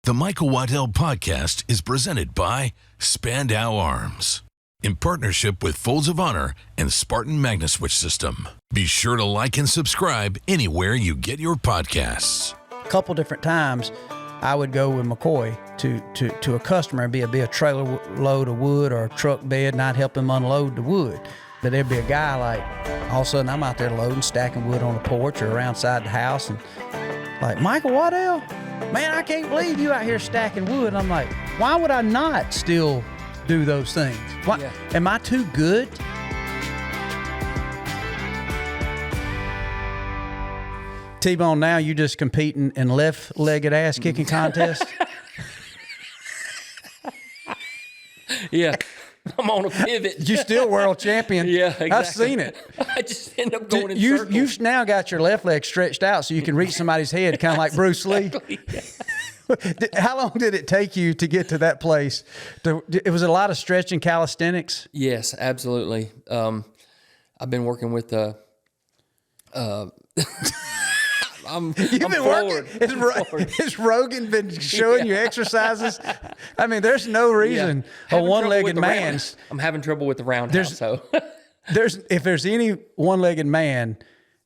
The Michael Waddell Podcast is presented by Spandau Arms, in partnership with Folds of Honor and Spartan Magnaswitch System. Be sure to like and subscribe anywhere you get your podcasts. A couple different times, I would go with McCoy to a customer and be a trailer load of wood or a truck bed, and I'd help him unload the wood. But there'd be a guy like, all of a sudden I'm out there loading, stacking wood on the porch or around inside the house, and like, Michael Waddell, man, I can't believe you out here stacking wood. And I'm like, why would I not still do those things? Why, am I too good? T-Bone, now you just competing in left-legged ass-kicking contest? Yeah. I'm on a pivot. You're still world champion. Yeah, exactly. I've seen it. I just end up going in circles. You've now got your left leg stretched out so you can reach somebody's head, kind of like Bruce Lee. How long did it take you to get to that place? It was a lot of stretching, calisthenics? Yes, absolutely. I've been working with I'm forward. Has Rogan been showing you exercises? I mean, there's no reason a one-legged man. I'm having trouble with the roundhouse. So if there's any one-legged man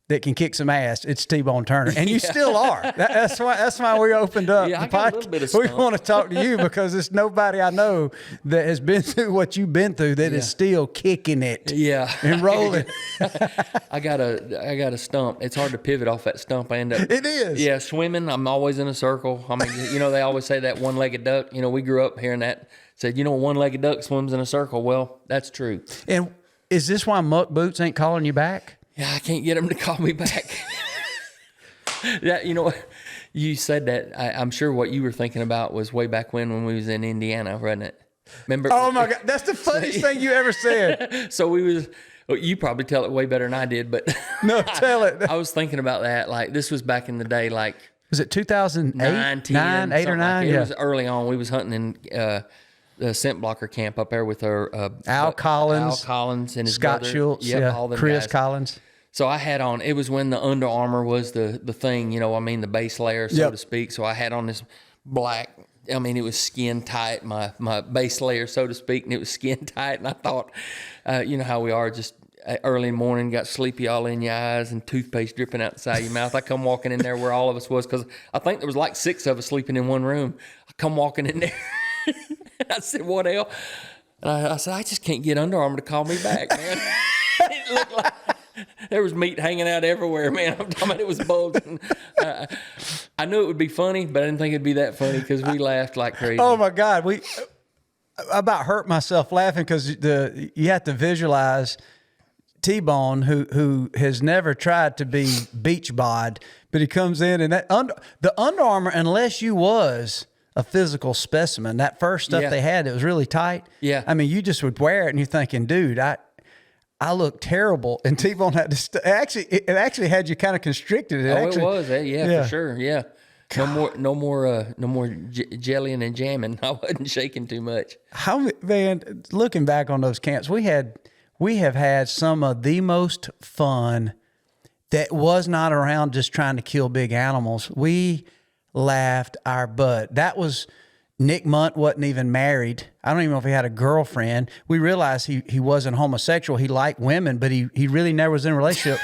that can kick some ass, it's T-Bone Turner, and you still are. That's why we opened up the podcast. We want to talk to you because there's nobody I know that has been through what you've been through that is still kicking it. Yeah, and rolling. I got a stump. It's hard to pivot off that stump. I end up. It is. Yeah, swimming. I'm always in a circle. I mean, they always say that one-legged duck. We grew up hearing that. Said, a one-legged duck swims in a circle. Well, that's true. And is this why Muck Boots ain't calling you back? Yeah, I can't get him to call me back. You said that. I'm sure what you were thinking about was way back when we was in Indiana, wasn't it? Remember? Oh my God, that's the funniest thing you ever said. So you probably tell it way better than I did, but no, tell it. I was thinking about that. Like, this was back in the day, like, was it 2008? 9, 8 or 9? It was early on. We was hunting in the scent blocker camp up there with our Al Collins and his Scott brother. Schultz, all them Chris guys. Collins. So I had on, it was when the Under Armour was the thing, the base layer, so to speak. So I had on this black, it was skin tight, my base layer, so to speak, and it was skin tight. And I thought, you know how we are, just early in the morning, got sleepy all in your eyes and toothpaste dripping out the side of your mouth. I come walking in there where all of us was, because I think there was like 6 of us sleeping in one room. I come walking in there, and I said, what else? And I said, I just can't get Under Armour to call me back, man. It looked like there was meat hanging out everywhere, man. I'm talking about it was bulging. I knew it would be funny, but I didn't think it'd be that funny because we laughed like crazy. Oh my God, I about hurt myself laughing because you have to visualize T-Bone who has never tried to be beach bod, but he comes in and the Under Armour, unless you was a physical specimen, that first stuff they had that was really tight. Yeah, I mean, you just would wear it and you're thinking, dude, I look terrible, and T-Bone had to it actually had you kind of constricted. It was, for sure, yeah. God. No more jellying and jamming. I wasn't shaking too much. Man, looking back on those camps, we have had some of the most fun that was not around just trying to kill big animals. We laughed our butt. That was. Nick Munt wasn't even married. I don't even know if he had a girlfriend. We realized he wasn't homosexual. He liked women, but he really never was in a relationship.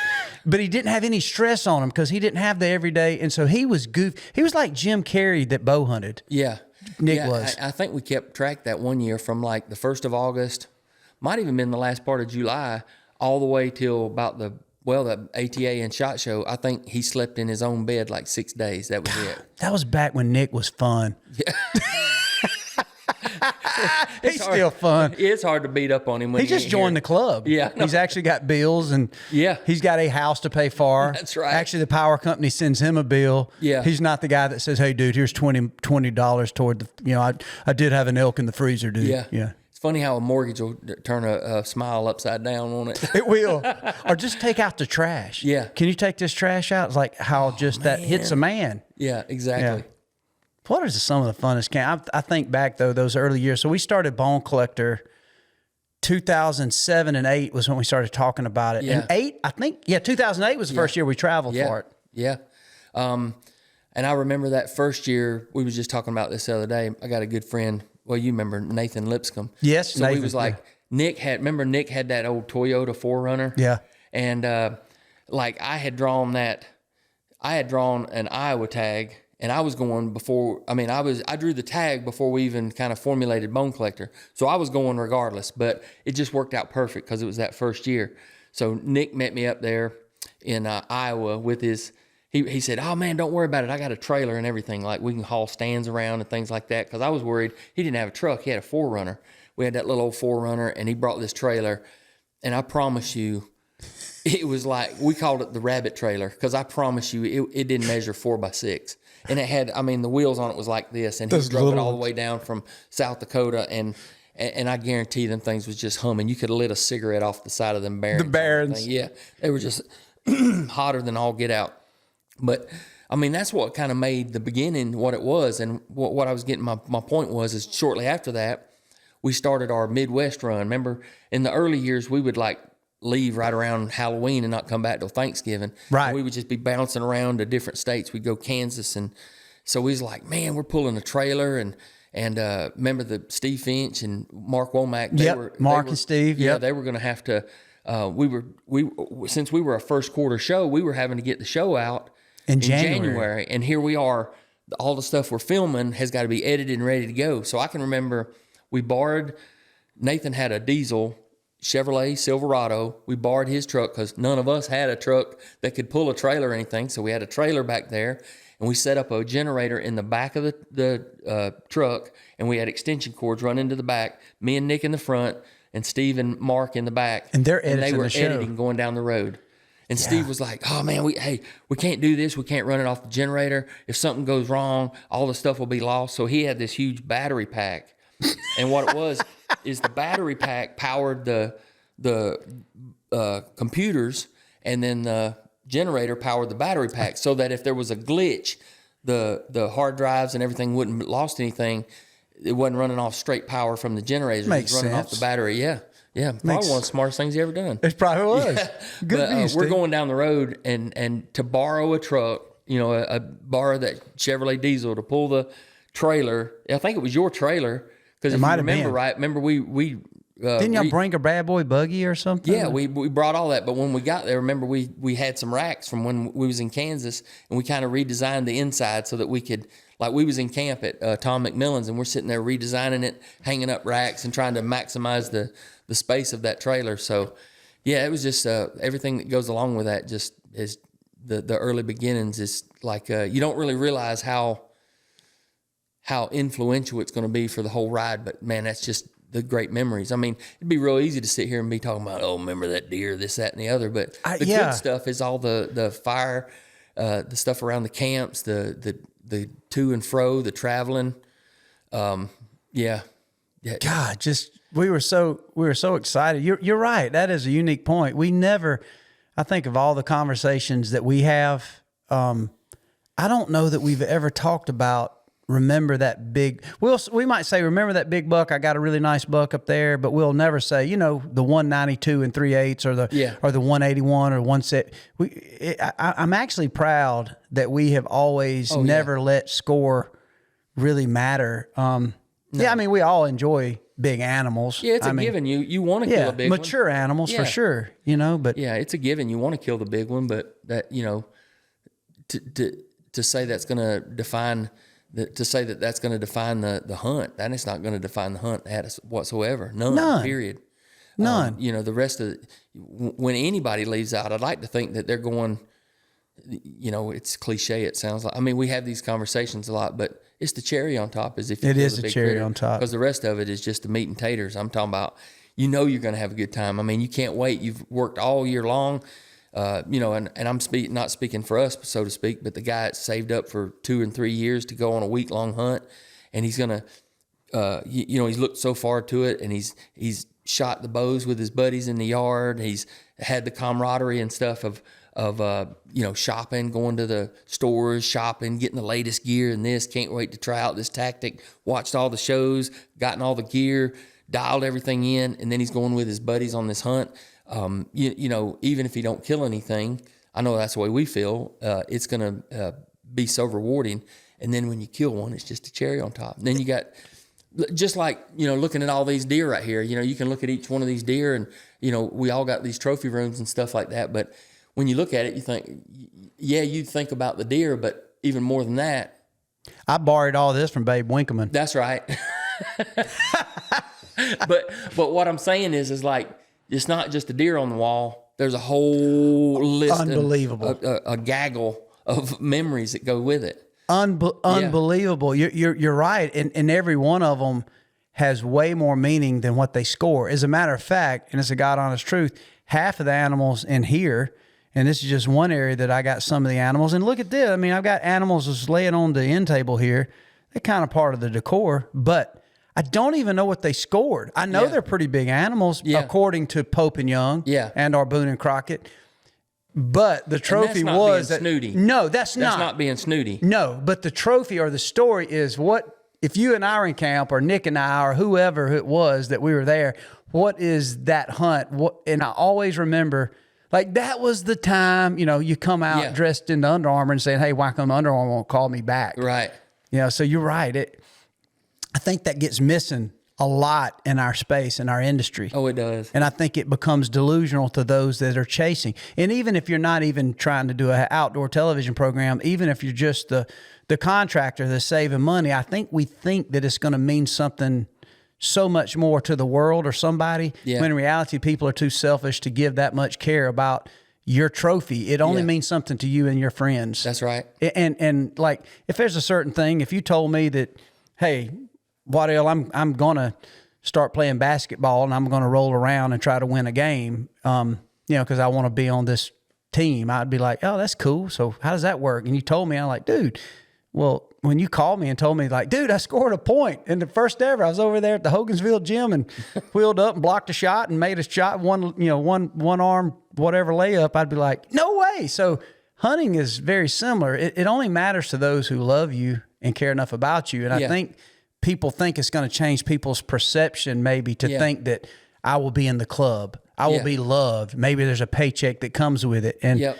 But he didn't have any stress on him because he didn't have the everyday. And so he was goofy. He was like Jim Carrey that bow hunted. Yeah. Nick was. I think we kept track that one year from like the 1st of August, might even been the last part of July, all the way till about the ATA and SHOT Show. I think he slept in his own bed like 6 days. That was it. That was back when Nick was fun. Yeah. He's still fun. It's hard to beat up on him when he just joined the club. Yeah. He's actually got bills, and he's got a house to pay for. That's right. Actually, the power company sends him a bill. Yeah. He's not the guy that says, hey, dude, here's $20 toward the, I did have an elk in the freezer, dude. Yeah. Yeah. It's funny how a mortgage will turn a smile upside down on it. It will. Or just take out the trash. Yeah. Can you take this trash out? It's like how that hits a man. Yeah, exactly. Yeah. What is some of the funnest camp? I think back, though, those early years. So we started Bone Collector 2007 and 8 was when we started talking about it. Yeah. And 2008 was the first year we traveled for it. Yeah. And I remember that first year, we was just talking about this the other day. I got a good friend. Well, you remember Nathan Lipscomb. Yes, so Nathan, we was like, Nick had that old Toyota 4Runner? Yeah. And like I had drawn an Iowa tag, and I was going before, I drew the tag before we even kind of formulated Bone Collector. So I was going regardless, but it just worked out perfect because it was that first year. So Nick met me up there in Iowa with his, he said, oh man, don't worry about it. I got a trailer and everything. Like we can haul stands around and things like that. Cause I was worried he didn't have a truck. He had a 4Runner. We had that little old 4Runner, and he brought this trailer. And I promise you, it was like, we called it the rabbit trailer. Cause I promise you, it didn't measure 4x6. And it had, the wheels on it was like this. And he drove it all the way down from South Dakota. And I guarantee them things was just humming. You could have lit a cigarette off the side of them bearings. The bearings. Yeah. They were just hotter than all get out. But that's what kind of made the beginning what it was. And what I was getting, my point was, is shortly after that, we started our Midwest run. Remember, in the early years, we would like leave right around Halloween and not come back till Thanksgiving. Right. And we would just be bouncing around to different states. We'd go Kansas. And so we was like, man, we're pulling a trailer. And remember the Steve Finch and Mark Womack? Mark and Steve. Yeah, they were going to have to, since we were a first quarter show, we were having to get the show out in January. And here we are, all the stuff we're filming has got to be edited and ready to go. So I can remember Nathan had a diesel Chevrolet Silverado. We borrowed his truck because none of us had a truck that could pull a trailer or anything. So we had a trailer back there, and we set up a generator in the back of the truck, and we had extension cords running to the back, me and Nick in the front, and Steve and Mark in the back. And they were editing show. Going down the road. And Steve was like, oh man, we can't do this. We can't run it off the generator. If something goes wrong, all the stuff will be lost. So he had this huge battery pack. And what it was is the battery pack powered the computers, and then the generator powered the battery pack, so that if there was a glitch, the hard drives and everything wouldn't lost anything. It wasn't running off straight power from the generator. Makes it was running sense. off the battery. Yeah. Probably one of the smartest things you ever done. It probably was. Yeah. Good. We're going down the road, and to borrow a truck, borrow that Chevrolet diesel to pull the trailer. I think it was your trailer. Because if you remember right, we didn't y'all bring a bad boy buggy or something? Yeah, we brought all that. But when we got there, remember we had some racks from when we was in Kansas, and we kind of redesigned the inside so that we could, like we was in camp at Tom McMillan's, and we're sitting there redesigning it, hanging up racks and trying to maximize the space of that trailer. So yeah, it was just everything that goes along with that. Just is the early beginnings is like you don't really realize how influential it's going to be for the whole ride. But man, that's just the great memories. It'd be real easy to sit here and be talking about, oh, remember that deer, this, that, and the other. But the good stuff is all the fire, the stuff around the camps, the to and fro, the traveling. Yeah. God, we were so excited. You're right. That is a unique point. We never, I think of all the conversations that we have, I don't know that we've ever talked about remember that big, we might say, remember that big buck? I got a really nice buck up there, but we'll never say, the 192 and 3/8 or the 181 or 170. I'm actually proud that we have always never let score really matter. No. Yeah, we all enjoy big animals. Yeah, it's a given. You want to kill a big mature one. Animals for sure, but yeah, it's a given. You want to kill the big one, but that, to say that's going to define that's going to define the hunt, that is not going to define the hunt whatsoever. None. Period. None. The rest of it, when anybody leaves out, I'd like to think that they're going, it's cliche. It sounds like, we have these conversations a lot, but it's the cherry on top. Is if you it is the cherry on top, because the rest of it is just the meat and taters. I'm talking about, you're going to have a good time. You can't wait. You've worked all year long. And I'm not speaking for us, so to speak, but the guy that saved up for 2 and 3 years to go on a week-long hunt, and he's gonna, he's looked so far to it, and he's shot the bows with his buddies in the yard. He's had the camaraderie and stuff of shopping, going to the stores, shopping, getting the latest gear and this. Can't wait to try out this tactic. Watched all the shows, gotten all the gear, dialed everything in, and then he's going with his buddies on this hunt. Even if he don't kill anything, I know that's the way we feel. It's going to be so rewarding. And then when you kill one, it's just a cherry on top. And then you got, just like, looking at all these deer right here, you can look at each one of these deer and, we all got these trophy rooms and stuff like that. But when you look at it, you think, you think about the deer, but even more than that. I borrowed all this from Babe Winkleman. That's right. But what I'm saying is like, it's not just a deer on the wall. There's a whole list. Unbelievable. A gaggle of memories that go with it. Unbelievable. You're right. And every one of them has way more meaning than what they score. As a matter of fact, and it's a God honest truth, half of the animals in here, and this is just one area that I got some of the animals. And look at this. I mean, I've got animals just laying on the end table here. They're kind of part of the decor, but I don't even know what they scored. I know they're pretty big animals, according to Pope and Young and our Boone and Crockett. But the trophy was that snooty. No, that's not. That's not being snooty. No, but the trophy or the story is what, if you and I were in camp, or Nick and I, or whoever it was that we were there, what is that hunt? And I always remember, like, that was the time, you come out dressed in the Under Armour and saying, hey, why come Under Armour won't call me back? Right. So you're right. I think that gets missing a lot in our space, in our industry. Oh, it does. And I think it becomes delusional to those that are chasing. And even if you're not even trying to do an outdoor television program, even if you're just the contractor that's saving money, I think we think that it's going to mean something so much more to the world or somebody, when in reality, people are too selfish to give that much care about your trophy. It only means something to you and your friends. That's right. And like, if there's a certain thing, if you told me that, hey, Waddell, I'm going to start playing basketball and I'm going to roll around and try to win a game, because I want to be on this team, I'd be like, oh, that's cool. So how does that work? And you told me, I'm like, dude, well, when you called me and told me, like, dude, I scored a point in the first ever, I was over there at the Hogansville gym and wheeled up and blocked a shot and made a shot, one arm, whatever layup, I'd be like, no way. So hunting is very similar. It only matters to those who love you and care enough about you. And I think people think it's going to change people's perception maybe to think that I will be in the club. I will be loved. Maybe there's a paycheck that comes with it. And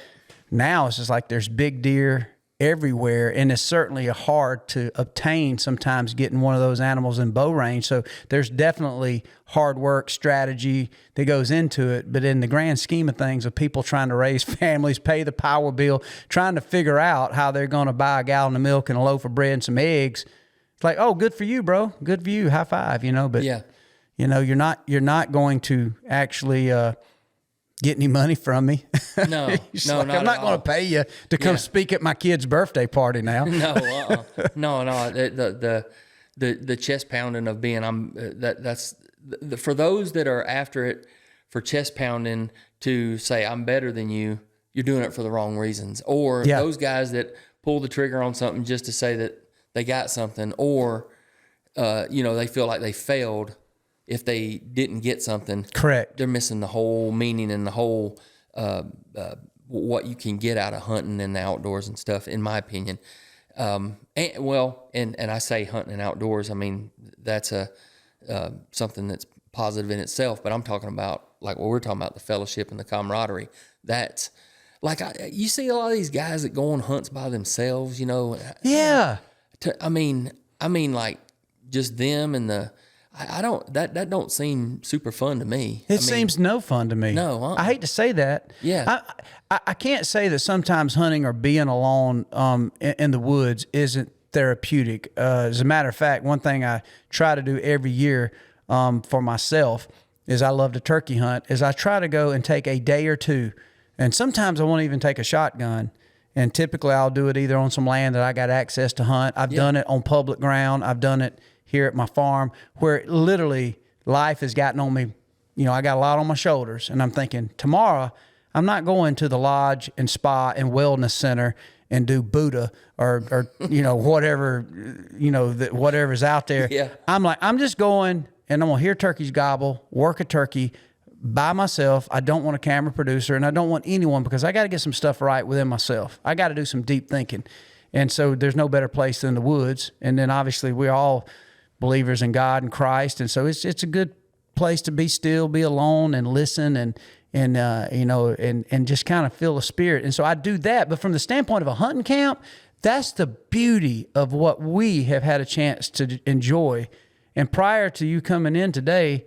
now it's just like there's big deer everywhere. And it's certainly hard to obtain sometimes getting one of those animals in bow range. So there's definitely hard work, strategy that goes into it. But in the grand scheme of things, of people trying to raise families, pay the power bill, trying to figure out how they're going to buy a gallon of milk and a loaf of bread and some eggs, it's like, oh, good for you, bro. Good for you. High five, but you're not going to actually get any money from me. No, no, like, I'm not going to pay you to come speak at my kid's birthday party now. No, no. The chest pounding of being, that's for those that are after it for chest pounding to say I'm better than you. You're doing it for the wrong reasons. Or those guys that pull the trigger on something just to say that they got something, or they feel like they failed if they didn't get something. Correct. They're missing the whole meaning and the whole what you can get out of hunting and the outdoors and stuff, in my opinion. And I say hunting and outdoors, I mean, that's something that's positive in itself, but I'm talking about, like what we're talking about, the fellowship and the camaraderie. That's like, you see a lot of these guys that go on hunts by themselves, Yeah. I mean, like just them and that don't seem super fun to me. It seems no fun to me. No, I hate to say that. Yeah. I can't say that sometimes hunting or being alone in the woods isn't therapeutic. As a matter of fact, one thing I try to do every year for myself is, I love to turkey hunt, is I try to go and take a day or two, and sometimes I won't even take a shotgun. And typically I'll do it either on some land that I got access to hunt. I've done it on public ground. I've done it here at my farm, where literally life has gotten on me. I got a lot on my shoulders, and I'm thinking, tomorrow I'm not going to the lodge and spa and wellness center and do Buddha or whatever, whatever's out there. Yeah. I'm like, I'm just going and I'm going to hear turkeys gobble, work a turkey by myself. I don't want a camera producer, and I don't want anyone, because I got to get some stuff right within myself. I got to do some deep thinking. And so there's no better place than the woods. And then obviously we're all believers in God and Christ. And so it's a good place to be still, be alone, and listen and just kind of feel the spirit. And so I do that. But from the standpoint of a hunting camp, That's the beauty of what we have had a chance to enjoy. And prior to you coming in today,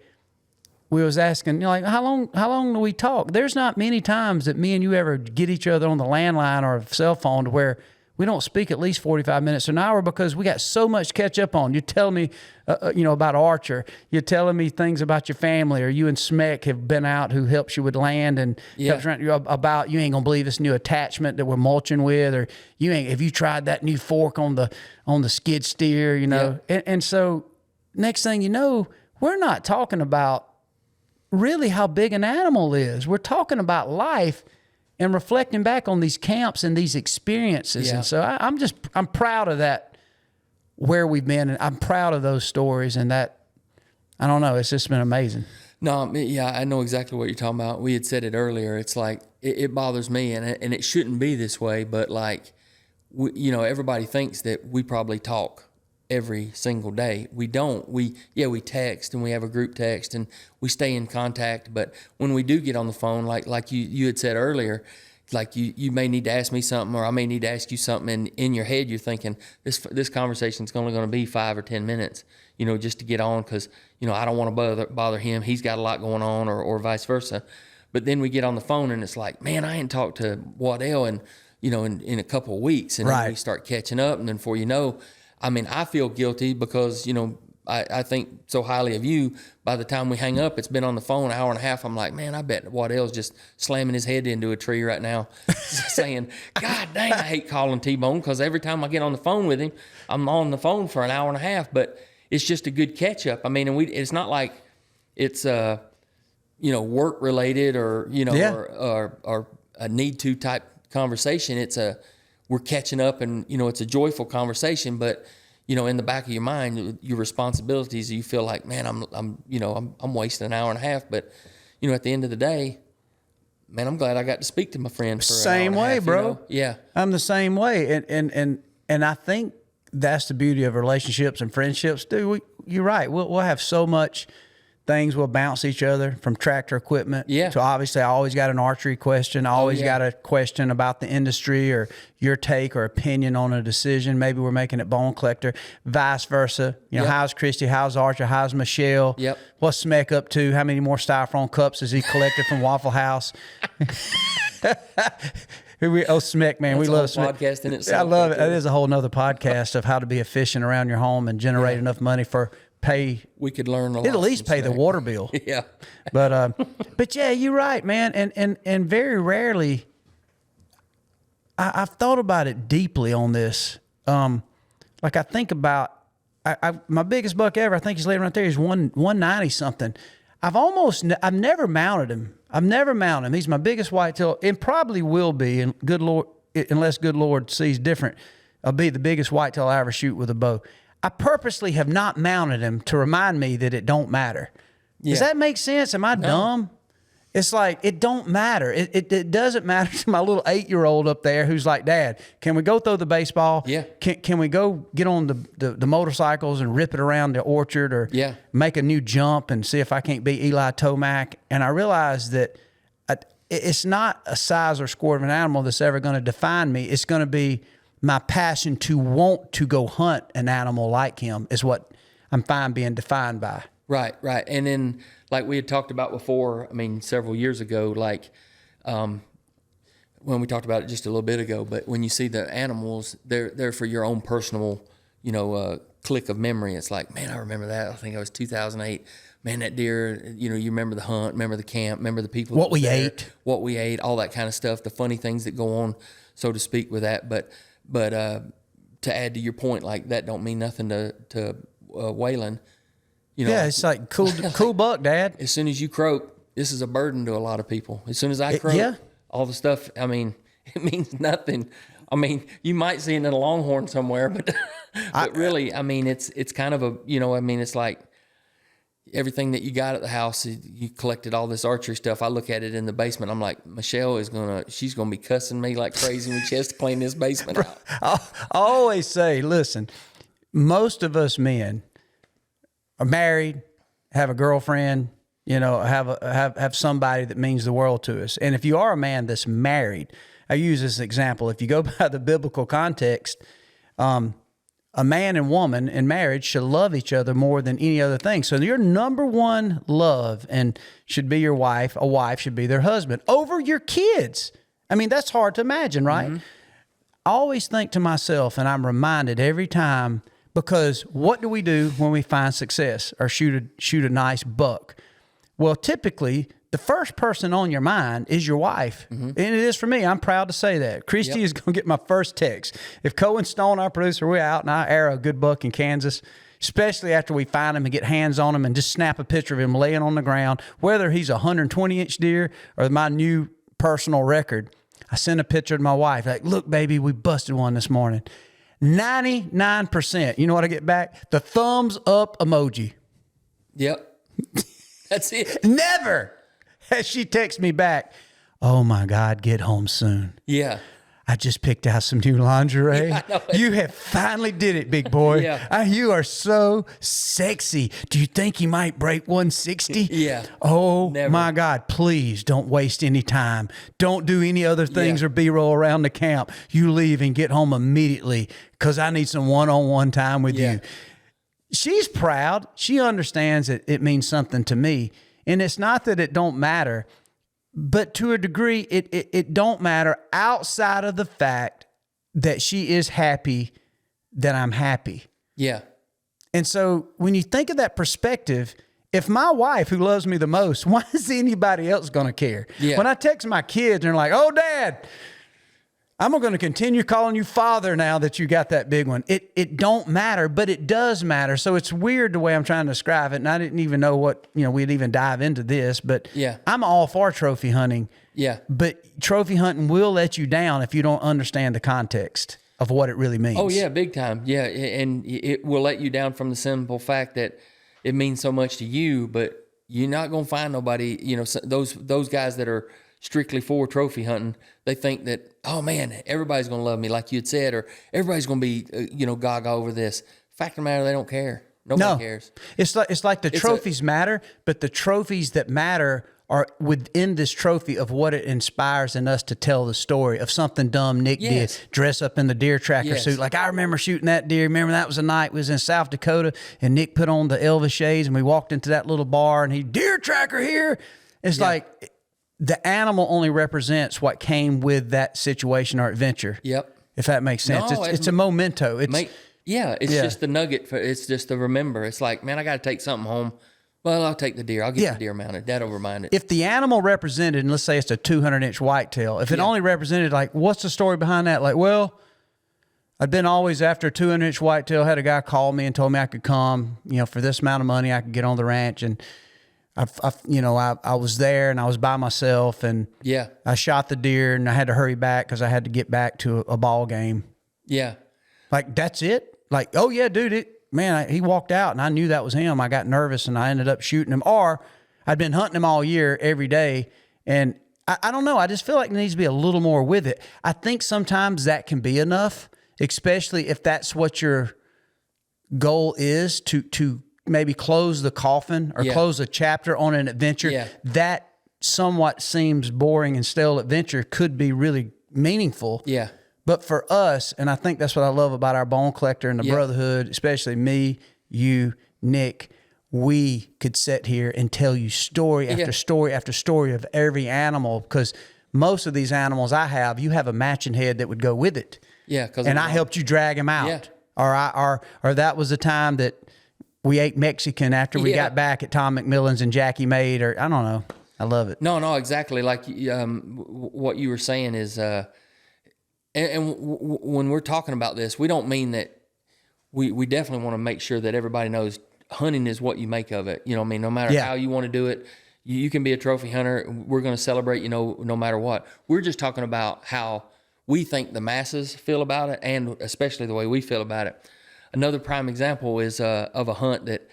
we was asking, like, how long do we talk? There's not many times that me and you ever get each other on the landline or cell phone to where we don't speak at least 45 minutes to an hour because we got so much to catch up on. You're telling me, about Archer. You're telling me things about your family, or you and Smeck have been out who helps you with land and helps around you about, you ain't gonna believe this new attachment that we're mulching with, or have you tried that new fork on the skid steer, And so next thing you know, we're not talking about really how big an animal is. We're talking about life and reflecting back on these camps and these experiences. Yeah. And so I'm proud of that, where we've been, and I'm proud of those stories, and that, I don't know, it's just been amazing. No, yeah, I know exactly what you're talking about. We had said it earlier. It's like, it bothers me, and it shouldn't be this way, but like, everybody thinks that we probably talk every single day. We don't. We text, and we have a group text, and we stay in contact. But when we do get on the phone, like you had said earlier, like you may need to ask me something, or I may need to ask you something, and in your head you're thinking this conversation is only going to be 5 or 10 minutes, just to get on, because I don't want to bother him. He's got a lot going on, or vice versa. But then we get on the phone, and it's like, man, I ain't talked to Waddell in a couple of weeks, and then we start catching up, and then before you know, I feel guilty because, I think so highly of you. By the time we hang up, it's been on the phone an hour and a half. I'm like, man, I bet Waddell's just slamming his head into a tree right now, saying, God dang, I hate calling T-Bone, because every time I get on the phone with him, I'm on the phone for an hour and a half. But it's just a good catch up. And it's not like it's work related or or a need to type conversation. We're catching up, and it's a joyful conversation, but in the back of your mind, your responsibilities, you feel like, man, I'm wasting an hour and a half, but at the end of the day, man, I'm glad I got to speak to my friend for same an hour and a way, half, bro. Yeah, I'm the same way, and I think that's the beauty of relationships and friendships, dude. You're right. We'll have so much things, we'll bounce each other, from tractor equipment to, obviously, I always got an archery question. I always got a question about the industry, or your take or opinion on a decision. Maybe we're making it bone collector, vice versa. How's Christy? How's Archer? How's Michelle? Yep. What's Smeck up to? How many more styrofoam cups has he collected from Waffle House? Smeck, man, we love Smeck. Podcast in itself. I love it. It is a whole nother podcast of how to be efficient around your home and generate enough money for we could learn a lot. At least pay the water bill. Yeah. But yeah, you're right, man. And very rarely, I've thought about it deeply on this. Like, I think about, my biggest buck ever, I think he's laying right there, he's 190 something. I've never mounted him. He's my biggest whitetail, and probably will be, and good Lord, unless good Lord sees different, I'll be the biggest whitetail I ever shoot with a bow. I purposely have not mounted him to remind me that it don't matter. Does that make sense? Am I dumb? It's like, it don't matter. It doesn't matter to my little 8-year-old up there who's like, Dad, can we go throw the baseball? Yeah. Can we go get on the motorcycles and rip it around the orchard, or make a new jump and see if I can't beat Eli Tomac? And I realized that it's not a size or score of an animal that's ever going to define me. It's going to be my passion to want to go hunt an animal like him is what I'm fine being defined by. Right. And then, like we had talked about before, several years ago, like when we talked about it just a little bit ago, but when you see the animals, they're for your own personal, click of memory. It's like, man, I remember that. I think it was 2008. Man, that deer, you remember the hunt, remember the camp, remember the people. What we ate, all that kind of stuff, the funny things that go on, so to speak, with that. But to add to your point, like, that don't mean nothing to Waylon. It's like cool buck, Dad. As soon as you croak, this is a burden to a lot of people. As soon as I croak, all the stuff, it means nothing. You might see it in a longhorn somewhere, but really, it's kind of a, it's like everything that you got at the house, you collected all this archery stuff. I look at it in the basement. I'm like, Michelle she's going to be cussing me like crazy when she has to clean this basement out. I always say, listen, most of us men are married, have a girlfriend, have somebody that means the world to us. And if you are a man that's married, I use this example. If you go by the biblical context, a man and woman in marriage should love each other more than any other thing. So your number one love and should be your wife. A wife should be their husband over your kids. I mean, that's hard to imagine, right? I always think to myself, and I'm reminded every time, because what do we do when we find success or shoot a nice buck? Well, typically, the first person on your mind is your wife. And it is for me. I'm proud to say that. Christy is going to get my first text. If Cohen Stone, our producer, we're out and I arrow a good buck in Kansas, especially after we find him and get hands on him and just snap a picture of him laying on the ground, whether he's a 120-inch deer or my new personal record, I send a picture to my wife. Like, look, baby, we busted one this morning. 99%. You know what I get back? The thumbs up emoji. Yep. That's it. Never has she texts me back, oh my God, get home soon. Yeah. I just picked out some new lingerie. Yeah, you have finally did it, big boy. Yeah. You are so sexy. Do you think you might break 160? Yeah. Oh, Never. my God, please don't waste any time. Don't do any other things or B-roll around the camp. You leave and get home immediately because I need some one-on-one time with you. She's proud. She understands that it means something to me. And it's not that it don't matter, but to a degree, it don't matter outside of the fact that she is happy that I'm happy. Yeah. And so when you think of that perspective, if my wife, who loves me the most, why is anybody else going to care? Yeah. When I text my kids and they're like, oh, Dad, I'm going to continue calling you father now that you got that big one. It don't matter, but it does matter. So it's weird the way I'm trying to describe it. And I didn't even know what, we'd even dive into this, but I'm all for trophy hunting. Yeah. But trophy hunting will let you down if you don't understand the context of what it really means. Oh yeah. Big time. Yeah. And it will let you down from the simple fact that it means so much to you, but you're not going to find nobody, those guys that are strictly for trophy hunting, they think that, oh man, everybody's going to love me, like you had said, or everybody's going to be, gaga over this. Fact of the matter, they don't care. Nobody cares. It's like the trophies matter, but the trophies that matter are within this trophy of what it inspires in us to tell the story of something dumb Nick did, dress up in the deer tracker suit. Like, I remember shooting that deer. Remember that was a night, we was in South Dakota, and Nick put on the Elvis shades, and we walked into that little bar, and he, deer tracker here. It's like, the animal only represents what came with that situation or adventure. Yep. If that makes sense. No, it's a memento. It's just the nugget. It's just to remember. It's like, man, I got to take something home. Well, I'll take the deer. I'll get the deer mounted. That'll remind it. If the animal represented, and let's say it's a 200-inch whitetail, if it only represented, like, what's the story behind that? Like, well, I'd been always after a 200-inch whitetail, had a guy call me and told me I could come, for this amount of money, I could get on the ranch, and I was there and I was by myself and I shot the deer and I had to hurry back because I had to get back to a ball game. Yeah. Like, that's it? Like, oh yeah, dude, he walked out and I knew that was him. I got nervous and I ended up shooting him. Or I'd been hunting him all year, every day. And I don't know. I just feel like there needs to be a little more with it. I think sometimes that can be enough, especially if that's what your goal is, to maybe close the coffin or close a chapter on an adventure. Yeah. That somewhat seems boring and stale adventure could be really meaningful. Yeah. But for us, and I think that's what I love about our bone collector and the brotherhood, especially me, you, Nick, we could sit here and tell you story after story after story of every animal, because most of these animals you have a matching head that would go with it. Yeah. And I helped you drag him out. Yeah. Or that was the time that we ate Mexican after we got back at Tom McMillan's and Jackie made, or I don't know. I love it. No, exactly. Like what you were saying is, when we're talking about this, we don't mean that we definitely want to make sure that everybody knows hunting is what you make of it. No matter how you want to do it, you can be a trophy hunter. We're going to celebrate, no matter what. We're just talking about how we think the masses feel about it, and especially the way we feel about it. Another prime example is of a hunt that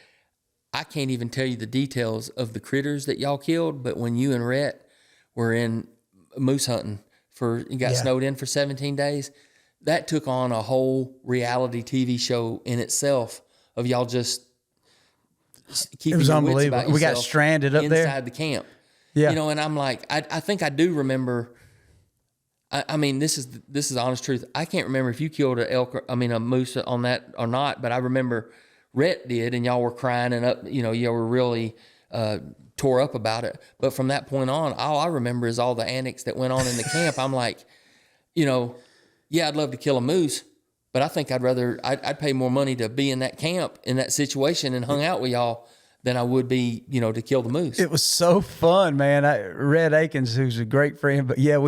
I can't even tell you the details of the critters that y'all killed, but when you and Rhett were in moose hunting you got snowed in for 17 days, that took on a whole reality TV show in itself of y'all just keeping your wits about yourself. We got stranded up inside there the camp. Yeah. And I'm like, I think I do remember, I mean, this is the honest truth. I can't remember if you killed a moose on that or not, but I remember Rhett did, and y'all were crying and up, y'all were really tore up about it. But from that point on, all I remember is all the antics that went on in the camp. I'm like, yeah, I'd love to kill a moose, but I think I'd pay more money to be in that camp, in that situation, and hung out with y'all than I would be, to kill the moose. It was so fun, man. Red Akins, who's a great friend, but yeah,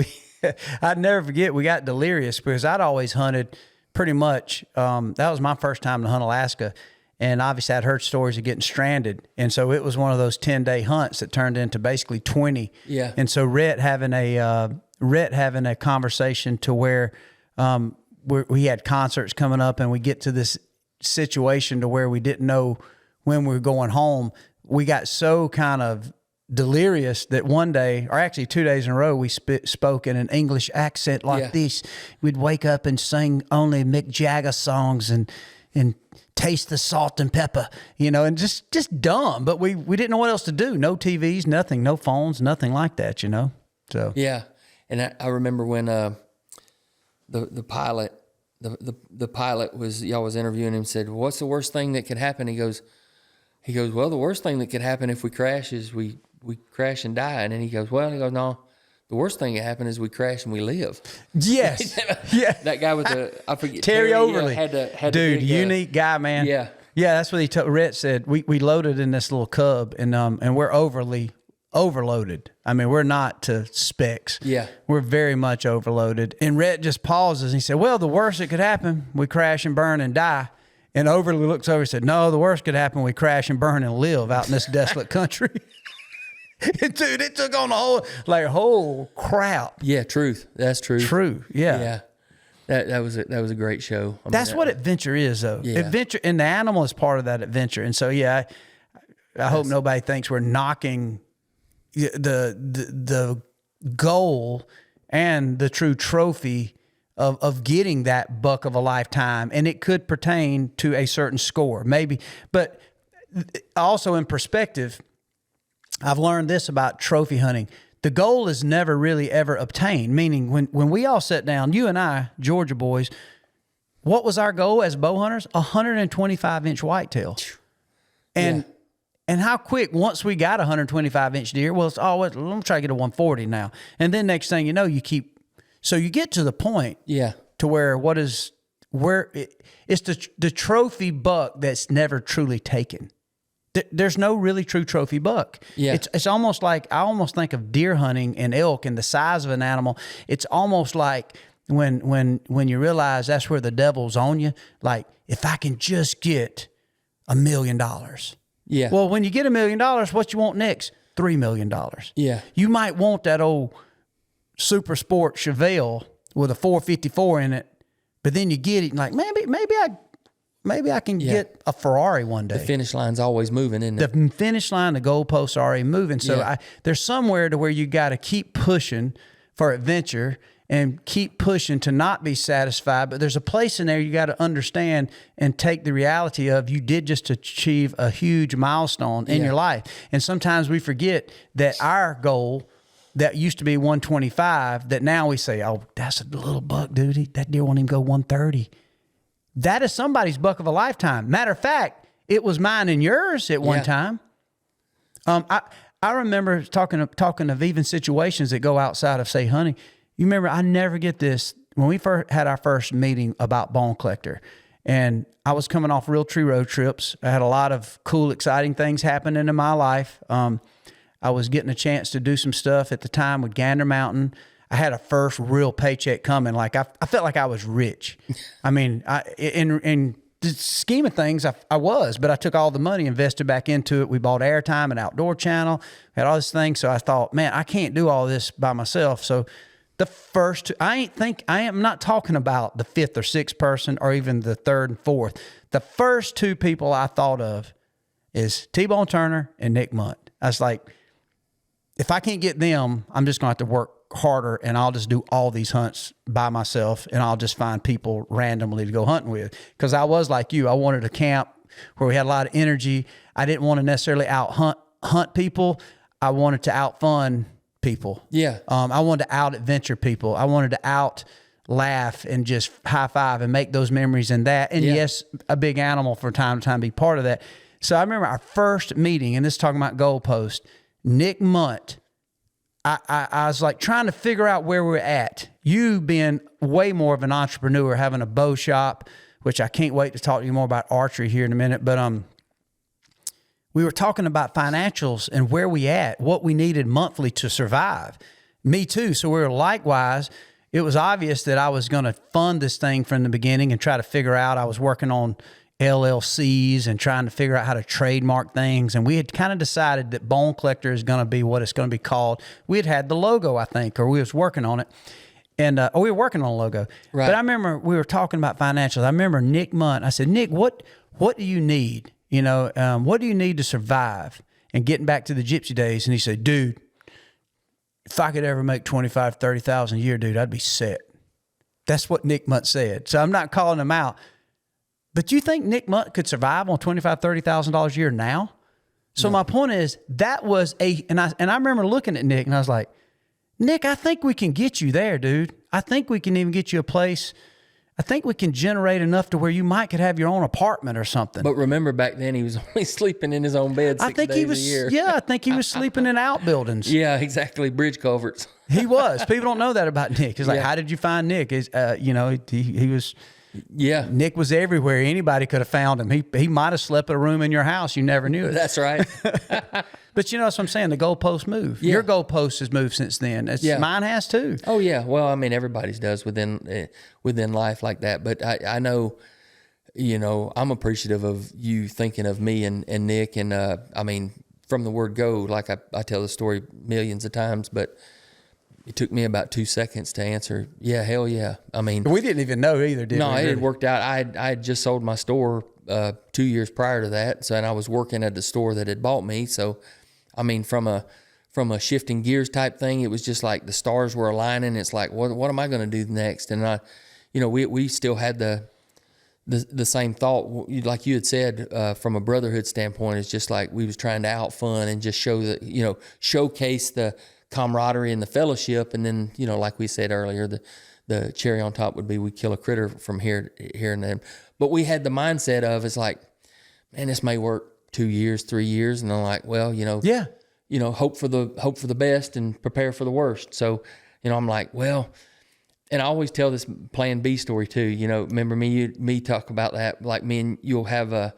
I'd never forget, we got delirious because I'd always hunted pretty much. That was my first time to hunt Alaska. And obviously I'd heard stories of getting stranded. And so it was one of those 10-day hunts that turned into basically 20. Yeah. And so Rhett having a conversation to where we had concerts coming up, and we get to this situation to where we didn't know when we were going home. We got so kind of delirious that one day, or actually 2 days in a row, we spoke in an English accent like this. We'd wake up and sing only Mick Jagger songs and taste the salt and pepper, and just dumb. But we didn't know what else to do. No TVs, nothing, no phones, nothing like that, So yeah, and I remember when the pilot, the pilot y'all was interviewing him, said, "What's the worst thing that could happen?" He goes, "Well, the worst thing that could happen if we crash is we crash and die." And then he goes, "No, the worst thing that happened is we crash and we live." Yes. Yeah. That guy with I forget. Terry Overly. Had Dude, big, unique guy, man. Yeah. Yeah, that's what he told. Rhett said, we loaded in this little Cub, and we're overloaded. I mean, we're not to specs. Yeah. We're very much overloaded. And Rhett just pauses and he said, "Well, the worst that could happen, we crash and burn and die." And Overly looks over and said, "No, the worst could happen, we crash and burn and live out in this desolate country." Dude, it took on the whole crap. Yeah, truth. That's true. True, yeah. Yeah. That was a great show. That's what adventure is, though. Yeah. Adventure, and the animal is part of that adventure. And so, yeah, I hope nobody thinks we're knocking the goal and the true trophy of getting that buck of a lifetime. And it could pertain to a certain score, maybe. But also in perspective, I've learned this about trophy hunting. The goal is never really ever obtained, meaning when we all sat down, you and I, Georgia boys, what was our goal as bow hunters? 125-inch whitetail. And how quick, once we got a 125-inch deer, well, let me try to get a 140 now. And then next thing you know, so you get to the point to where it's the trophy buck that's never truly taken. There's no really true trophy buck. Yeah. It's almost like, I almost think of deer hunting and elk and the size of an animal. It's almost like when you realize that's where the devil's on you. Like, if I can just get $1 million. Yeah. Well, when you get $1 million, what you want next? $3 million. Yeah. You might want that old super sport Chevelle with a 454 in it, but then you get it and like, maybe I can get a Ferrari one day. The finish line's always moving, isn't it? The finish line, the goalposts are already moving. So there's somewhere to where you got to keep pushing for adventure and keep pushing to not be satisfied. But there's a place in there you got to understand and take the reality of you did just achieve a huge milestone in your life. And sometimes we forget that our goal that used to be 125, that now we say, oh, that's a little buck, dude. That deer won't even go 130. That is somebody's buck of a lifetime. Matter of fact, it was mine and yours at one time. I remember talking of even situations that go outside of, say, hunting. You remember, I never get this, when we first had our first meeting about Bone Collector, and I was coming off real tree road trips. I had a lot of cool, exciting things happening in my life. I was getting a chance to do some stuff at the time with Gander Mountain. I had a first real paycheck coming. Like I felt like I was rich. I mean, in the scheme of things, I was, but I took all the money, invested back into it. We bought airtime, an outdoor channel, had all this thing. So I thought, man, I can't do all this by myself. So the first two, I am not talking about the fifth or sixth person or even the third and fourth. The first two people I thought of is T-Bone Turner and Nick Munt. I was like, if I can't get them, I'm just going to have to work harder, and I'll just do all these hunts by myself, and I'll just find people randomly to go hunting with. Because I was like you, I wanted a camp where we had a lot of energy. I didn't want to necessarily hunt people. I wanted to out fun people. Yeah. I wanted to out adventure people. I wanted to out laugh and just high five and make those memories and that. And yes, a big animal from time to time be part of that. So I remember our first meeting, and this is talking about goalpost. Nick Munt. I was like trying to figure out where we're at. You being way more of an entrepreneur, having a bow shop, which I can't wait to talk to you more about archery here in a minute. But we were talking about financials and where we at, what we needed monthly to survive. Me too. So we were likewise. It was obvious that I was going to fund this thing from the beginning and try to figure out. I was working on LLCs and trying to figure out how to trademark things. And we had kind of decided that Bone Collector is going to be what it's going to be called. We had the logo, I think, or we was working on it. And we were working on a logo. Right. But I remember we were talking about financials. I remember Nick Munt. I said, Nick, what do you need? You know, what do you need to survive? And getting back to the gypsy days. And he said, dude, if I could ever make $25,000, $30,000 a year, dude, I'd be set. That's what Nick Munt said. So I'm not calling him out. But you think Nick Munt could survive on $25,000, $30,000 a year now? So my point is, that was and I remember looking at Nick and I was like, Nick, I think we can get you there, dude. I think we can even get you a place. I think we can generate enough to where you could have your own apartment or something. But remember, back then he was only sleeping in his own bed 6 days a year. Yeah, I think he was sleeping in outbuildings. Yeah, exactly. Bridge culverts. He was. People don't know that about Nick. It's like, how did you find Nick? He was. Yeah. Nick was everywhere. Anybody could have found him. He might have slept in a room in your house. You never knew it. That's right. But you know what I'm saying? The goalpost moved. Yeah. Your goalpost has moved since then. Mine has too. Oh, yeah. Well, I mean, everybody's does within life like that. But I know, you know, I'm appreciative of you thinking of me and Nick. And, I mean, from the word go, like I tell the story millions of times, but it took me about 2 seconds to answer. Yeah, hell yeah. I mean, we didn't even know either, did we? No, it had worked out. I had just sold my store 2 years prior to that, and I was working at the store that had bought me. So, I mean, from a shifting gears type thing, it was just like the stars were aligning. It's like, what am I going to do next? And we still had the same thought, like you had said, from a brotherhood standpoint. It's just like we was trying to out fun and just showcase the camaraderie and the fellowship. And then, you know, like we said earlier, the cherry on top would be we kill a critter from here and then. But we had the mindset of, it's like, man, this may work 2 years, 3 years. And I'm like, well, hope for the best and prepare for the worst. So, you know, I'm like, well, and I always tell this plan B story too. You know, remember me talk about that, like me and you'll have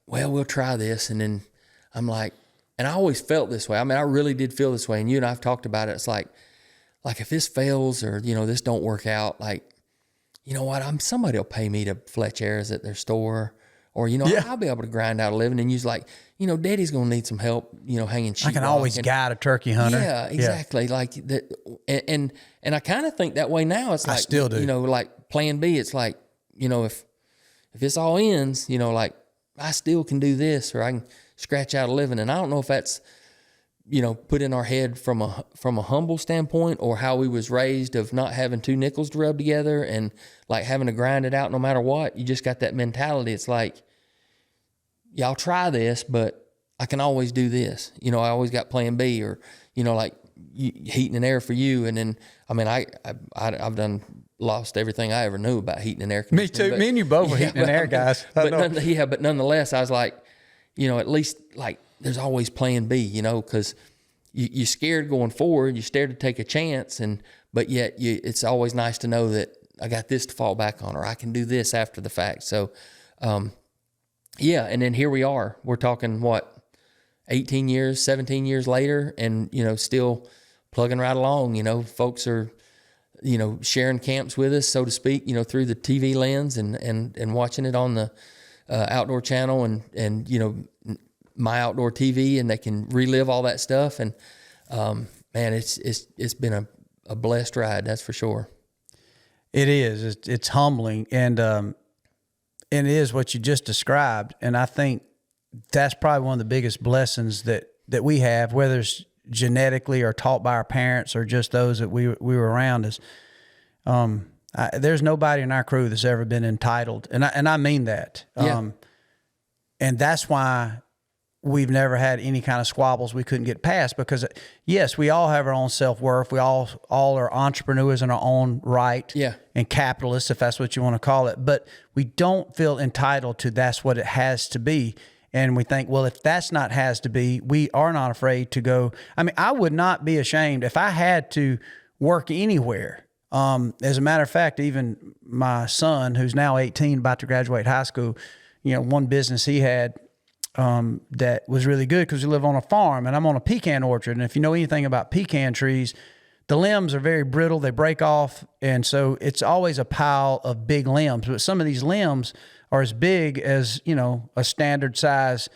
we'll try this. And then I'm like, and I always felt this way. I mean, I really did feel this way. And you and I have talked about it. It's like if this fails or, you know, this don't work out, like, you know what, somebody will pay me to fletch arrows at their store, or, you know, I'll be able to grind out a living. And you're like, you know, Daddy's going to need some help, you know, hanging sheep. I can always guide a turkey hunter. Yeah, exactly. Yeah. Like that. And I kind of think that way now. It's like, I still do. You know, like plan B, it's like, you know, if this all ends, you know, like I still can do this, or I can scratch out a living. And I don't know if that's, you know, put in our head from a humble standpoint, or how we was raised of not having two nickels to rub together and like having to grind it out no matter what. You just got that mentality. It's like, yeah, I'll try this, but I can always do this. You know, I always got plan B, or, you know, like heating and air for you. And then, I mean, I've lost everything I ever knew about heating and air conditioning. Me too. Me and you both were heating and air guys. But nonetheless, I was like, you know, at least like there's always plan B, you know, because you're scared going forward. You're scared to take a chance. But yet it's always nice to know that I got this to fall back on, or I can do this after the fact. So, yeah. And then here we are. We're talking 18 years, 17 years later, and, you know, still plugging right along. You know, folks are, you know, sharing camps with us, so to speak, you know, through the TV lens and watching it on the outdoor channel and, you know, my outdoor TV, and they can relive all that stuff. And, man, it's been a blessed ride. That's for sure. It is. It's humbling. And it is what you just described. And I think that's probably one of the biggest blessings that we have, whether it's genetically or taught by our parents or just those that we were around, is there's nobody in our crew that's ever been entitled. And I mean that. Yeah. And that's why we've never had any kind of squabbles we couldn't get past, because yes, we all have our own self-worth. We all are entrepreneurs in our own right, and capitalists, if that's what you want to call it. But we don't feel entitled to that's what it has to be. And we think, well, if that's not has to be, we are not afraid to go. I mean, I would not be ashamed if I had to work anywhere. As a matter of fact, even my son, who's now 18, about to graduate high school, one business he had that was really good because we live on a farm and I'm on a pecan orchard. And if you know anything about pecan trees, the limbs are very brittle. They break off. And so it's always a pile of big limbs. But some of these limbs are as big as, a standard size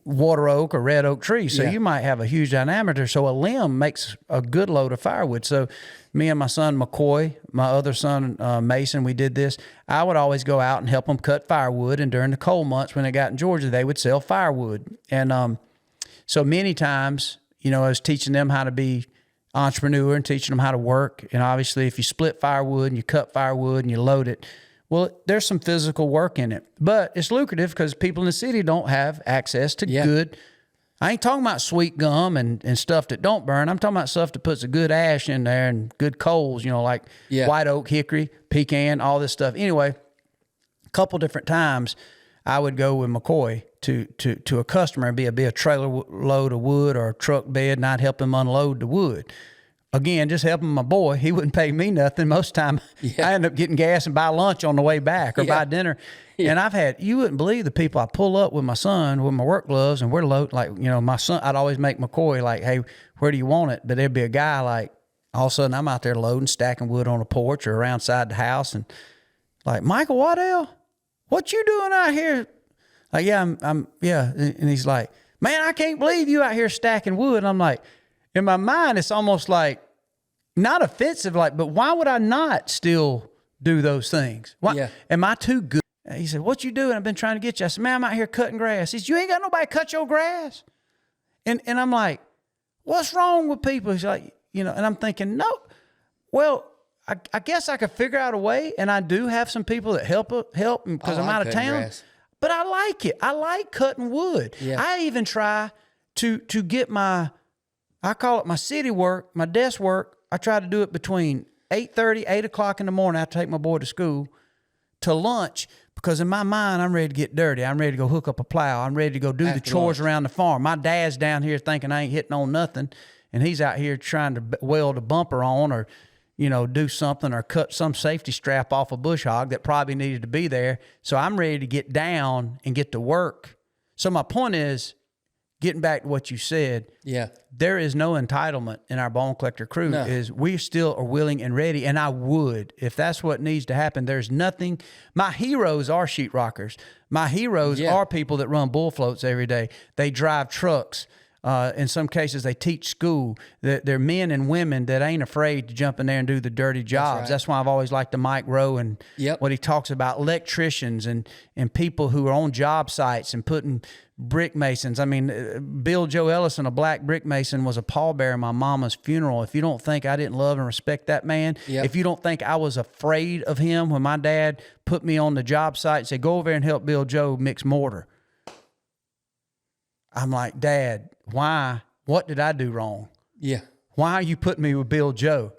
water oak or red oak tree. So you might have a huge diameter. So a limb makes a good load of firewood. So me and my son McCoy, my other son Mason, we did this. I would always go out and help them cut firewood. And during the cold months when they got in Georgia, they would sell firewood. And so many times, I was teaching them how to be entrepreneur and teaching them how to work. And obviously if you split firewood and you cut firewood and you load it, well, there's some physical work in it, but it's lucrative because people in the city don't have access to good. I ain't talking about sweet gum and stuff that don't burn. I'm talking about stuff that puts a good ash in there and good coals, like white oak, hickory, pecan, all this stuff. Anyway, a couple different times I would go with McCoy to a customer and be a trailer load of wood or a truck bed, and I'd help him unload the wood. Again, just helping my boy. He wouldn't pay me nothing. Most of the time, I end up getting gas and buy lunch on the way back or buy dinner. And I've had, you wouldn't believe the people I pull up with my son with my work gloves, and we're loading, like, my son, I'd always make McCoy like, hey, where do you want it? But there'd be a guy like, all of a sudden I'm out there loading, stacking wood on a porch or around side the house, and like, Michael Waddell, what you doing out here? Like, I'm. And he's like, man, I can't believe you out here stacking wood. And I'm like, in my mind, it's almost like, not offensive, but why would I not still do those things? Why, am I too good? He said, what you doing? I've been trying to get you. I said, man, I'm out here cutting grass. He said, you ain't got nobody cut your grass? And I'm like, what's wrong with people? He's like, and I'm thinking, no, well, I guess I could figure out a way. And I do have some people that help because I'm out of town. Grass. But I like it. I like cutting wood. Yeah. I even try to get I call it my city work, my desk work. I try to do it between 8:30, 8 o'clock in the morning after I take my boy to school to lunch, because in my mind, I'm ready to get dirty. I'm ready to go hook up a plow. I'm ready to go do the chores around the farm. My dad's down here thinking I ain't hitting on nothing, and he's out here trying to weld a bumper on or, do something or cut some safety strap off a bush hog that probably needed to be there. So I'm ready to get down and get to work. So my point is, getting back to what you said, there is no entitlement in our bone collector crew. No. Is we still are willing and ready, and I would, if that's what needs to happen. There's nothing. My heroes are sheetrockers. My heroes are people that run bull floats every day. They drive trucks. In some cases, they teach school. They're men and women that ain't afraid to jump in there and do the dirty jobs. That's why I've always liked the Mike Rowe and what he talks about, electricians and people who are on job sites and putting brick masons. I mean, Bill Joe Ellison, a black brick mason, was a pallbearer at my mama's funeral. If you don't think I didn't love and respect that man, if you don't think I was afraid of him when my dad put me on the job site and said, go over there and help Bill Joe mix mortar. I'm like, Dad, why? What did I do wrong? Yeah. Why are you putting me with Bill Joe?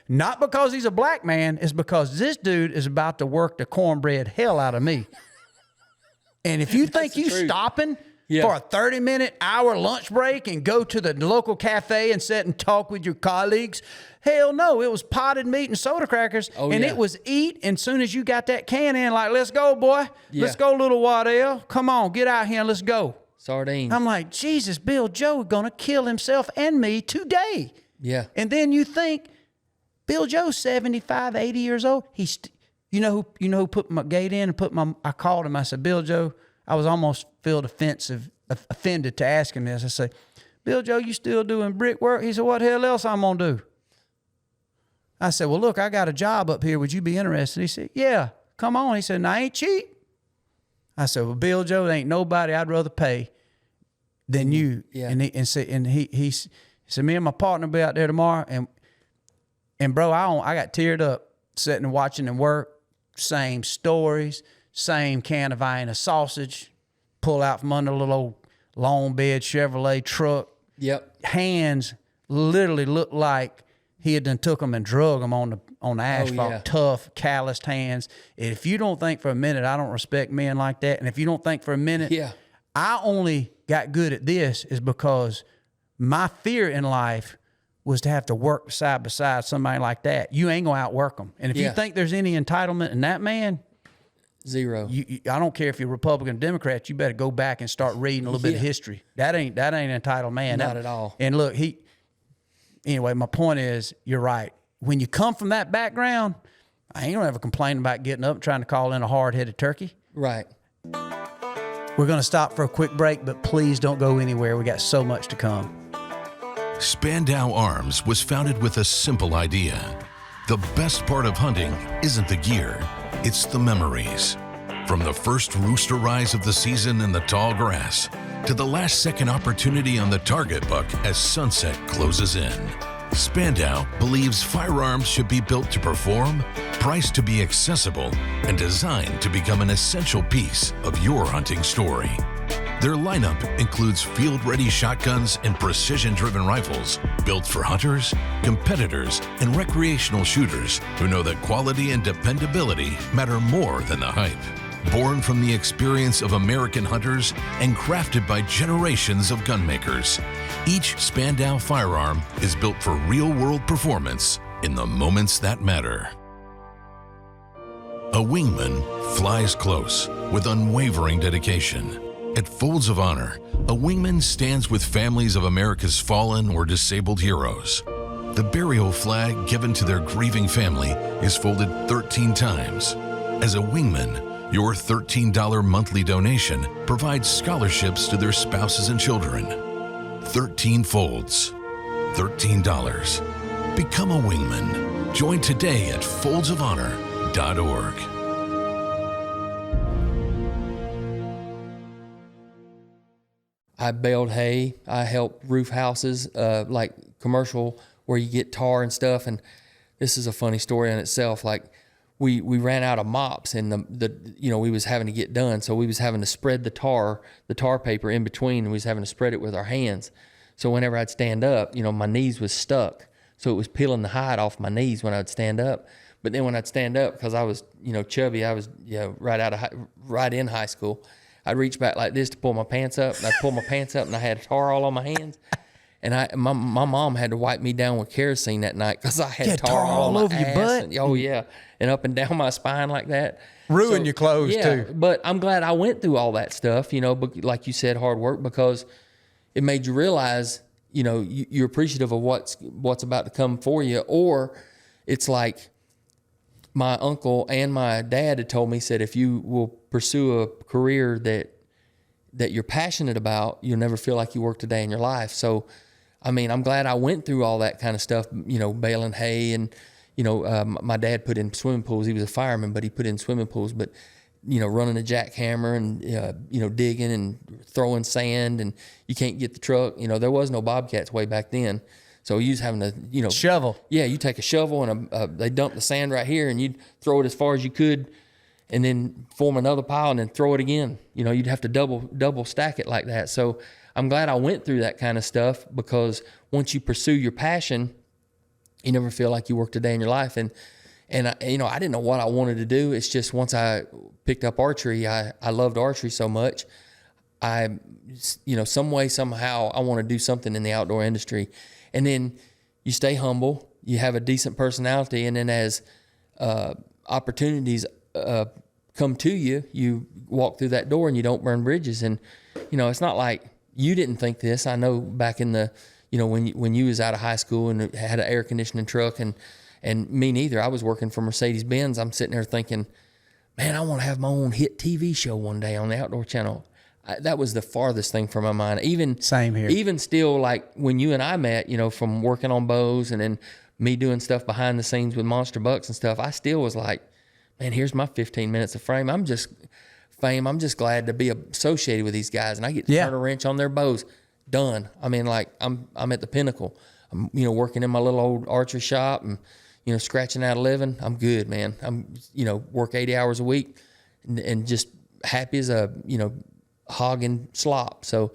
Not because he's a black man. It's because this dude is about to work the cornbread hell out of me. And if you think you stopping for a 30-minute, hour lunch break and go to the local cafe and sit and talk with your colleagues, hell no. It was potted meat and soda crackers, it was eat. And soon as you got that can in, like, let's go, boy. Let's go, little Waddell. Come on, get out here and let's go. Sardines. I'm like, Jesus, Bill Joe going to kill himself and me today. Yeah. And then you think, Bill Joe's 75, 80 years old. He's, you know who put my gate in and I called him. I said, Bill Joe, I was almost felt offended to ask him this. I said, Bill Joe, you still doing brickwork? He said, what the hell else I'm going to do? I said, well, look, I got a job up here. Would you be interested? He said, yeah, come on. He said, no, I ain't cheap. I said, well, Bill Joe, there ain't nobody I'd rather pay than you. Yeah. And he said, me and my partner will be out there tomorrow. And bro, I got teared up sitting and watching him work. Same stories, same can of Vienna sausage, pull out from under a little old long bed Chevrolet truck. Yep. Hands literally looked like he had done took them and drug them on the asphalt. yeah. Tough, calloused hands. If you don't think for a minute I don't respect men like that, and if you don't think for a minute I only got good at this is because my fear in life was to have to work side by side somebody like that. You ain't going to outwork them. And if you think there's any entitlement in that man, zero. I don't care if you're Republican or Democrat, you better go back and start reading a little bit of history. That ain't an entitled man. Not at all. And look, anyway, my point is, you're right. When you come from that background, I ain't gonna ever complain about getting up and trying to call in a hard-headed turkey. Right. We're gonna stop for a quick break, but please don't go anywhere. We got so much to come. Spandau Arms was founded with a simple idea. The best part of hunting isn't the gear, it's the memories. From the first rooster rise of the season in the tall grass to the last second opportunity on the target buck as sunset closes in. Spandau believes firearms should be built to perform, priced to be accessible, and designed to become an essential piece of your hunting story. Their lineup includes field-ready shotguns and precision-driven rifles built for hunters, competitors, and recreational shooters who know that quality and dependability matter more than the hype. Born from the experience of American hunters and crafted by generations of gunmakers, each Spandau firearm is built for real-world performance in the moments that matter. A wingman flies close with unwavering dedication. At Folds of Honor, a wingman stands with families of America's fallen or disabled heroes. The burial flag given to their grieving family is folded 13 times. As a wingman, your $13 monthly donation provides scholarships to their spouses and children. 13 folds, $13. Become a wingman. Join today at foldsofhonor.org. I baled hay. I helped roof houses, like commercial where you get tar and stuff. And this is a funny story in itself. Like we ran out of mops and we was having to get done. So we was having to spread the tar paper in between, and we was having to spread it with our hands. So whenever I'd stand up, my knees was stuck. So it was peeling the hide off my knees when I'd stand up. But then when I'd stand up, because I was, chubby, I was right in high school, I'd reach back like this to pull my pants up, and I'd pull my pants up, and I had tar all on my hands. And my mom had to wipe me down with kerosene that night because I had tar all over your butt. And up and down my spine like that. Ruin your clothes too. But I'm glad I went through all that stuff, but like you said, hard work, because it made you realize, you're appreciative of what's about to come for you. Or it's like my uncle and my dad had told me, said, if you will pursue a career that you're passionate about, you'll never feel like you worked a day in your life. So, I'm glad I went through all that kind of stuff, baling hay and, my dad put in swimming pools. He was a fireman, but he put in swimming pools, but, running a jackhammer and, digging and throwing sand, and you can't get the truck. There was no Bobcats way back then. So you was having to, shovel. Yeah, you take a shovel and they dump the sand right here, and you'd throw it as far as you could, and then form another pile and then throw it again. You'd have to double stack it like that. So I'm glad I went through that kind of stuff, because once you pursue your passion, you never feel like you worked a day in your life. And I didn't know what I wanted to do. It's just once I picked up archery, I loved archery so much. Some way, somehow, I want to do something in the outdoor industry. And then you stay humble, you have a decent personality, and then as opportunities come to you, you walk through that door and you don't burn bridges. And, it's not like you didn't think this. I know back in the, when you was out of high school and had an air conditioning truck, and me neither. I was working for Mercedes-Benz. I'm sitting there thinking, man, I want to have my own hit TV show one day on the Outdoor Channel. That was the farthest thing from my mind. Same here. Even still, like when you and I met, from working on bows and then me doing stuff behind the scenes with monster bucks and stuff, I still was like, man, here's my 15 minutes of fame. I'm just glad to be associated with these guys, and I get to turn a wrench on their bows. Done. I'm at the pinnacle. I'm, working in my little old archery shop and, scratching out a living. I'm good, man. I'm, work 80 hours a week and just happy as a, hog and slop. So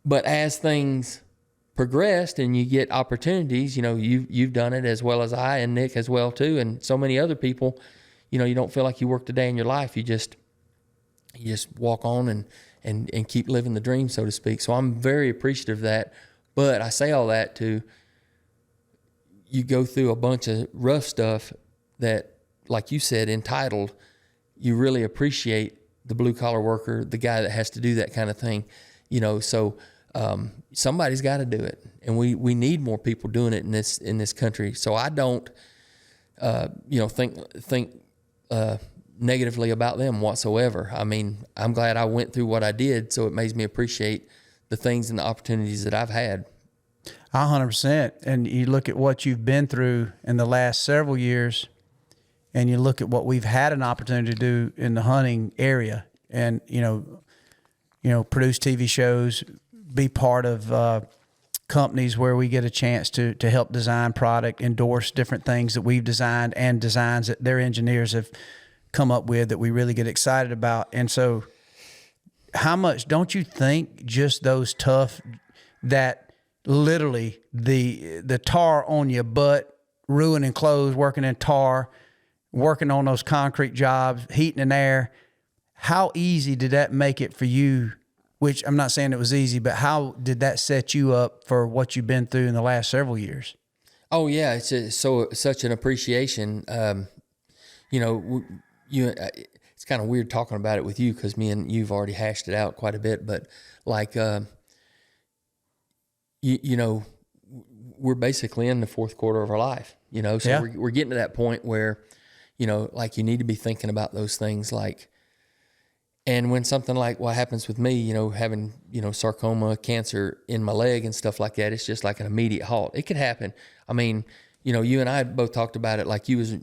But as things progressed and you get opportunities, you've done it as well as I, and Nick as well too, and so many other people, you don't feel like you worked a day in your life. You just walk on and keep living the dream, so to speak. So I'm very appreciative of that. But I say all that to, you go through a bunch of rough stuff that, like you said, entitled, you really appreciate the blue collar worker, the guy that has to do that kind of thing, so somebody's got to do it. And we need more people doing it in this country. So I don't, think negatively about them whatsoever. I mean, I'm glad I went through what I did, so it makes me appreciate the things and the opportunities that I've had. 100%. And you look at what you've been through in the last several years, and you look at what we've had an opportunity to do in the hunting area, and produce TV shows, be part of companies where we get a chance to help design product, endorse different things that we've designed and designs that their engineers have come up with that we really get excited about. And so how much don't you think just those tough, that literally the tar on your butt, ruining clothes, working in tar, working on those concrete jobs, heating and air, how easy did that make it for you? Which I'm not saying it was easy, but how did that set you up for what you've been through in the last several years? Oh yeah, it's such an appreciation. It's kind of weird talking about it with you because me and you've already hashed it out quite a bit. But like, we're basically in the fourth quarter of our life. So yeah. We're getting to that point where, like you need to be thinking about those things like. And when something like what happens with me, having, sarcoma, cancer in my leg and stuff like that, it's just like an immediate halt. It could happen. I mean, you and I both talked about it, like you was,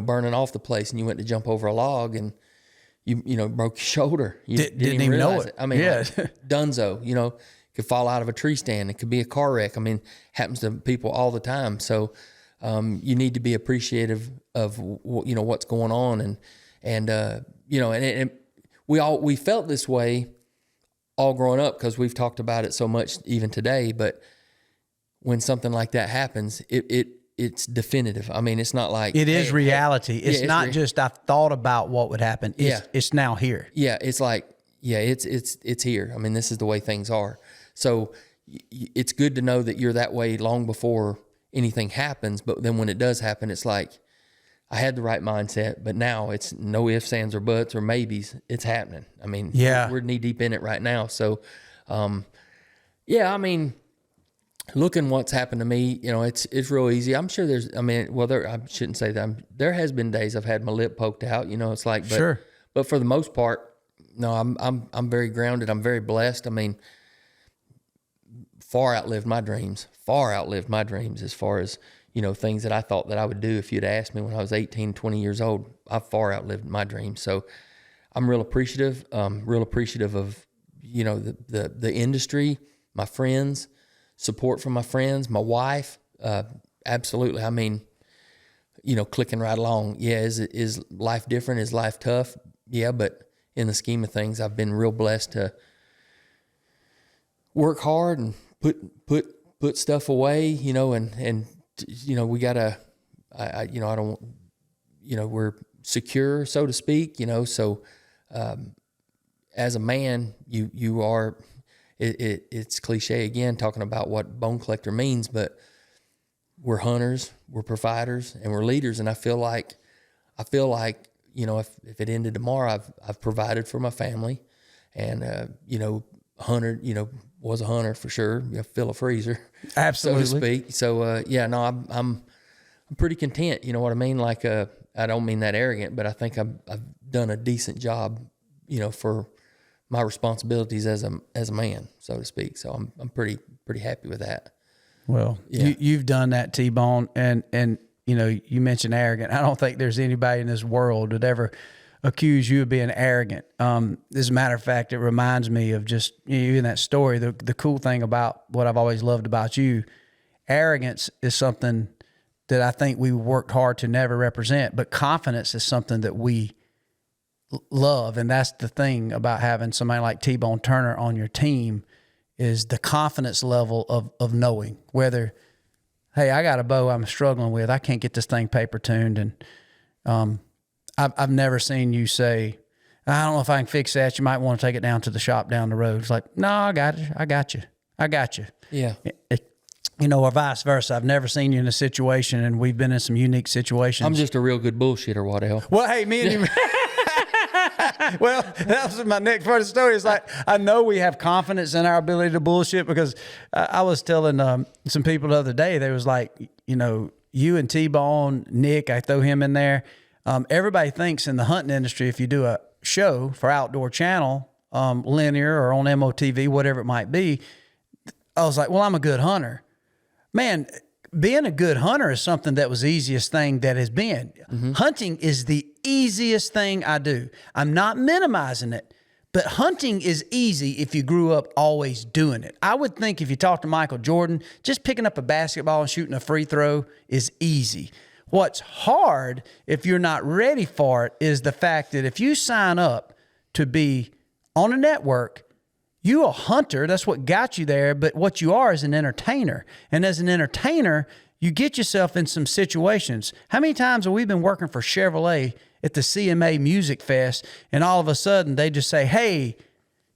burning off the place and you went to jump over a log and you broke your shoulder. You didn't even know it. I mean, yeah. Like, dunzo, could fall out of a tree stand. It could be a car wreck. I mean, happens to people all the time. So, you need to be appreciative of, what's going on. And we felt this way all growing up because we've talked about it so much even today. But when something like that happens, it's definitive. I mean, it's not like it is reality. It's not just I thought about what would happen. It's now here. Yeah, it's like it's here. I mean, this is the way things are. So it's good to know that you're that way long before anything happens. But then when it does happen, it's like, I had the right mindset, but now it's no ifs, ands, or buts, or maybes. It's happening. I mean, we're knee deep in it right now. So, I mean, looking what's happened to me, it's real easy. I'm sure I shouldn't say that. There has been days I've had my lip poked out. It's like, but, sure. But for the most part, no, I'm very grounded. I'm very blessed. I mean, far outlived my dreams as far as, things that I thought that I would do if you'd asked me when I was 18, 20 years old. I've far outlived my dreams. So I'm real appreciative of, the industry, my friends, support from my friends, my wife. Absolutely. I mean, clicking right along. Yeah. Is life different? Is life tough? Yeah. But in the scheme of things, I've been real blessed to work hard and put stuff away, and we gotta, I don't, we're secure, so to speak, so, as a man, you are, it's cliche again, talking about what bone collector means, but we're hunters, we're providers, and we're leaders. And I feel like, if it ended tomorrow, I've provided for my family and, hunter, was a hunter for sure. Fill a freezer, absolutely, so to speak. So I'm pretty content. You know what I mean? Like I don't mean that arrogant, but I think I've done a decent job, for my responsibilities as a man, so to speak. So I'm pretty happy with that. Well, yeah. You've done that, T-Bone, and you mentioned arrogant. I don't think there's anybody in this world that ever accuse you of being arrogant. As a matter of fact, it reminds me of just even that story. The cool thing about what I've always loved about you, arrogance is something that I think we worked hard to never represent, but confidence is something that we love. And that's the thing about having somebody like T-Bone Turner on your team is the confidence level of knowing whether, hey, I got a bow I'm struggling with. I can't get this thing paper tuned. And I've never seen you say, I don't know if I can fix that. You might want to take it down to the shop down the road. It's like, no, I got it. I got you. I got you. Yeah. Or vice versa. I've never seen you in a situation, and we've been in some unique situations. I'm just a real good bullshitter, Waddell. Well, hey, me and you. Well, that was my next part of the story. It's like, I know we have confidence in our ability to bullshit, because I was telling some people the other day, they was like, you and T-Bone, Nick, I throw him in there. Everybody thinks in the hunting industry, if you do a show for Outdoor Channel, linear or on MOTV, whatever it might be, I was like, well, I'm a good hunter. Man, being a good hunter is something that was the easiest thing that has been. Mm-hmm. Hunting is the easiest thing I do. I'm not minimizing it, but hunting is easy if you grew up always doing it. I would think if you talk to Michael Jordan, just picking up a basketball and shooting a free throw is easy. What's hard, if you're not ready for it, is the fact that if you sign up to be on a network, you a hunter, that's what got you there, but what you are is an entertainer. And as an entertainer, you get yourself in some situations. How many times have we been working for Chevrolet at the CMA Music Fest, and all of a sudden they just say, hey,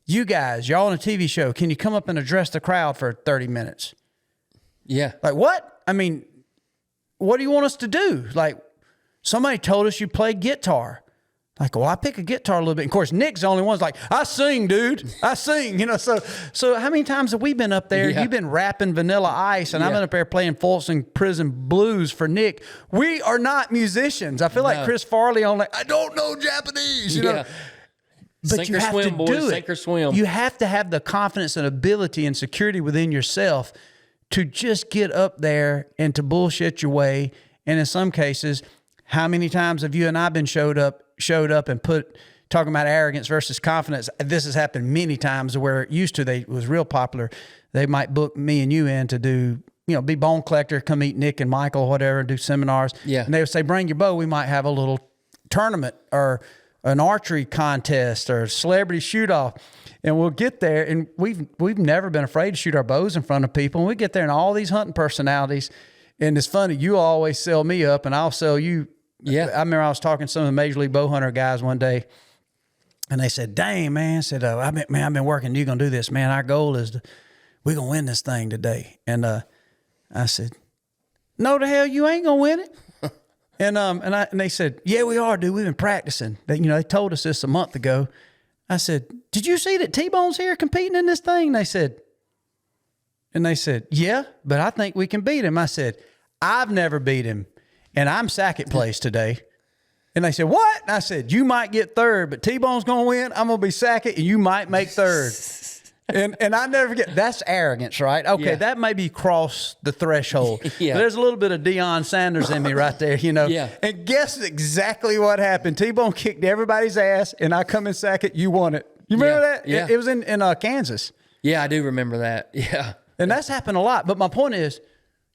you guys, y'all on a TV show, can you come up and address the crowd for 30 minutes? Yeah. Like, what? I mean, what do you want us to do? Like, somebody told us you play guitar. Like, well, I pick a guitar a little bit. And of course, Nick's the only one's like, I sing, dude. I sing. So how many times have we been up there? Yeah. You've been rapping Vanilla Ice, and I've been up there playing Folsom Prison Blues for Nick. We are not musicians. I feel like Chris Farley on I don't know Japanese, you know. But sink you or have swim, to boys. do it. Sink or swim. You have to have the confidence and ability and security within yourself to just get up there and to bullshit your way. And in some cases, how many times have you and I been showed up and talking about arrogance versus confidence? This has happened many times where it used to, it was real popular. They might book me and you in to do, be bone collector, come meet Nick and Michael or whatever, and do seminars. Yeah. And they would say, bring your bow. We might have a little tournament or an archery contest or celebrity shoot off. And we'll get there, and we've never been afraid to shoot our bows in front of people. And we get there, and all these hunting personalities, and it's funny, you always sell me up, and I'll sell you. Yeah. I remember I was talking to some of the Major League Bow Hunter guys one day, and they said, dang, man, I've been working, you're going to do this, man. Our goal is we're going to win this thing today. And I said, no, the hell you ain't going to win it. And they said, yeah, we are, dude. We've been practicing. They told us this a month ago. I said, did you see that T-Bone's here competing in this thing? And they said, yeah, but I think we can beat him. I said, I've never beat him, and I'm second place today. And they said, what? And I said, you might get third, but T-Bone's going to win. I'm going to be second, and you might make third. And I never forget, that's arrogance, right? Okay, that maybe cross the threshold. There's a little bit of Deion Sanders in me right there, Yeah. And guess exactly what happened. T-Bone kicked everybody's ass, and I come in second. You won it. You remember that? Yeah. It was in Kansas. Yeah, I do remember that. Yeah. And that's happened a lot. But my point is,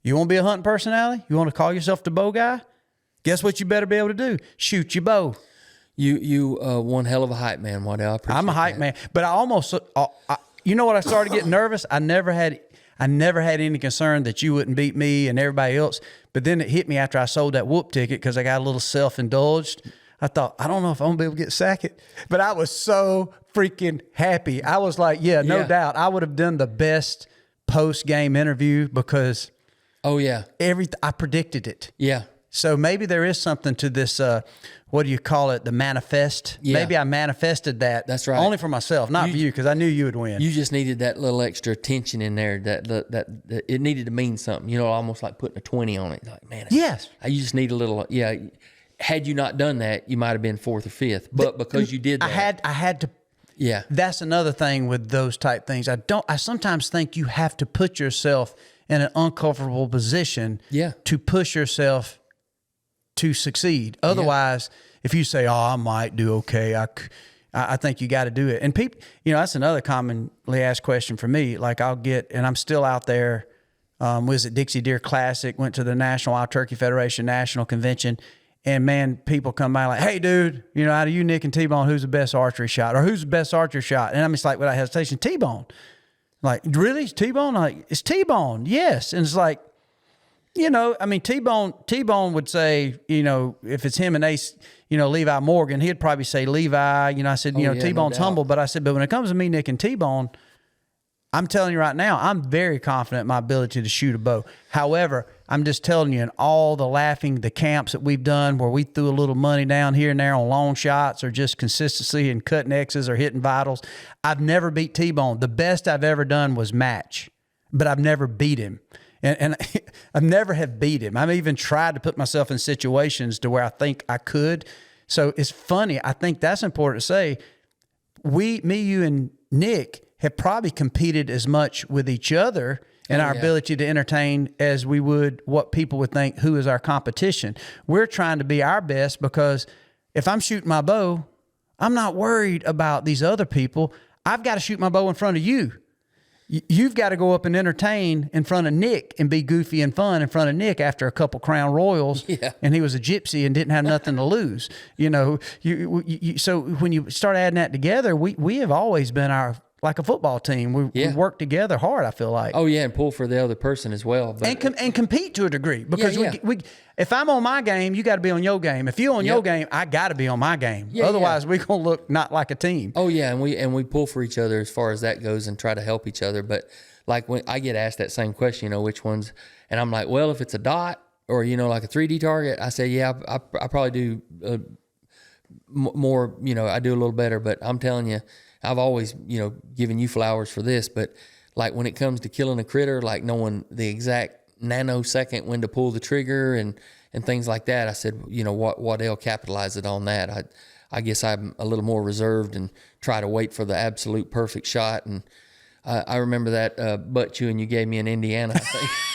you want to be a hunting personality? You want to call yourself the bow guy? Guess what you better be able to do? Shoot your bow. You one hell of a hype man, Waddell. I appreciate I'm a hype man. But I almost... you know what? I started getting nervous. I never had any concern that you wouldn't beat me and everybody else. But then it hit me after I sold that whoop ticket because I got a little self-indulged. I thought, I don't know if I'm going to be able to get second. But I was so freaking happy. I was like, no doubt. I would have done the best post-game interview because... Oh, yeah. I predicted it. Yeah. So maybe there is something to this, what do you call it, the manifest? Yeah. Maybe I manifested that. That's right. Only for myself, not for you, because I knew you would win. You just needed that little extra attention in there, that it needed to mean something, almost like putting a 20 on it. Like, man, yes. You just need a little, Had you not done that, you might have been fourth or fifth, but because you did that. I had to. Yeah. That's another thing with those type things. I sometimes think you have to put yourself in an uncomfortable position to push yourself to succeed. Otherwise, if you say, I might do okay, I think you got to do it. And people, that's another commonly asked question for me. Like and I'm still out there, was at Dixie Deer Classic, went to the National Wild Turkey Federation National Convention, and man, people come by like, hey dude, out of you, Nick and T-Bone, who's the best archery shot, or who's the best archery shot? And I'm just like, without hesitation, T-Bone. Like, really? It's T-Bone? Like, it's T-Bone. Yes. And it's like, I mean, T-Bone would say, if it's him and Ace, Levi Morgan, he'd probably say Levi. I said, T-Bone's humble. But I said, but when it comes to me, Nick, and T-Bone, I'm telling you right now, I'm very confident in my ability to shoot a bow. However, I'm just telling you, in all the camps that we've done where we threw a little money down here and there on long shots or just consistency and cutting X's or hitting vitals, I've never beat T-Bone. The best I've ever done was match, but I've never beat him. And I've never have beat him. I've even tried to put myself in situations to where I think I could. So it's funny. I think that's important to say. Me, you, and Nick have probably competed as much with each other in our ability to entertain as we would what people would think who is our competition. We're trying to be our best because if I'm shooting my bow, I'm not worried about these other people. I've got to shoot my bow in front of you. You've got to go up and entertain in front of Nick and be goofy and fun in front of Nick after a couple Crown Royals, and he was a gypsy and didn't have nothing to lose. So when you start adding that together, we have always been like a football team. We work together hard, I feel like. Oh, yeah, and pull for the other person as well. But, and compete to a degree. Because we if I'm on my game, you got to be on your game. If you're on your game, I got to be on my game. Otherwise, we're going to look not like a team. Oh, yeah, and we pull for each other as far as that goes and try to help each other. But, like, when I get asked that same question, which ones, and I'm like, well, if it's a dot or, like a 3D target, I say, yeah, I probably do more, I do a little better. But I'm telling you, I've always, given you flowers for this, but like when it comes to killing a critter, like knowing the exact nanosecond when to pull the trigger and things like that, I said, Waddell capitalized on that. I guess I'm a little more reserved and try to wait for the absolute perfect shot. And I remember that butt chewing you gave me in Indiana.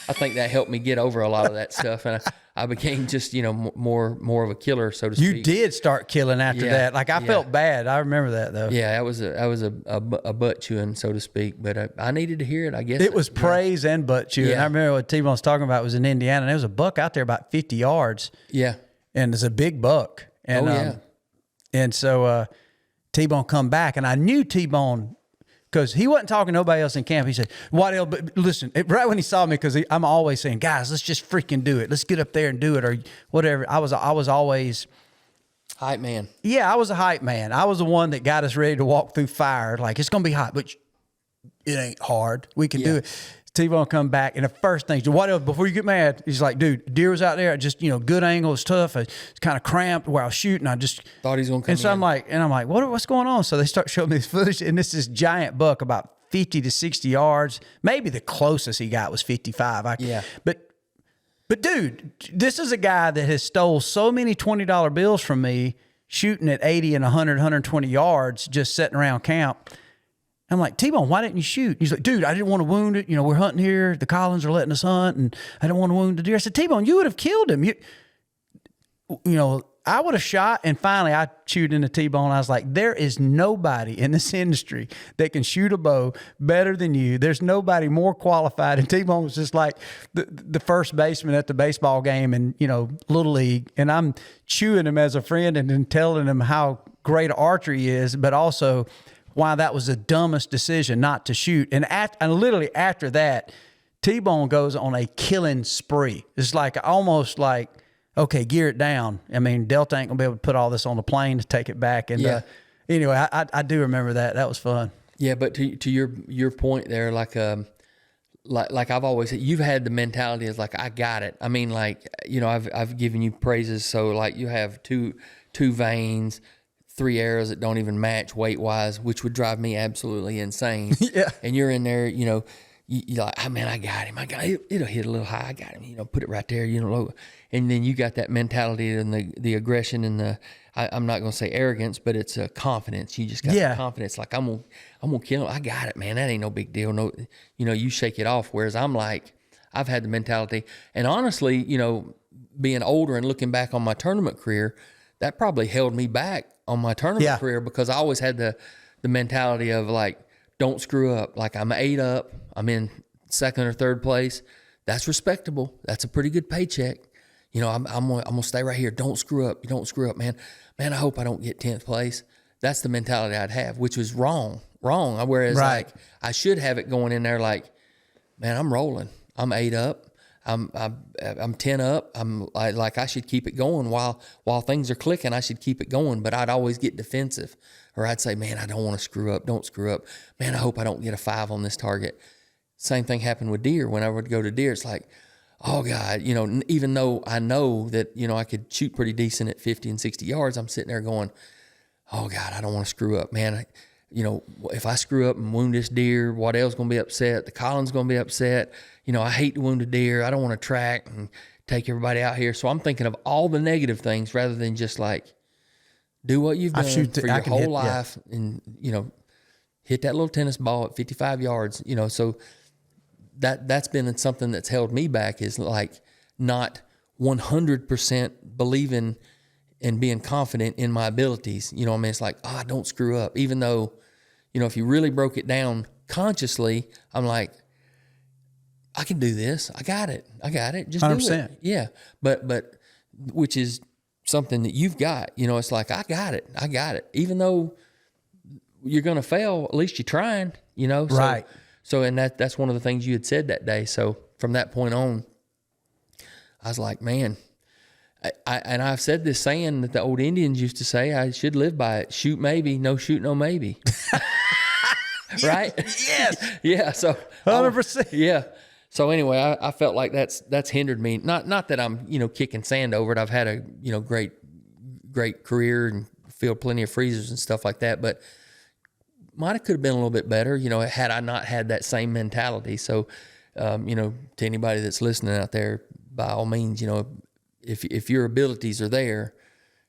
I think that helped me get over a lot of that stuff. And I became just, more of a killer, so to speak. You did start killing after that. Like I felt bad. I remember that though. Yeah, that was a butt chewing, so to speak. But I needed to hear it, I guess. It was praise and butt chewing. Yeah. I remember what T-Bone was talking about was in Indiana, and there was a buck out there about 50 yards. Yeah. And it's a big buck. And, and so T-Bone come back, and I knew T-Bone, because he wasn't talking to nobody else in camp. He said, Waddell, but listen, right when he saw me, because I'm always saying, guys, let's just freaking do it. Let's get up there and do it, or whatever. I was always hype man. Yeah, I was a hype man. I was the one that got us ready to walk through fire. Like, it's going to be hot, but it ain't hard. We can do it. T-Bone come back, and the first thing, Waddell, before you get mad, he's like, dude, deer was out there. Just, good angle. It's tough. It's kind of cramped where I was shooting. I just thought he's going to come in. So I'm like, what's going on? So they start showing me this footage, and this is giant buck about 50 to 60 yards. Maybe the closest he got was 55. But dude, this is a guy that has stole so many $20 bills from me, shooting at 80 and 100, 120 yards, just sitting around camp. I'm like, T-Bone, why didn't you shoot? He's like, dude, I didn't want to wound it. We're hunting here. The Collins are letting us hunt, and I don't want to wound the deer. I said, T-Bone, you would have killed him. I would have shot. And finally, I chewed into T-Bone. I was like, there is nobody in this industry that can shoot a bow better than you. There's nobody more qualified. And T-Bone was just like the first baseman at the baseball game in, Little League. And I'm chewing him as a friend and then telling him how great archer he is, but also why that was the dumbest decision not to shoot. And literally after that, T-Bone goes on a killing spree. It's like almost like, okay, gear it down. I mean, Delta ain't gonna be able to put all this on the plane to take it back. And anyway, I do remember that. That was fun. Yeah, but to your point there, like I've always said, you've had the mentality of like, I got it. I mean, like, I've given you praises. So like you have two veins, 3 arrows that don't even match weight wise, which would drive me absolutely insane. Yeah. And you're in there, you're like, oh man, I got him. It'll hit a little high. I got him, put it right there, and then you got that mentality and the aggression and I'm not going to say arrogance, but it's a confidence. You just got the confidence. Like I'm going to kill him. I got it, man. That ain't no big deal. No, you shake it off. Whereas I'm like, I've had the mentality, and honestly, being older and looking back on my tournament career, that probably held me back on my tournament career, because I always had the mentality of like, don't screw up. Like I'm 8 up, I'm in 2nd or 3rd place. That's respectable. That's a pretty good paycheck. I'm gonna stay right here. Don't screw up. You don't screw up, man. Man, I hope I don't get 10th place. That's the mentality I'd have, which was wrong. wrong. Whereas Right. like I should have it going in there like, man, I'm rolling. I'm 8 up. I'm 10 up. I should keep it going while things are clicking. I should keep it going. But I'd always get defensive, or I'd say, man, I don't want to screw up. Don't screw up. Man, I hope I don't get a 5 on this target. Same thing happened with deer. When I would go to deer, it's like, oh God, even though I know that, I could shoot pretty decent at 50 and 60 yards, I'm sitting there going, oh God, I don't want to screw up, man. If I screw up and wound this deer, Waddell's going to be upset. The Colin's going to be upset. I hate to wound a deer. I don't want to track and take everybody out here. So I'm thinking of all the negative things rather than just like do what you've done for your whole life and, hit that little tennis ball at 55 yards, so that's been something that's held me back, is like not 100% believing and being confident in my abilities. It's like, don't screw up. Even though, if you really broke it down consciously, I'm like, I can do this. I got it. Just 100%. Do it. Yeah. But which is something that you've got, it's like, I got it. Even though you're going to fail, at least you're trying, So, right. So, and that's one of the things you had said that day. So from that point on, I was like, man, I've said this saying that the old Indians used to say, I should live by it. Shoot maybe, no shoot, no maybe. Right? Yes. Yeah. So 100%. Yeah. So anyway, I felt like that's hindered me. Not that I'm, kicking sand over it. I've had a, great career and filled plenty of freezers and stuff like that, but could have been a little bit better, had I not had that same mentality. So, to anybody that's listening out there, by all means, if your abilities are there,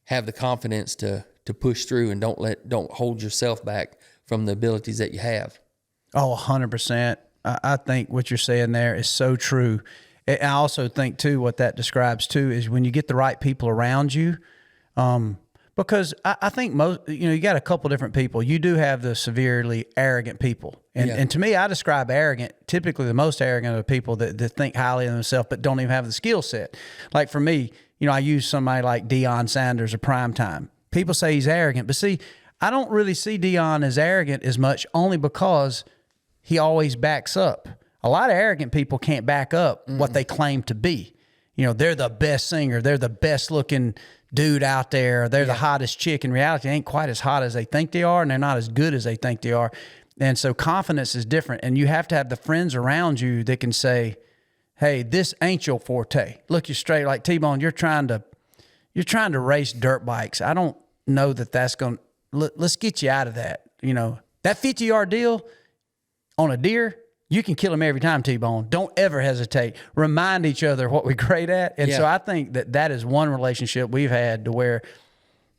have the confidence to push through and don't hold yourself back from the abilities that you have. Oh, 100%. I think what you're saying there is so true. I also think too, what that describes too, is when you get the right people around you, because I think most, you got a couple different people. You do have the severely arrogant people. And to me, I describe arrogant, typically the most arrogant of people that think highly of themselves, but don't even have the skill set. Like for me, I use somebody like Deion Sanders or Primetime. People say he's arrogant, but see, I don't really see Deion as arrogant as much, only because he always backs up. A lot of arrogant people can't back up what they claim to be. They're the best singer. They're the best looking dude out there. They're the hottest chick. In reality, they ain't quite as hot as they think they are, and they're not as good as they think they are. And so confidence is different. And you have to have the friends around you that can say, hey, this ain't your forte. Look you straight, like T-Bone, you're trying to race dirt bikes. I don't know that's going to, let's get you out of that. That 50-yard deal on a deer, you can kill him every time, T-Bone. Don't ever hesitate. Remind each other what we're great at. And so I think that is one relationship we've had to where,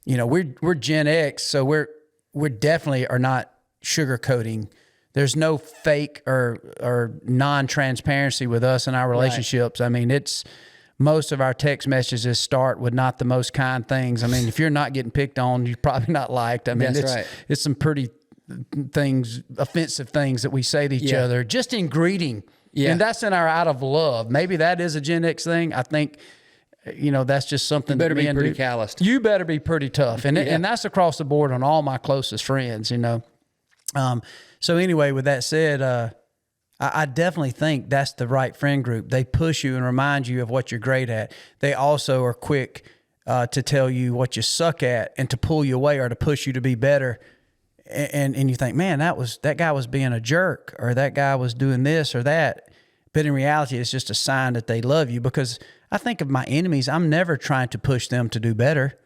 we're Gen X, so we're definitely are not sugarcoating. There's no fake or non-transparency with us in our relationships. Right. I mean, most of our text messages start with not the most kind things. I mean, if you're not getting picked on, you're probably not liked. I mean, it's some pretty offensive things that we say to each other just in greeting. Yeah. And that's in our out of love. Maybe that is a Gen X thing. I think, that's just something. You better be pretty calloused. You better be pretty tough. And and that's across the board on all my closest friends, So anyway, with that said, I definitely think that's the right friend group. They push you and remind you of what you're great at. They also are quick to tell you what you suck at and to pull you away or to push you to be better. And you think, man, that guy was being a jerk, or that guy was doing this or that. But in reality, it's just a sign that they love you, because I think of my enemies, I'm never trying to push them to do better.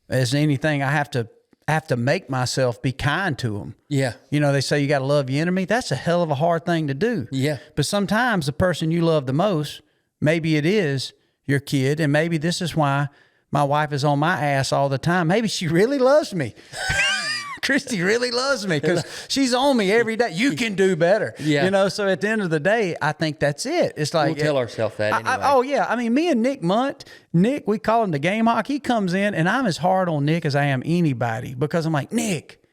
As anything, I have to make myself be kind to them. Yeah. They say you got to love your enemy. That's a hell of a hard thing to do. Yeah. But sometimes the person you love the most, maybe it is your kid, and maybe this is why my wife is on my ass all the time. Maybe she really loves me. Christy really loves me because she's on me every day. You can do better. Yeah. So at the end of the day, I think that's it. It's like, we'll tell ourselves that anyway. I mean, me and Nick Munt, we call him the game hawk. He comes in and I'm as hard on Nick as I am anybody, because I'm like, Nick,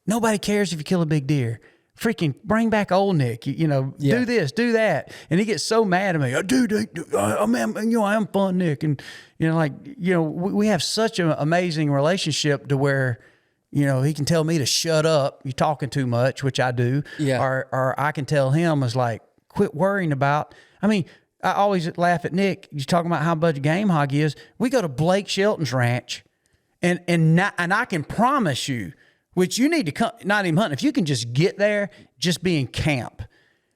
nobody cares if you kill a big deer. Freaking bring back old Nick, do this, do that. And he gets so mad at me. I am fun, Nick. And, we have such an amazing relationship to where, he can tell me to shut up. You're talking too much, which I do. Yeah. Or I can tell him is like, quit worrying about. I mean, I always laugh at Nick. You're talking about how much game hog he is. We go to Blake Shelton's ranch, and I can promise you, which you need to come, not even hunting. If you can just get there, just be in camp.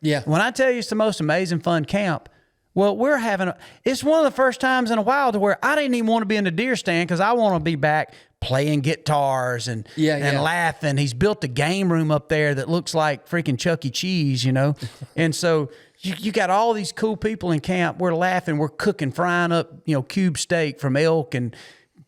Yeah. When I tell you it's the most amazing fun camp, well, it's one of the first times in a while to where I didn't even want to be in the deer stand because I want to be back playing guitars and laughing. He's built a game room up there that looks like freaking Chuck E. Cheese, And so you got all these cool people in camp. We're laughing. We're cooking, frying up, cube steak from elk and,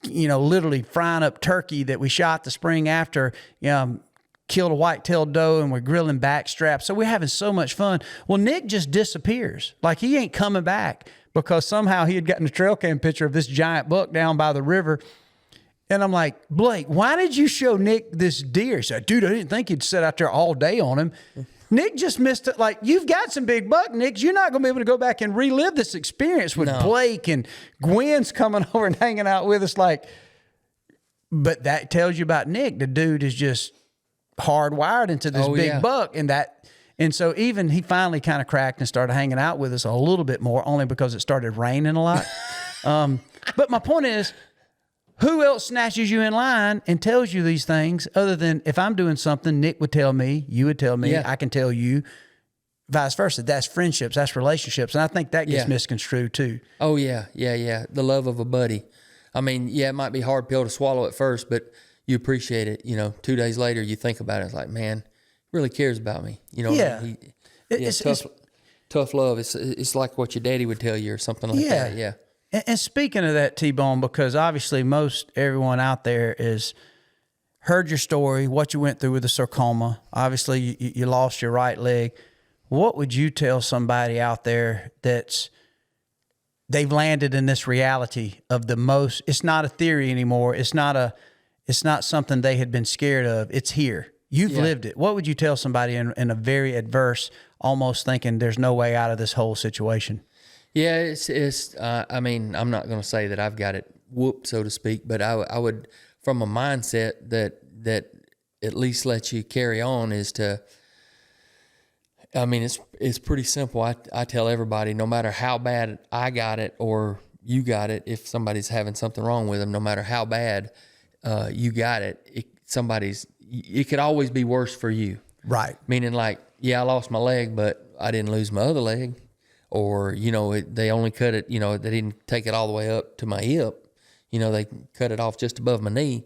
literally frying up turkey that we shot the spring after, killed a white-tailed doe, and we're grilling back straps. So we're having so much fun. Well, Nick just disappears. Like he ain't coming back because somehow he had gotten a trail cam picture of this giant buck down by the river. And I'm like, Blake, why did you show Nick this deer? He said, dude, I didn't think you'd sit out there all day on him. Nick just missed it. Like, you've got some big buck, Nick. You're not going to be able to go back and relive this experience with Blake and Gwen's coming over and hanging out with us. But that tells you about Nick. The dude is just hardwired into this big buck, and so even he finally kind of cracked and started hanging out with us a little bit more, only because it started raining a lot. But my point is, who else snatches you in line and tells you these things other than if I'm doing something, Nick would tell me, you would tell me, I can tell you, vice versa. That's friendships, that's relationships, and I think that gets misconstrued too. Oh yeah, the love of a buddy. I mean, it might be a hard pill to swallow at first, but you appreciate it. 2 days later, you think about it. It's like, man, he really cares about me. It's tough love. It's like what your daddy would tell you or something like that. Yeah. And speaking of that, T-Bone, because obviously everyone out there is heard your story, what you went through with the sarcoma. Obviously, you lost your right leg. What would you tell somebody out there they've landed in this reality of it's not a theory anymore. It's not something they had been scared of. It's here. You've lived it. What would you tell somebody in a very adverse, almost thinking there's no way out of this whole situation? Yeah, it's. I mean, I'm not going to say that I've got it whooped, so to speak, but I would, from a mindset that at least lets you carry on, is to. I mean, it's pretty simple. I tell everybody, no matter how bad I got it or you got it, if somebody's having something wrong with them, no matter how bad you got it, it could always be worse for you. Right. Meaning I lost my leg, but I didn't lose my other leg. Or, they only cut it, they didn't take it all the way up to my hip. They cut it off just above my knee.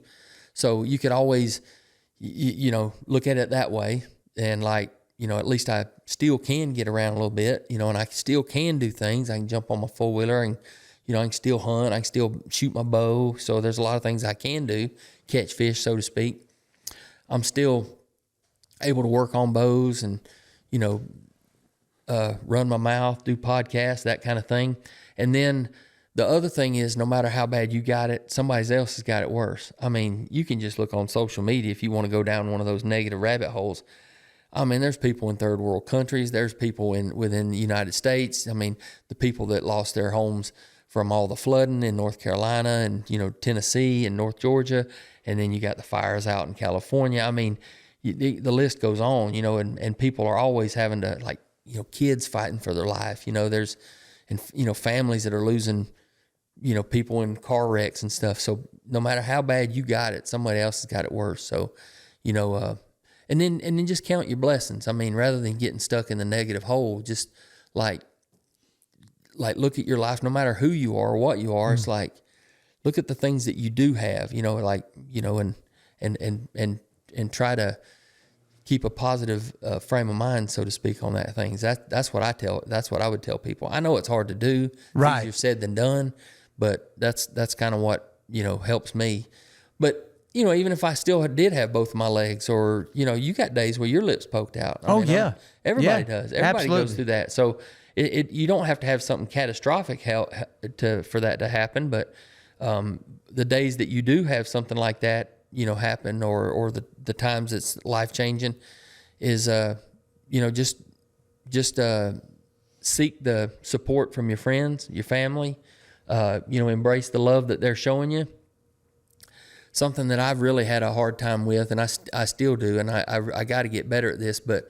So you could always, look at it that way. And at least I still can get around a little bit, and I still can do things. I can jump on my four-wheeler and, I can still hunt. I can still shoot my bow. So there's a lot of things I can do, catch fish, so to speak. I'm still able to work on bows and, run my mouth, do podcasts, that kind of thing. And then the other thing is, no matter how bad you got it, somebody else has got it worse. I mean, you can just look on social media if you want to go down one of those negative rabbit holes. I mean, there's people in third world countries. There's people within the United States. I mean, the people that lost their homes from all the flooding in North Carolina and, Tennessee and North Georgia. And then you got the fires out in California. I mean, the list goes on, and people are always having to, kids fighting for their life. There's, families that are losing, people in car wrecks and stuff. So no matter how bad you got it, somebody else has got it worse. So, and then just count your blessings. I mean, rather than getting stuck in the negative hole, just look at your life, no matter who you are or what you are. It's look at the things that you do have, and try to keep a positive frame of mind, so to speak, on that things. That's what I would tell people. I know it's hard to do. Right. It's easier said than done, but that's kind of what, helps me. But, even if I still did have both of my legs, or, you got days where your lips poked out. Everybody does. Everybody goes through that. So you don't have to have something catastrophic for that to happen. But the days that you do have something like that, happen, or the times it's life changing, is just seek the support from your friends, your family. Embrace the love that they're showing you. something that I've really had a hard time with, and I still do, and I got to get better at this, but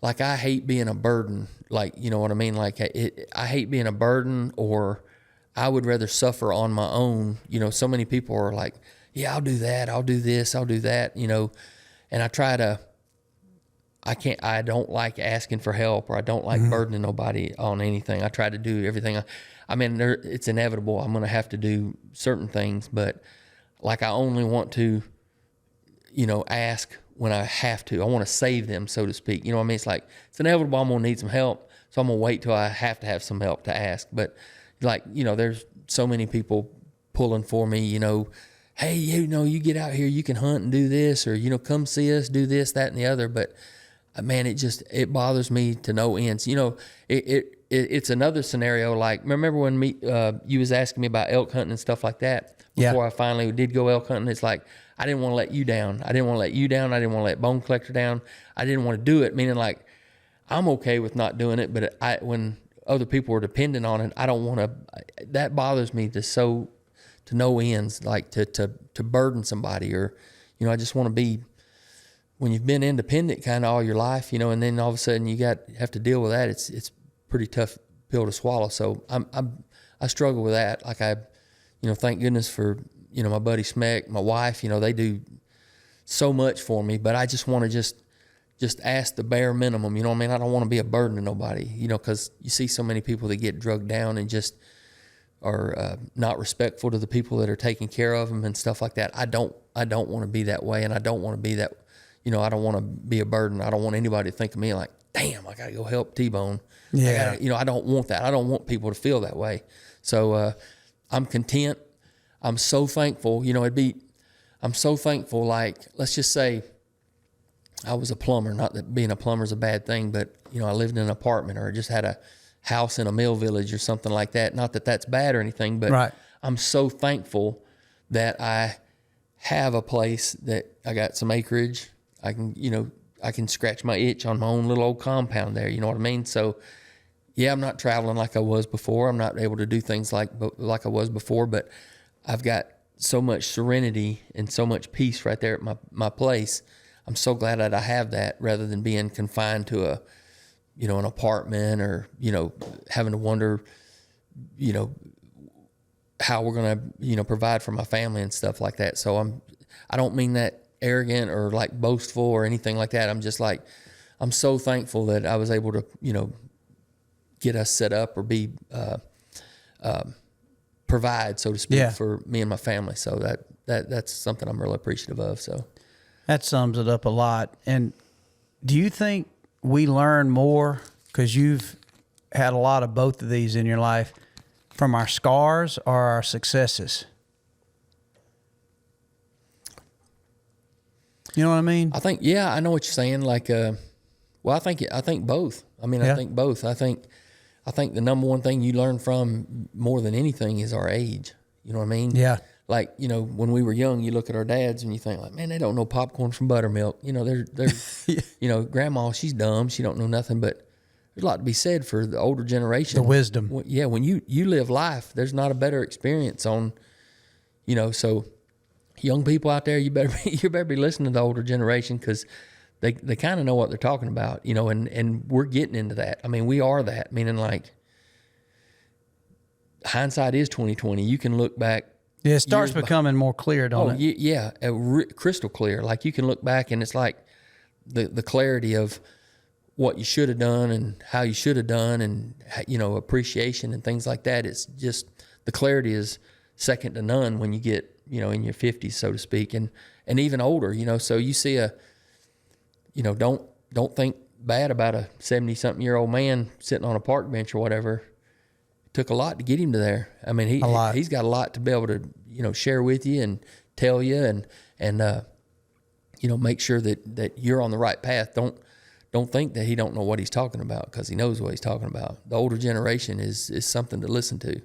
like I hate being a burden, like, you know what I mean? Like I hate being a burden, or I would rather suffer on my own. You know, so many people are like, yeah, I'll do that, I'll do this, I'll do that, you know, and I don't like asking for help, or I don't like burdening nobody on anything. I try to do everything. I mean, it's inevitable. I'm going to have to do certain things, but like I only want to, you know, ask when I have to. I want to save them, so to speak. You know what I mean? It's like, it's inevitable I'm going to need some help, so I'm going to wait till I have to have some help to ask. But like, you know, there's so many people pulling for me, you know, hey, you know, you get out here, you can hunt and do this, or, you know, come see us, do this, that, and the other. But man, it bothers me to no ends. You know, it's another scenario. Like, remember when you was asking me about elk hunting and stuff like that before I finally did go elk hunting? It's like, I didn't want to let you down. I didn't want to let you down. I didn't want to let Bone Collector down. I didn't want to do it, meaning like, I'm okay with not doing it, but when other people are dependent on it, I don't want to. That bothers me to no ends, like to burden somebody, or, you know, I just want to be. When you've been independent kind of all your life, you know, and then all of a sudden you have to deal with that. It's pretty tough pill to swallow. So I struggle with that. Like you know, thank goodness for, you know, my buddy Smeck, my wife, you know, they do so much for me, but I just want to just ask the bare minimum. You know what I mean? I don't want to be a burden to nobody, you know, because you see so many people that get drugged down and just are not respectful to the people that are taking care of them and stuff like that. I don't want to be that way, and I don't want to be that. You know, I don't want to be a burden. I don't want anybody to think of me like, damn, I got to go help T-Bone. Yeah. You know, I don't want that. I don't want people to feel that way. So I'm content. I'm so thankful. You know, I'm so thankful. Like, let's just say I was a plumber. Not that being a plumber is a bad thing, but, you know, I lived in an apartment, or just had a house in a mill village or something like that. Not that that's bad or anything, but right. I'm so thankful that I have a place, that I got some acreage. I can scratch my itch on my own little old compound there. You know what I mean? So, yeah, I'm not traveling like I was before. I'm not able to do things like I was before, but I've got so much serenity and so much peace right there at my place. I'm so glad that I have that, rather than being confined to an apartment, or, you know, having to wonder, you know, how we're going to, you know, provide for my family and stuff like that. So I don't mean that arrogant or like boastful or anything like that. I'm just like, I'm so thankful that I was able to, you know, get us set up, or be provide, so to speak, for me and my family. So that's something I'm really appreciative of. So that sums it up a lot. And do you think we learn more, because you've had a lot of both of these in your life, from our scars or our successes? You know what I mean? I think, yeah, I know what you're saying. Like, well, I think both. I mean, I think both. I think the number one thing you learn from more than anything is our age. You know what I mean? Yeah. Like, you know, when we were young, you look at our dads and you think like, man, they don't know popcorn from buttermilk. You know, they're you know, grandma, she's dumb. She don't know nothing. But there's a lot to be said for the older generation. The wisdom. Yeah. When you live life, there's not a better experience on, you know, so young people out there, you better be listening to the older generation, because they kind of know what they're talking about, you know, and we're getting into that. I mean, we are that, meaning like hindsight is 20/20. You can look back. Yeah, it starts becoming more clear, don't it? Yeah, crystal clear. Like, you can look back and it's like the clarity of what you should have done and how you should have done, and, you know, appreciation and things like that. It's just, the clarity is second to none when you get, you know, in your 50s, so to speak, and even older, you know. So you see you know, don't think bad about a 70-something-year-old man sitting on a park bench or whatever. It took a lot to get him to there. I mean, he's got a lot to be able to, you know, share with you and tell you, and you know, make sure that you're on the right path. Don't think that he don't know what he's talking about, because he knows what he's talking about. The older generation is something to listen to.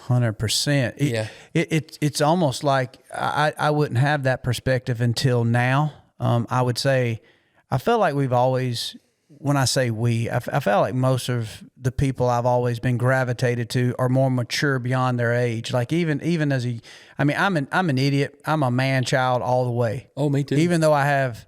100%. Yeah. It's almost like I wouldn't have that perspective until now. I would say, I feel like we've always, when I say we, I felt like most of the people I've always been gravitated to are more mature beyond their age. Like even as I'm an idiot. I'm a man child all the way. Oh, me too. Even though I have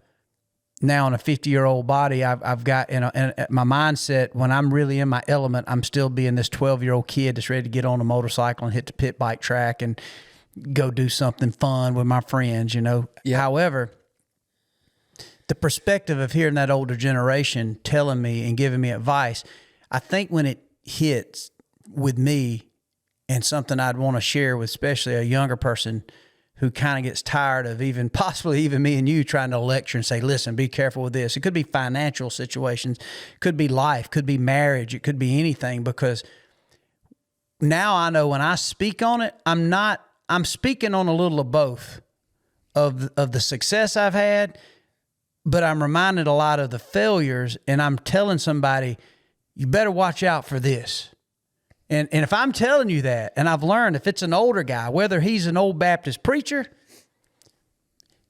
now in a 50-year-old body, I've got in my mindset, when I'm really in my element, I'm still being this 12-year-old kid that's ready to get on a motorcycle and hit the pit bike track and go do something fun with my friends, you know. Yeah. However, the perspective of hearing that older generation telling me and giving me advice, I think when it hits with me and something I'd want to share with especially a younger person who kind of gets tired of possibly even me and you trying to lecture and say, listen, be careful with this. It could be financial situations, could be life, could be marriage, it could be anything, because now I know when I speak on it, I'm speaking on a little of both of the success I've had, but I'm reminded a lot of the failures, and I'm telling somebody, you better watch out for this. And if I'm telling you that, and I've learned if it's an older guy, whether he's an old Baptist preacher,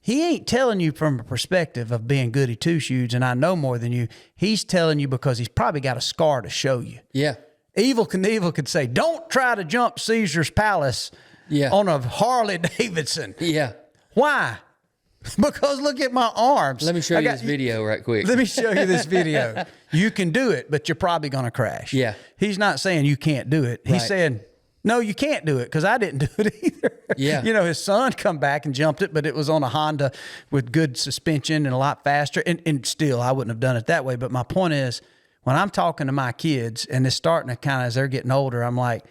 he ain't telling you from a perspective of being goody two-shoes and I know more than you. He's telling you because he's probably got a scar to show you. Yeah. Evel Knievel could say, don't try to jump Caesar's palace on a Harley Davidson. Yeah. Why? Because look at my arms. Let me show you this video right quick. Let me show you this video. You can do it, but you're probably going to crash. Yeah. He's not saying you can't do it. He's Right. saying, no, you can't do it, because I didn't do it either. Yeah. You know, his son come back and jumped it, but it was on a Honda with good suspension and a lot faster. And still, I wouldn't have done it that way. But my point is, when I'm talking to my kids, and it's starting to kind of, as they're getting older, I'm like,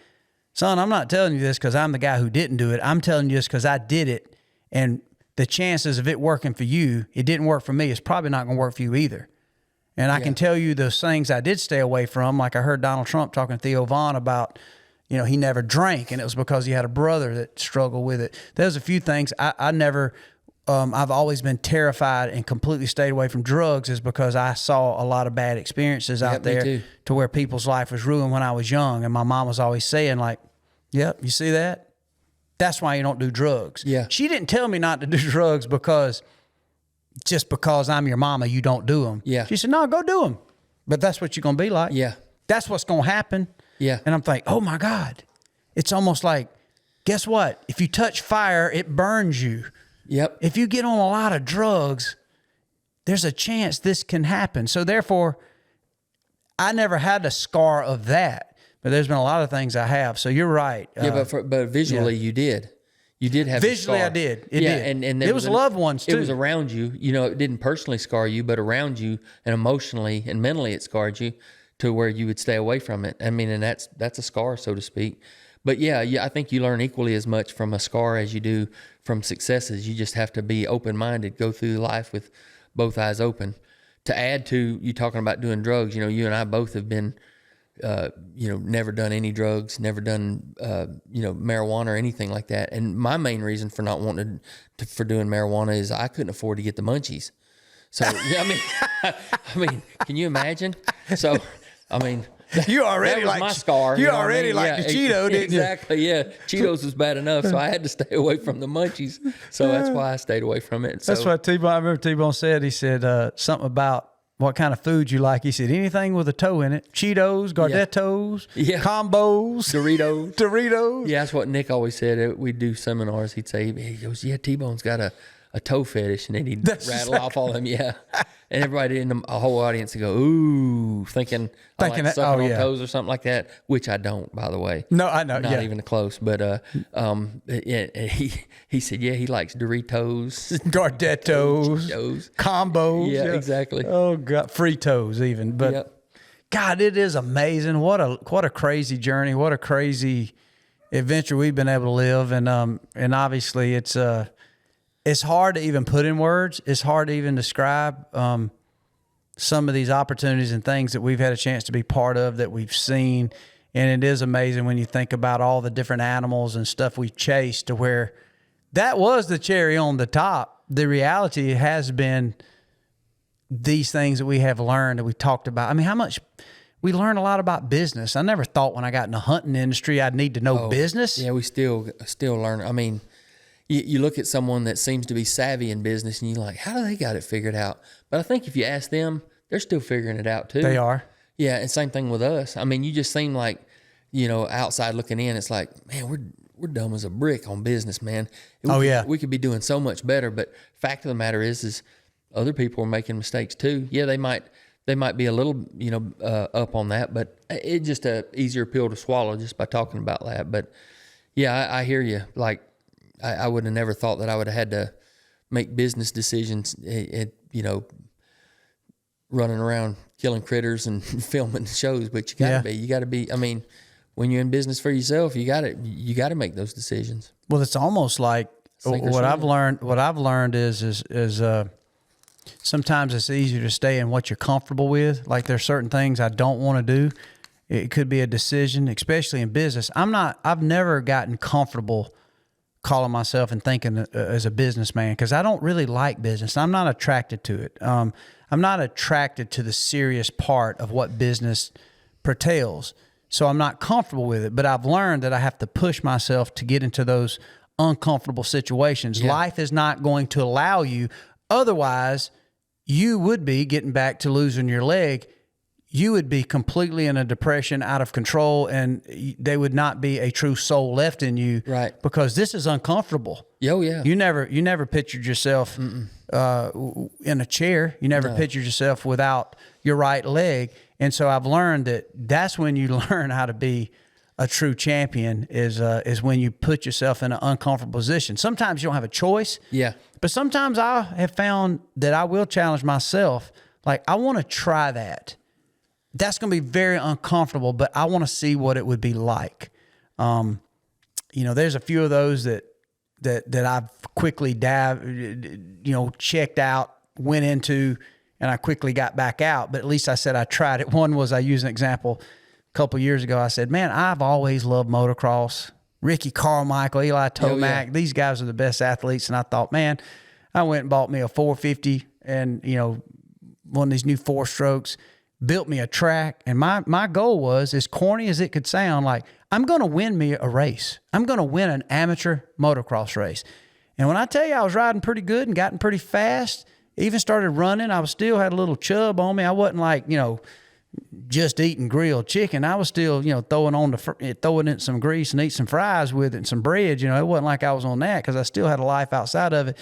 son, I'm not telling you this because I'm the guy who didn't do it. I'm telling you this because I did it. And the chances of it working for you, it didn't work for me, it's probably not going to work for you either. And I can tell you those things I did stay away from. Like I heard Donald Trump talking to Theo Vaughn about, you know, he never drank, and it was because he had a brother that struggled with it. There's a few things I never, I've always been terrified and completely stayed away from drugs, is because I saw a lot of bad experiences out there to where people's life was ruined when I was young. And my mom was always saying, like, yep, you see that? That's why you don't do drugs. Yeah. She didn't tell me not to do drugs because I'm your mama, you don't do them. Yeah. She said, no, go do them. But that's what you're going to be like. Yeah. That's what's going to happen. Yeah. And I'm thinking, oh my God. It's almost like, guess what? If you touch fire, it burns you. Yep. If you get on a lot of drugs, there's a chance this can happen. So therefore, I never had a scar of that. But there's been a lot of things I have. So you're right. Yeah, but visually you did. You did have Visually a scar. I did. It did. And it was loved ones too. It was around you. You know, it didn't personally scar you, but around you and emotionally and mentally it scarred you to where you would stay away from it. I mean, and that's a scar, so to speak. But yeah, I think you learn equally as much from a scar as you do from successes. You just have to be open-minded, go through life with both eyes open. To add to you talking about doing drugs, you know, you and I both have been never done any drugs, never done, marijuana or anything like that. And my main reason for not wanting for doing marijuana is I couldn't afford to get the munchies. So, yeah, I mean, can you imagine? So, I mean, you already that was like my scar. You already like the Cheeto, didn't you? Exactly, yeah. Cheetos was bad enough, so I had to stay away from the munchies. So that's why I stayed away from it. So, that's what T-Bone, I remember T-Bone said. He said something about what kind of food you like. He said, anything with a toe in it. Cheetos, Gardettos, combos. Doritos. Yeah, that's what Nick always said. We'd do seminars. He'd say, he goes, yeah, T-Bone's got a toe fetish. And then he'd rattle off all of them, yeah. And everybody in the whole audience would go, ooh, thinking I like that, sucking on toes or something like that, which I don't, by the way. No, I know, Not even close. But he said, yeah, he likes Doritos. Gardettos. Combos. Yeah, exactly. Oh, God. Fritos even. But, God, it is amazing. What a crazy journey. What a crazy adventure we've been able to live. And obviously it's hard to even put in words. It's hard to even describe some of these opportunities and things that we've had a chance to be part of, that we've seen. And it is amazing when you think about all the different animals and stuff we've chased, to where that was the cherry on the top. The reality has been these things that we have learned, that we talked about. I mean, how much we learn a lot about business. I never thought when I got in the hunting industry I'd need to know business. Yeah, we still learn. I mean, you look at someone that seems to be savvy in business and you're like, how do they got it figured out? But I think if you ask them, they're still figuring it out too. They are. Yeah, and same thing with us. I mean, you just seem like, outside looking in, it's like, man, we're dumb as a brick on business, man. We could be doing so much better. But fact of the matter is other people are making mistakes too. Yeah, they might be a little, up on that, but it's just a easier pill to swallow just by talking about that. But yeah, I hear you. Like, I would have never thought that I would have had to make business decisions, running around killing critters and filming shows. But you gotta be. I mean, when you're in business for yourself, you gotta make those decisions. Well, it's almost like what I've learned is sometimes it's easier to stay in what you're comfortable with. Like, there's certain things I don't want to do. It could be a decision, especially in business. I've never gotten comfortable calling myself and thinking as a businessman, because I don't really like business. I'm not attracted to it. I'm not attracted to the serious part of what business pertains. So I'm not comfortable with it, but I've learned that I have to push myself to get into those uncomfortable situations. Yeah. Life is not going to allow you. Otherwise, you would be getting back to losing your leg. You would be completely in a depression, out of control, and there would not be a true soul left in you. Right. Because this is uncomfortable. Oh, yeah. You never pictured yourself in a chair. You never pictured yourself without your right leg. And so I've learned that that's when you learn how to be a true champion is when you put yourself in an uncomfortable position. Sometimes you don't have a choice. Yeah. But sometimes I have found that I will challenge myself. Like, I want to try that. That's going to be very uncomfortable, but I want to see what it would be like. There's a few of those that I've quickly checked out, went into, and I quickly got back out. But at least I said I tried it. One was, I used an example a couple of years ago. I said, man, I've always loved motocross. Ricky Carmichael, Eli Tomac, these guys are the best athletes. And I thought, man, I went and bought me a 450 and, one of these new 4-strokes, built me a track. And my goal was, as corny as it could sound, like, I'm going to win me a race. I'm going to win an amateur motocross race. And when I tell you I was riding pretty good and gotten pretty fast, even started running, I was still had a little chub on me. I wasn't like, just eating grilled chicken. I was still, throwing in some grease and eat some fries with it and some bread. It wasn't like I was on that, because I still had a life outside of it.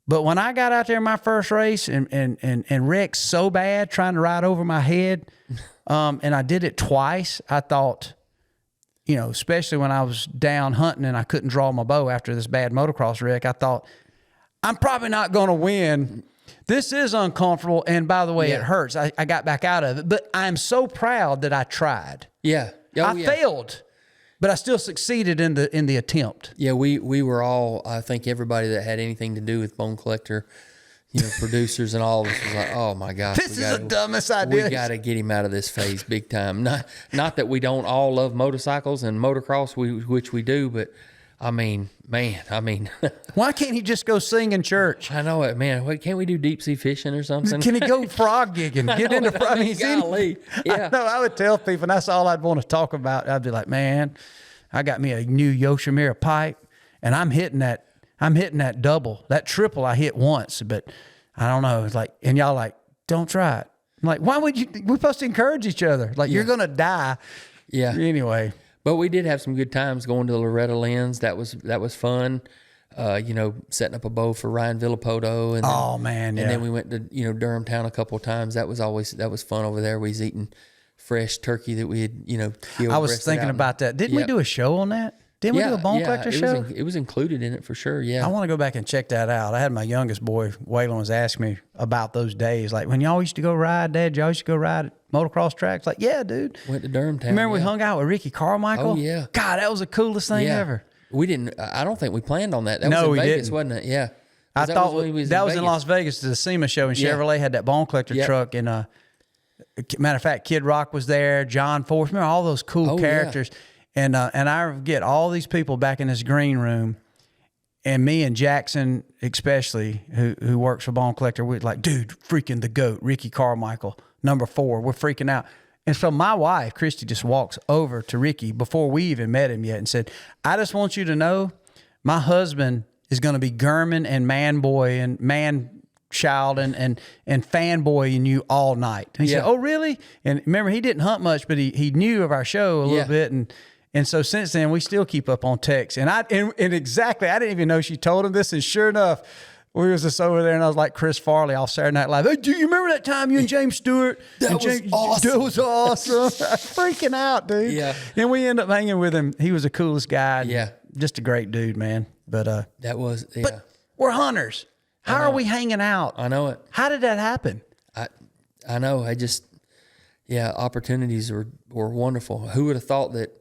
But when I got out there in my first race and wrecked so bad trying to ride over my head, and I did it twice, I thought, especially when I was down hunting and I couldn't draw my bow after this bad motocross wreck, I thought, I'm probably not going to win. This is uncomfortable, and by the way, it hurts. I got back out of it, but I'm so proud that I tried. Yeah. I failed, but I still succeeded in the attempt. Yeah, we were all, I think everybody that had anything to do with Bone Collector, producers and all of us was like, oh my gosh. This is the dumbest idea. We got to get him out of this phase big time. Not that we don't all love motorcycles and motocross, which we do, but I mean, why can't he just go sing in church? I know it, man. Wait, can't we do deep sea fishing or something? Can he go frog gigging? Get into frog golly. Yeah. I would tell people, and that's all I'd want to talk about. I'd be like, man, I got me a new Yoshimura pipe, and I'm hitting that double. That triple I hit once, but I don't know. It's like, and y'all like, don't try it. I'm like, why would you? We're supposed to encourage each other. Like, you're gonna die. Yeah. Anyway. But we did have some good times going to the Loretta Lynn's. That was fun. Setting up a bow for Ryan Villapoto. And then we went to, Durham Town a couple of times. That was fun over there. We was eating fresh turkey that we had, killed. I was thinking about that. Didn't we do a show on that? Didn't we do a Bone Collector show? It was included in it for sure, yeah. I want to go back and check that out. I had my youngest boy, Waylon, was asking me about those days. Like, when y'all used to go ride, Dad, y'all used to go ride at motocross tracks? Like, yeah, dude. Went to Durham Town. Remember we hung out with Ricky Carmichael? Oh, yeah. God, that was the coolest thing ever. We didn't, I don't think we planned on that. That was in Vegas, didn't. Wasn't it? Yeah. I thought that was in Las Vegas, the SEMA show, and Chevrolet had that Bone Collector truck. And matter of fact, Kid Rock was there, John Force, remember all those cool characters. Yeah. And I get all these people back in this green room, and me and Jackson, especially, who works for Bone Collector, we're like, dude, freaking the GOAT, Ricky Carmichael, number 4. We're freaking out. And so my wife, Christy, just walks over to Ricky before we even met him yet and said, I just want you to know my husband is going to be German and man boy and man child and fanboying you all night. And he said, "Oh, really?" And remember, he didn't hunt much, but he knew of our show a little bit, and so since then we still keep up on text. And exactly, I didn't even know she told him this, and sure enough, we was just over there, and I was like Chris Farley off Saturday Night Live. Hey, do you remember that time you and James Stewart? That was awesome. That was awesome. Freaking out, dude. Yeah. And we ended up hanging with him. He was the coolest guy. Yeah. Just a great dude, man. But that was, yeah. But we're hunters. How are we hanging out? I know it. How did that happen? I know. Opportunities were wonderful. Who would have thought that,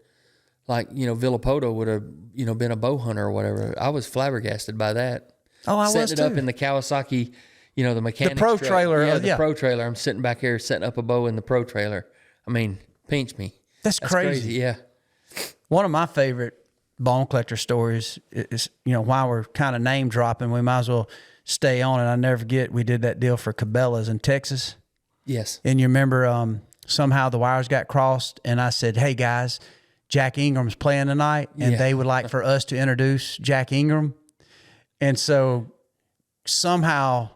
like, Villapoto would have, been a bow hunter or whatever. I was flabbergasted by that. Oh, I was too. Setting it up in the Kawasaki, the mechanics. The pro trailer. Yeah, the pro trailer. I'm sitting back here setting up a bow in the pro trailer. I mean, pinch me. That's crazy. Yeah. One of my favorite bone collector stories is, while we're kind of name dropping, we might as well stay on it. I never forget, we did that deal for Cabela's in Texas. Yes. And you remember somehow the wires got crossed, and I said, "Hey, guys, Jack Ingram's playing tonight, and they would like for us to introduce Jack Ingram." And so somehow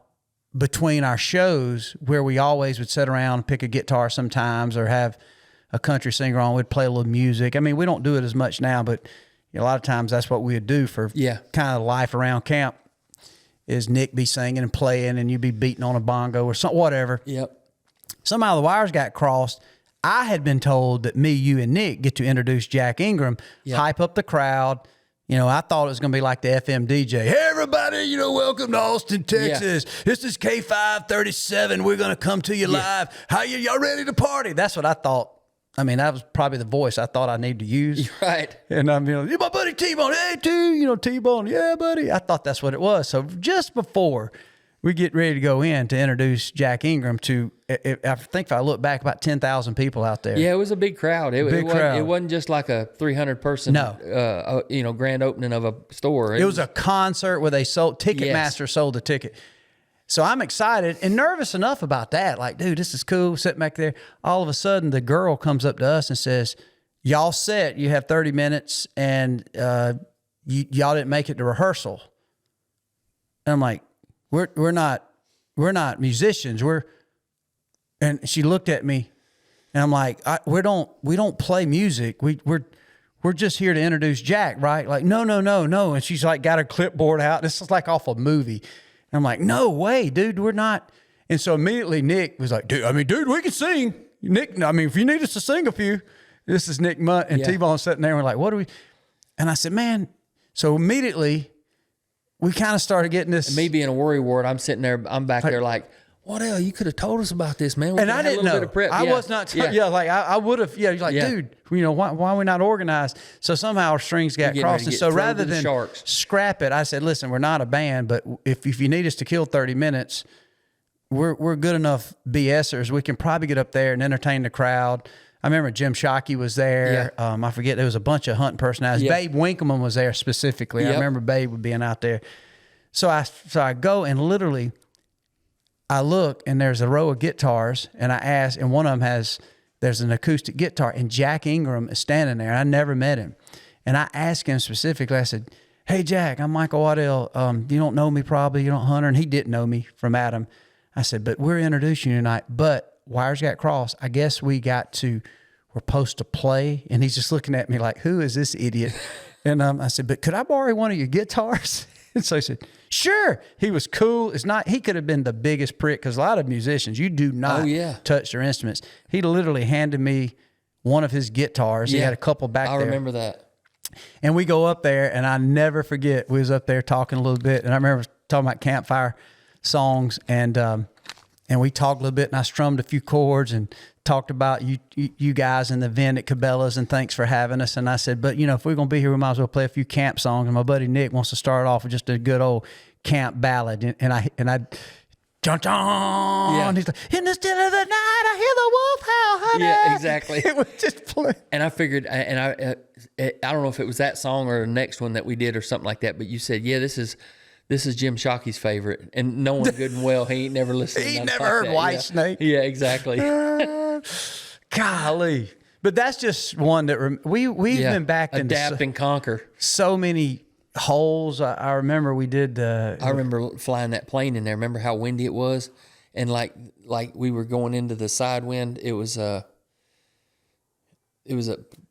between our shows, where we always would sit around and pick a guitar sometimes or have a country singer on, we'd play a little music. I mean, we don't do it as much now, but a lot of times that's what we would do for kind of life around camp, is Nick be singing and playing and you be beating on a bongo or something, whatever. Yep. Somehow the wires got crossed. I had been told that me, you, and Nick get to introduce Jack Ingram, hype up the crowd. I thought it was going to be like the FM DJ. "Hey, everybody, welcome to Austin, Texas. This is K537. We're going to come to you live. How y'all ready to party?" That's what I thought. I mean, that was probably the voice I thought I needed to use. Right. And I'm, "Yeah, my buddy T-Bone. Hey, T-Bone. Yeah, buddy." I thought that's what it was. So just before we get ready to go in to introduce Jack Ingram to, I think if I look back, about 10,000 people out there. Yeah, it was a big crowd. It wasn't just like a 300-person, grand opening of a store. It was a concert where they sold, Ticketmaster sold the ticket. So I'm excited and nervous enough about that. Like, dude, this is cool. Sitting back there. All of a sudden, the girl comes up to us and says, "Y'all set, you have 30 minutes and y'all didn't make it to rehearsal." And I'm like, We're not musicians. And she looked at me, and I'm like, we don't play music. We're just here to introduce Jack, right? Like, no. And she's like got her clipboard out. This is like off a movie. And I'm like, "No way, dude, we're not." And so immediately Nick was like, dude, we can sing. Nick, if you need us to sing a few, this is Nick Mutt and T-Bone sitting there. And we're like, "What do we?" And I said, "Man," so immediately we kind of started getting this. And me being a worry ward, I'm sitting there, I'm back there like, "What the hell? You could have told us about this, man." And I didn't know. Bit of prep. I was not. I would have. Yeah, like, dude, why are we not organized? So somehow our strings got crossed. And so rather than scrap it, I said, "Listen, we're not a band, but if you need us to kill 30 minutes, we're good enough BSers. We can probably get up there and entertain the crowd." I remember Jim Shockey was there. Yeah. I forget, there was a bunch of hunting personalities. Yeah. Babe Winkleman was there specifically. Yep. I remember Babe being out there. So I go and literally I look and there's a row of guitars and I ask, and one of them there's an acoustic guitar and Jack Ingram is standing there. I never met him. And I asked him specifically, I said, "Hey, Jack, I'm Michael Waddell. You don't know me probably. You don't hunt her." And he didn't know me from Adam. I said, "But we're introducing you tonight. But wires got crossed. I guess we're supposed to play." And he's just looking at me like, "Who is this idiot?" And I said, "But could I borrow one of your guitars?" And so he said, "Sure." He was cool. He could have been the biggest prick, because a lot of musicians, you do not touch their instruments. He literally handed me one of his guitars. He had a couple back there. I remember that. And we go up there, and I never forget, we was up there talking a little bit, and I remember talking about campfire songs, and we talked a little bit, and I strummed a few chords and talked about you guys in the event at Cabela's, and thanks for having us. And I said, "But, if we're going to be here, we might as well play a few camp songs." And my buddy Nick wants to start off with just a good old camp ballad. And I John, and he's like, "In the still of the night, I hear the wolf howl, honey." Yeah, exactly. It was just play. And I figured, and I don't know if it was that song or the next one that we did or something like that, but you said, "Yeah, this is Jim Shockey's favorite," and knowing good and well he ain't never listened. He never heard Whitesnake. Yeah, exactly. Golly, but that's just one that we've been back in adapt and conquer. So many holes. I remember we did. I remember flying that plane in there. Remember how windy it was, and like we were going into the side wind. It was a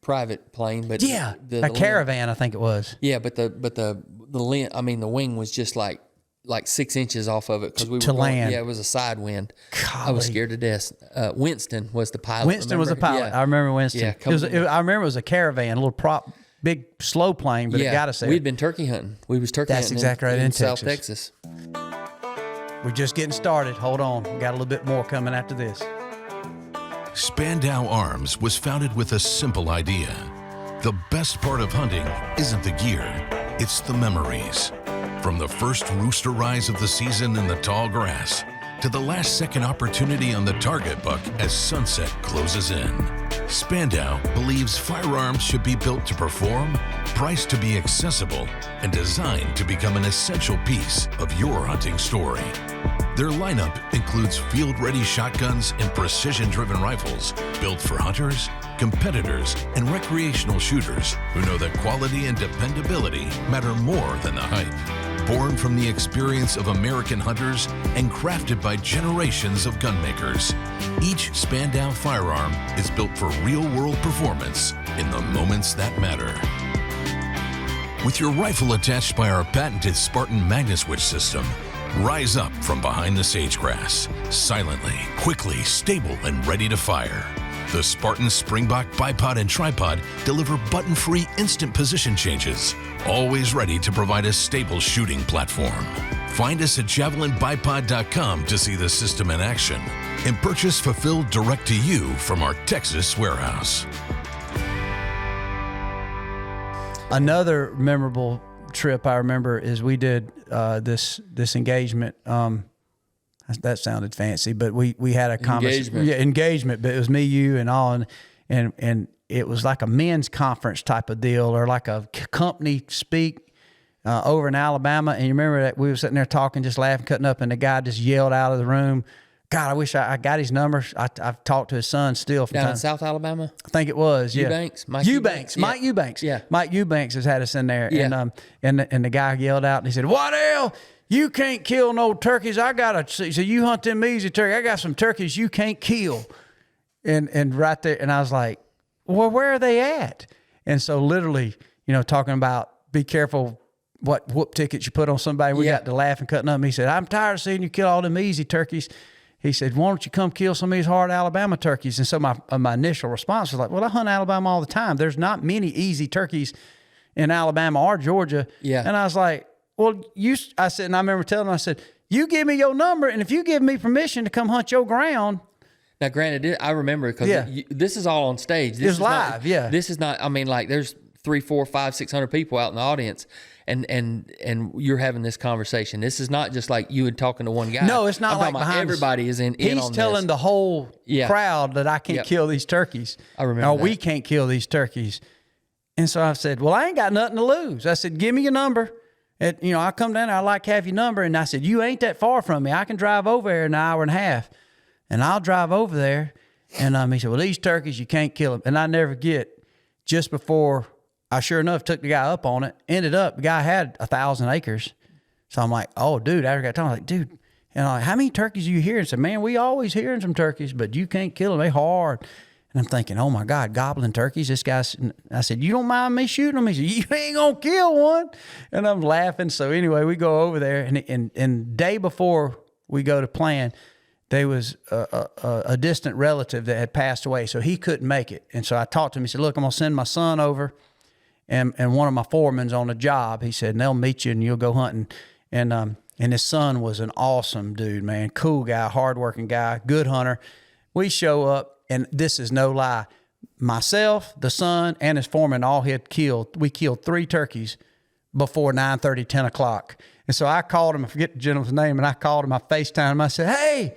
private plane, but a caravan, I think it was. Yeah, but the wing was just like 6 inches off of it because we were to land. Yeah, it was a side wind. Golly. I was scared to death. Winston was the pilot. Winston was the pilot. Yeah. I remember Winston. Yeah, I remember it was a caravan, a little big slow plane, but it got us there. We'd been turkey hunting. We was turkey hunting. That's exactly right, in Texas. South Texas. We're just getting started. Hold on. We got a little bit more coming after this. Spandau Arms was founded with a simple idea. The best part of hunting isn't the gear, it's the memories. From the first rooster rise of the season in the tall grass to the last second opportunity on the target buck as sunset closes in. Spandau believes firearms should be built to perform, priced to be accessible, and designed to become an essential piece of your hunting story. Their lineup includes field-ready shotguns and precision-driven rifles built for hunters, competitors, and recreational shooters who know that quality and dependability matter more than the hype. Born from the experience of American hunters and crafted by generations of gunmakers, each Spandau firearm is built for real-world performance in the moments that matter. With your rifle attached by our patented Spartan Magnaswitch system, rise up from behind the sagegrass, silently, quickly, stable, and ready to fire. The Spartan Springbok bipod and tripod deliver button-free instant position changes, always ready to provide a stable shooting platform. Find us at javelinbipod.com to see the system in action and purchase fulfilled direct to you from our Texas warehouse. Another memorable trip I remember is we did this engagement. That sounded fancy, but we had a conversation. Engagement. But it was me, you, and all, and it was like a men's conference type of deal, or like a company speak over in Alabama. And you remember that we were sitting there talking, just laughing, cutting up, and the guy just yelled out of the room, God, I wish I got his number. I've talked to his son still. Down in South Alabama? I think it was, yeah. Eubanks? Mike Eubanks. Yeah. Mike Eubanks has had us in there. Yeah. And the guy yelled out and he said, Waddell, you can't kill no turkeys. He said, you hunt them easy turkey. I got some turkeys you can't kill. And right there, and I was like, well, where are they at? And so literally, talking about be careful what whoop tickets you put on somebody. We got to laughing, cutting up. And he said, I'm tired of seeing you kill all them easy turkeys. He said, why don't you come kill some of these hard Alabama turkeys? And so my initial response was like, well, I hunt Alabama all the time. There's not many easy turkeys in Alabama or Georgia. Yeah. And I was like, well, I said, and I remember telling him, I said, you give me your number, and if you give me permission to come hunt your ground. Now, granted, I remember because this is all on stage. This is live, This is not, there's 300, 400, 500, 600 people out in the audience. And you're having this conversation. This is not just like you and talking to one guy. No, it's not like behind everybody is in on this. He's telling the whole crowd that I can't kill these turkeys. I remember that. We can't kill these turkeys. And so I said, well, I ain't got nothing to lose. I said, give me your number. And, I come down there, I like to have your number. And I said, you ain't that far from me. I can drive over there in an hour and a half. And I'll drive over there. And he said, well, these turkeys, you can't kill them. And I never forget, just before I sure enough took the guy up on it. Ended up, the guy had 1,000 acres. So I'm like, oh, dude, after I got talking, I'm like, dude, and I'm like, how many turkeys are you hearing? I said, man, we always hearing some turkeys, but you can't kill them. They hard. And I'm thinking, oh my God, gobbling turkeys. This guy's, I said, you don't mind me shooting them? He said, you ain't gonna kill one. And I'm laughing. So anyway, we go over there, and day before we go to plan, there was a distant relative that had passed away, so he couldn't make it. And so I talked to him. He said, look, I'm gonna send my son over. And one of my foremen's on a job. He said, and they'll meet you and you'll go hunting. And his son was an awesome dude, man. Cool guy, hardworking guy, good hunter. We show up, and this is no lie. Myself, the son, and his foreman all had killed. We killed 3 turkeys before 9:30, 10 o'clock. And so I called him, I forget the gentleman's name, and I called him, I FaceTimed him. I said, hey,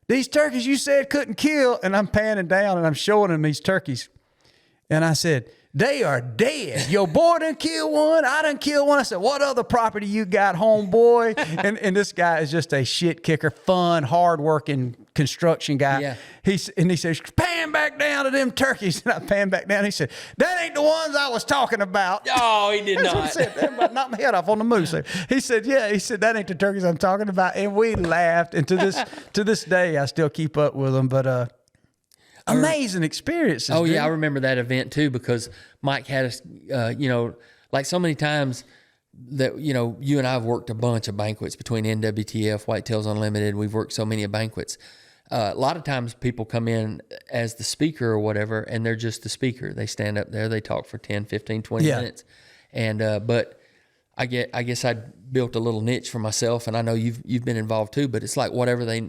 these turkeys you said couldn't kill. And I'm panning down and I'm showing him these turkeys. And I said, they are dead. Your boy done killed one. I done killed one. I said, what other property you got, homeboy? and this guy is just a shit kicker, fun, hardworking construction guy. Yeah. He says, pan back down to them turkeys. And I pan back down. He said, that ain't the ones I was talking about. Oh, he did That's not. what he said. Everybody knocked my head off on the moose. He said, yeah. He said, that ain't the turkeys I'm talking about. And we laughed. And to this day, I still keep up with them. But amazing experiences. Oh, dude. yeah. I remember that event too, because Mike had us, like so many times that, you and I have worked a bunch of banquets between NWTF, Whitetails Unlimited. We've worked so many banquets. A lot of times people come in as the speaker or whatever, and they're just the speaker. They stand up there, they talk for 10, 15, 20 minutes. And, but I guess I built a little niche for myself, and I know you've been involved too, but it's like whatever they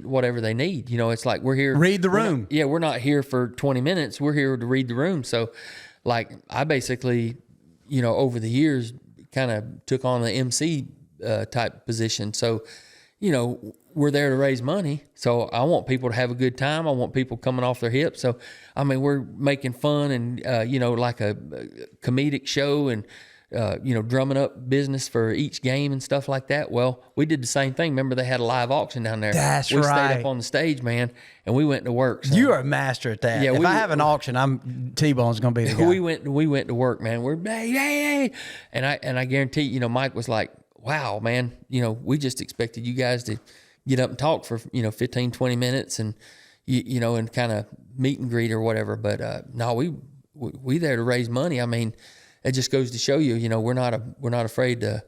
need, it's like we're here. Read the room. We're not here for 20 minutes. We're here to read the room. So like I basically, over the years kind of took on the MC type position. So, we're there to raise money. So I want people to have a good time. I want people coming off their hips. So, I mean, we're making fun and, like a comedic show and, drumming up business for each game and stuff like that. Well, we did the same thing. Remember, they had a live auction down there. That's we right. stayed up on the stage, man, and we went to work. So. You are a master at that. Yeah, if I have an auction, T-Bone's going to be the guy. We went to work, man. We're hey, and I guarantee, Mike was like, wow, man, we just expected you guys to get up and talk for 15, 20 minutes and and kind of meet and greet or whatever. But no, we there to raise money. I mean, it just goes to show you, we're not afraid to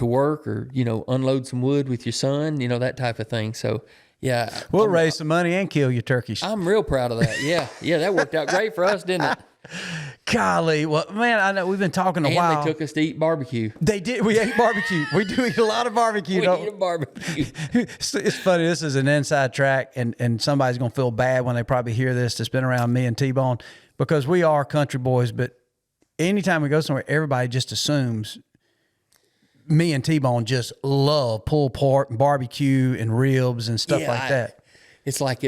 work or unload some wood with your son, that type of thing. So yeah, we'll raise some money and kill your turkeys. I'm real proud of that. Yeah, that worked out great for us, didn't it? Golly, well, man, I know we've been talking a while. And they took us to eat barbecue. They did. We ate barbecue. We do eat a lot of barbecue. We eat a barbecue. It's funny. This is an inside track, and somebody's gonna feel bad when they probably hear this that's been around me and T-Bone, because we are country boys. But anytime we go somewhere, everybody just assumes me and T-Bone just love pulled pork and barbecue and ribs and stuff like that. It's like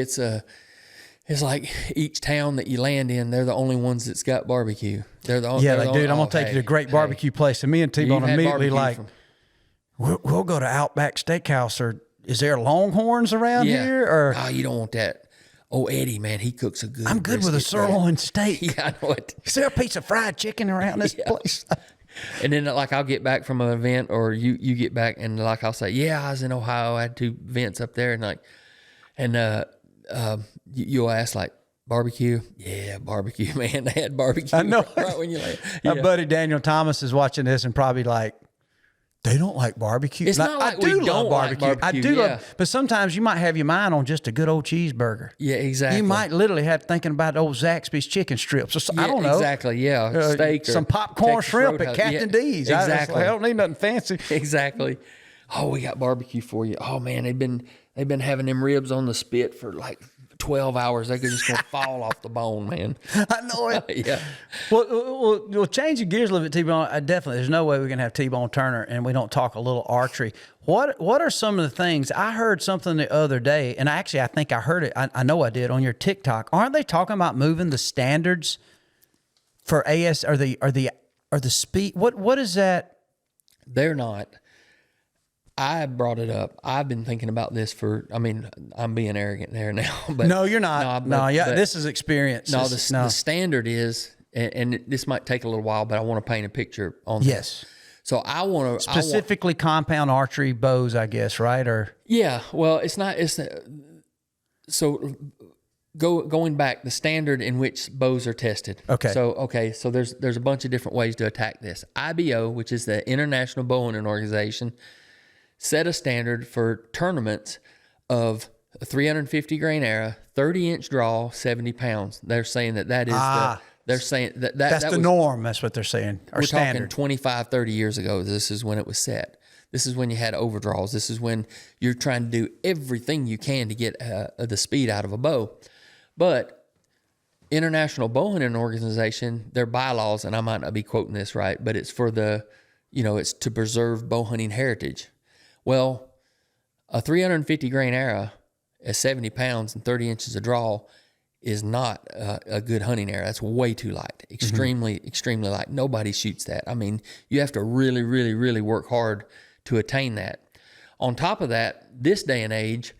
each town that you land in, they're the only ones that's got barbecue. They're the only. Yeah, like, dude, I'm gonna take you to a great barbecue place, and me and T-Bone immediately like, we'll go to Outback Steakhouse, or is there Longhorns around here? Or you don't want that. Oh, Eddie, man, he cooks a good. I'm good with a sirloin steak. Yeah, I know it. Is there a piece of fried chicken around this place? And then like I'll get back from an event, or you get back, and like I'll say, yeah, I was in Ohio. I had 2 events up there, and you'll ask like barbecue. Yeah, barbecue, man. They had barbecue. I know. Right when you land. My buddy Daniel Thomas is watching this and probably like, they don't like barbecue. It's not like we don't like barbecue. I do love, but sometimes you might have your mind on just a good old cheeseburger. Yeah, exactly. You might literally have thinking about old Zaxby's chicken strips. Or I don't know. Exactly. Yeah, steak, or some popcorn Texas shrimp Roadhouse. at Captain D's. Exactly. I don't need nothing fancy. Exactly. Oh, we got barbecue for you. Oh man, they've been having them ribs on the spit for like 12 hours. They're just gonna fall off the bone, man. I know it. Yeah. Well, changing gears a little bit, T-Bone. Definitely, there's no way we can have T-Bone Turner and we don't talk a little archery. What are some of the things? I heard something the other day, and I think I heard it. I know I did on your TikTok. Aren't they talking about moving the standards for AS or the speed? What is that? They're not. I brought it up. I've been thinking about this I'm being arrogant there now. But no, you're not. This is experience. No, the standard is, and this might take a little while, but I want to paint a picture on yes. this. So I want to specifically compound archery bows, I guess, right? Or yeah, well, it's not. So going back, the standard in which bows are tested. Okay. So there's a bunch of different ways to attack this. IBO, which is the International Bowhunting Organization, set a standard for tournaments of a 350 grain arrow, 30-inch draw, 70 pounds. They're saying that is they're saying that's the norm. That's what they're saying. Or we're standard. talking 25, 30 years ago. This is when it was set. This is when you had overdraws. This is when you're trying to do everything you can to get the speed out of a bow. But International Bowhunting Organization, their bylaws, and I might not be quoting this right, but it's for it's to preserve bow hunting heritage. Well, a 350 grain arrow at 70 pounds and 30 inches of draw is not a good hunting arrow. That's way too light, extremely light. Nobody shoots that. I mean, you have to really, really, really work hard to attain that. On top of that, this day and age,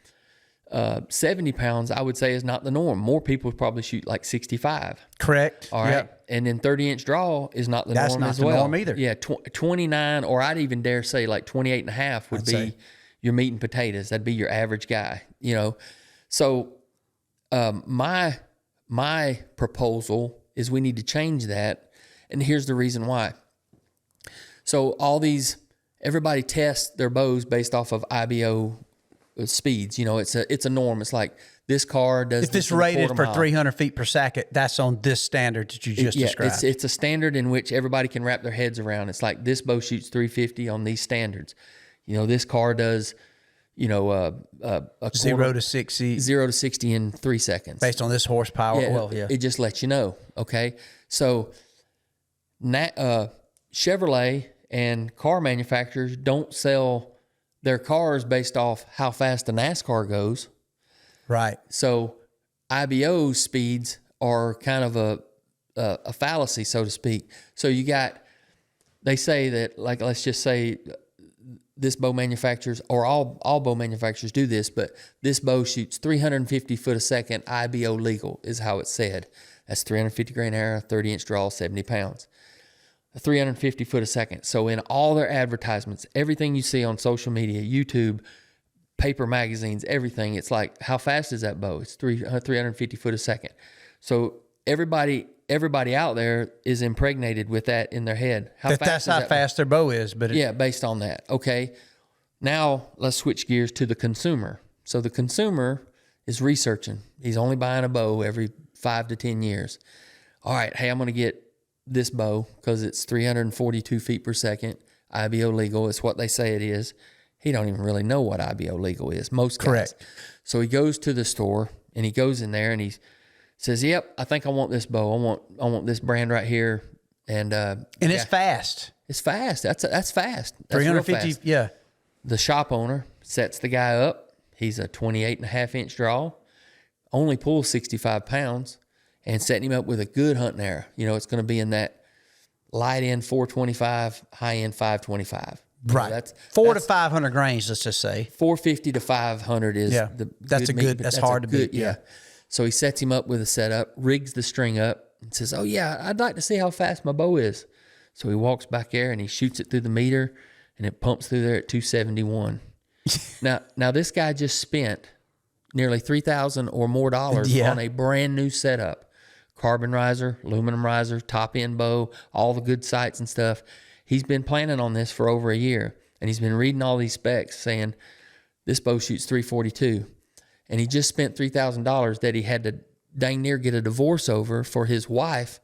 70 pounds, I would say, is not the norm. More people probably shoot like 65. Correct. All right. Yep. And then 30-inch draw is not the norm as well. That's not the norm either. Yeah, 29, or I'd even dare say like 28 and a half would be your meat and potatoes. That'd be your average guy, you know. So my proposal is we need to change that. And here's the reason why. So everybody tests their bows based off of IBO speeds. You know, it's a norm. It's like this car does. If it's rated for 300 feet per second, that's on this standard that you just described. It's a standard in which everybody can wrap their heads around. It's like this bow shoots 350 on these standards. You know, this car does, you know, a 0 to 60 in 3 seconds based on this horsepower. It just lets you know. Okay, so Chevrolet and car manufacturers don't sell their cars based off how fast a NASCAR goes. Right. So IBO speeds are kind of a fallacy, so to speak. So they say that, like, let's just say this bow manufacturers, or all bow manufacturers do this, but this bow shoots 350 foot a second, IBO legal is how it's said. That's 350 grain arrow, 30-inch draw, 70 pounds. 350 foot a second. So in all their advertisements, everything you see on social media, YouTube, paper magazines, everything, it's like, how fast is that bow? It's 350 foot a second. So everybody out there is impregnated with that in their head. That's how fast their bow is. But based on that. Okay. Now let's switch gears to the consumer. So the consumer is researching. He's only buying a bow every 5 to 10 years. All right, hey, I'm going to get this bow because it's 342 feet per second, IBO legal. It's what they say it is. He don't even really know what IBO legal is, most guys. Correct. So he goes to the store and he goes in there and he says, "Yep, I think I want this bow. I want this brand right here." And it's fast. It's fast. That's fast. That's 350. real fast. Yeah. The shop owner sets the guy up. He's a 28.5-inch draw, only pulls 65 pounds. And setting him up with a good hunting arrow. You know, it's going to be in that light end 425, high end 525. Right. That's 400 to 500 grains, let's just say. 450 to 500 is that's hard to beat. Yeah. So he sets him up with a setup, rigs the string up, and says, "Oh yeah, I'd like to see how fast my bow is." So he walks back there and he shoots it through the meter, and it pumps through there at 271. Now this guy just spent nearly $3,000 or more on a brand new setup. Carbon riser, aluminum riser, top end bow, all the good sights and stuff. He's been planning on this for over a year, and he's been reading all these specs saying this bow shoots 342. And he just spent $3,000 that he had to dang near get a divorce over from his wife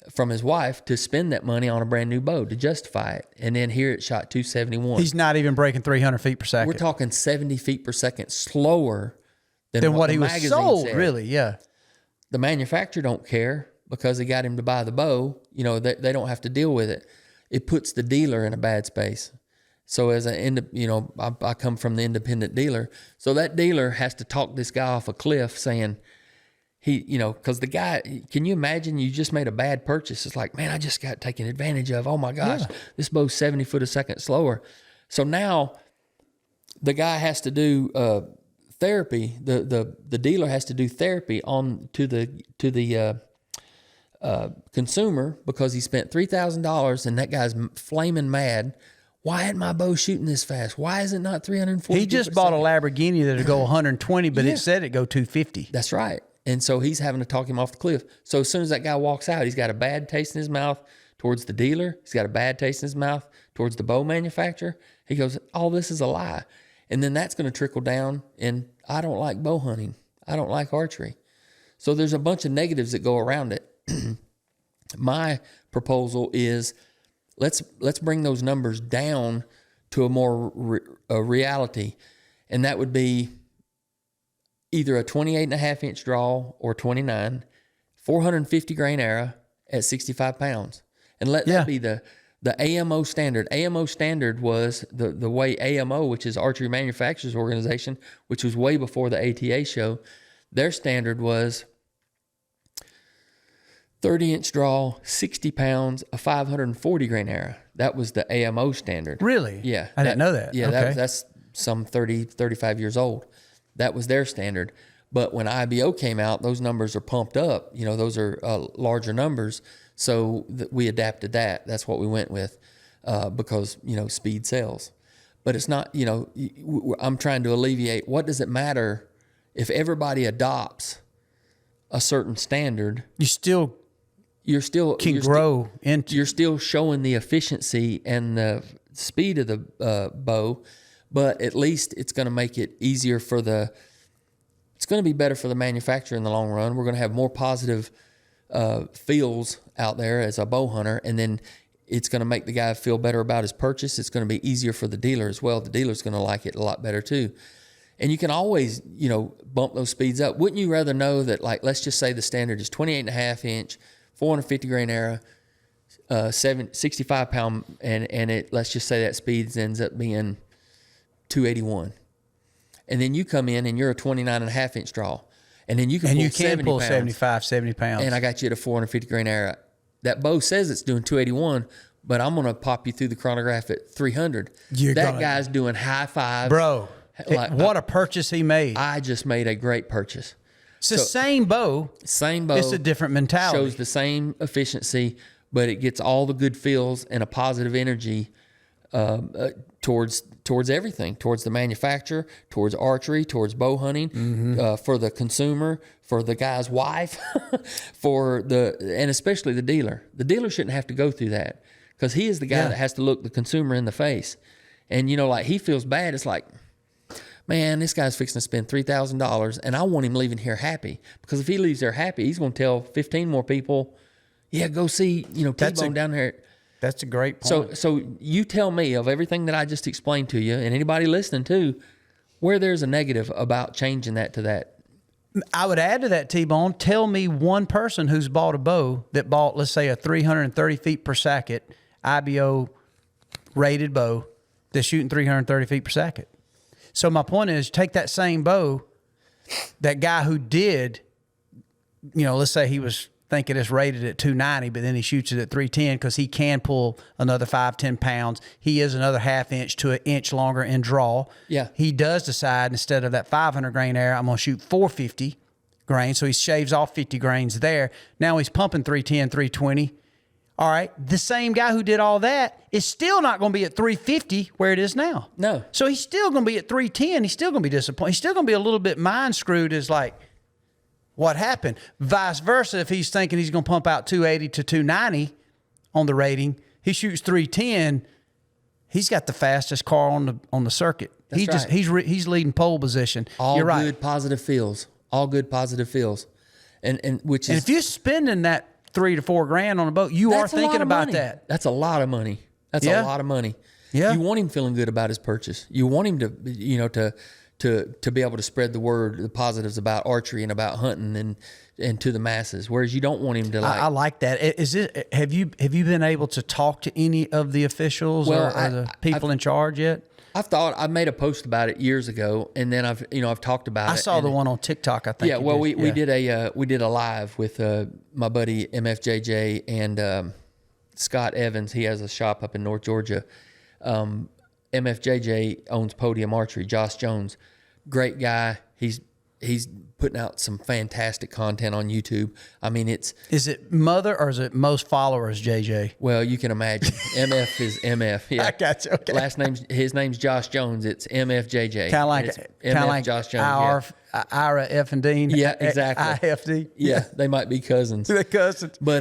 to spend that money on a brand new bow to justify it. And then here it shot 271. He's not even breaking 300 feet per second. We're talking 70 feet per second slower than what he was sold, said. really, yeah. The manufacturer don't care because they got him to buy the bow. You know, they don't have to deal with it. It puts the dealer in a bad space. So I come from the independent dealer. So that dealer has to talk this guy off a cliff saying, because the guy, can you imagine you just made a bad purchase? It's like, man, I just got taken advantage of. Oh my gosh, This bow's 70 foot a second slower. So now the guy has to do therapy. The dealer has to do therapy to the consumer because he spent $3,000 and that guy's flaming mad. Why isn't my bow shooting this fast? Why is it not 340? He just bought a Lamborghini that'll go 120, but it said it go 250. That's right. And so he's having to talk him off the cliff. So as soon as that guy walks out, he's got a bad taste in his mouth towards the dealer. He's got a bad taste in his mouth towards the bow manufacturer. He goes, all this is a lie. And then that's going to trickle down, and I don't like bow hunting. I don't like archery. So there's a bunch of negatives that go around it. My proposal is let's bring those numbers down to a more reality, and that would be either a 28.5-inch draw or 29, 450 grain arrow at 65 pounds. And let that be the AMO standard. AMO standard was the way AMO, which is Archery Manufacturers Organization, which was way before the ATA show, their standard was 30-inch draw, 60 pounds, a 540 grain arrow. That was the AMO standard. Really? Yeah. I didn't know that. Yeah, okay. that's some 30, 35 years old. That was their standard. But when IBO came out, those numbers are pumped up. You know, those are larger numbers. So we adapted that. That's what we went with because, you know, speed sells. But it's not, you know, I'm trying to alleviate, what does it matter if everybody adopts a certain standard? You're still showing the efficiency and the speed of the bow, but at least it's going to make it easier it's going to be better for the manufacturer in the long run. We're going to have more positive feels out there as a bow hunter, and then it's going to make the guy feel better about his purchase. It's going to be easier for the dealer as well. The dealer's going to like it a lot better too. And you can always, you know, bump those speeds up. Wouldn't you rather know that, like, let's just say the standard is 28.5 inch, 450 grain arrow, 65 pound, and let's just say that speed ends up being 281. And then you come in and you're a 29.5 inch draw. And then you can pull 70 pounds. And I got you at a 450 grain arrow. That bow says it's doing 281, but I'm going to pop you through the chronograph at 300. Guy's doing high fives. Bro, what a purchase he made. I just made a great purchase. It's the same bow. Same bow. It's a different mentality. Shows the same efficiency, but it gets all the good feels and a positive energy towards everything, towards the manufacturer, towards archery, towards bow hunting, for the consumer, for the guy's wife, and especially the dealer. The dealer shouldn't have to go through that because he is the guy that has to look the consumer in the face. And, you know, like, he feels bad. It's like, man, this guy's fixing to spend $3,000 and I want him leaving here happy, because if he leaves there happy, he's going to tell 15 more people, yeah, go see, you know, T-Bone down there. That's a great point. So you tell me, of everything that I just explained to you, and anybody listening too, where there's a negative about changing that to that. I would add to that, T-Bone, tell me one person who's bought a bow that bought, let's say, a 330 feet per second IBO rated bow that's shooting 330 feet per second. So my point is, take that same bow, that guy who did, you know, let's say he was thinking it's rated at 290, but then he shoots it at 310 because he can pull another 5-10 pounds. He is another half inch to an inch longer in draw. Yeah. He does decide, instead of that 500 grain arrow, I'm going to shoot 450 grains. So he shaves off 50 grains there. Now he's pumping 310, 320. All right. The same guy who did all that is still not going to be at 350 where it is now. No. So he's still going to be at 310. He's still going to be disappointed. He's still going to be a little bit mind screwed, as like, what happened? Vice versa, if he's thinking he's going to pump out 280 to 290 on the rating, he shoots 310. He's got the fastest car on the circuit. That's right. He's leading pole position. All good positive feels. All good positive feels, and if you're spending that $3 to $4 grand on a boat, you are thinking about that. That's a lot of money. That's a lot of money. Yeah. You want him feeling good about his purchase. You want him to, you know, to be able to spread the word, the positives about archery and about hunting and to the masses. Whereas you don't want him to, like. I like that. Have you been able to talk to any of the officials or the people in charge yet? I made a post about it years ago, and then I've talked about it. I saw the one on TikTok, I think. Yeah, well, we did a live with my buddy MFJJ and Scott Evans. He has a shop up in North Georgia. MFJJ owns Podium Archery. Josh Jones, great guy. He's putting out some fantastic content on YouTube. I mean, Is it mother or is it most followers, JJ? Well, you can imagine. MF is MF. Yeah. I got you. Okay. His name's Josh Jones. It's MFJJ. Kind of like Josh Jones. Ira F and Dean. Yeah, exactly. IFD. Yeah, they might be cousins. They're cousins. But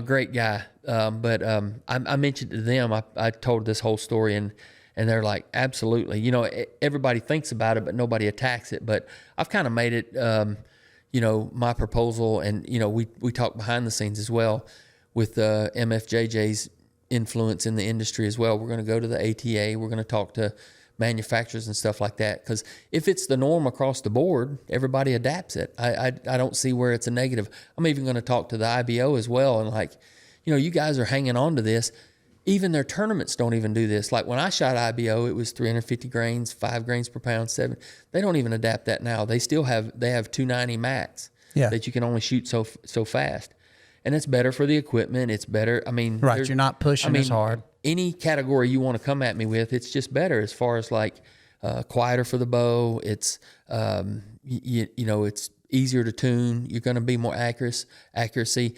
great guy. I mentioned to them, I told this whole story, and they're like, absolutely. You know, everybody thinks about it, but nobody attacks it. But I've kind of made it, you know, my proposal, and, you know, we talk behind the scenes as well with MFJJ's influence in the industry as well. We're going to go to the ATA. We're going to talk to manufacturers and stuff like that, because if it's the norm across the board, everybody adapts it. I don't see where it's a negative. I'm even going to talk to the IBO as well, and, like, you know, you guys are hanging on to this. Even their tournaments don't even do this. Like when I shot IBO, it was 350 grains, 5 grains per pound, 7. They don't even adapt that now. They still have 290 max that you can only shoot so fast. and it's better for the equipment. It's better. I mean, Right. You're not pushing as hard. Any category you want to come at me with, it's just better as far as like quieter for the bow. It's it's easier to tune. You're going to be more accuracy.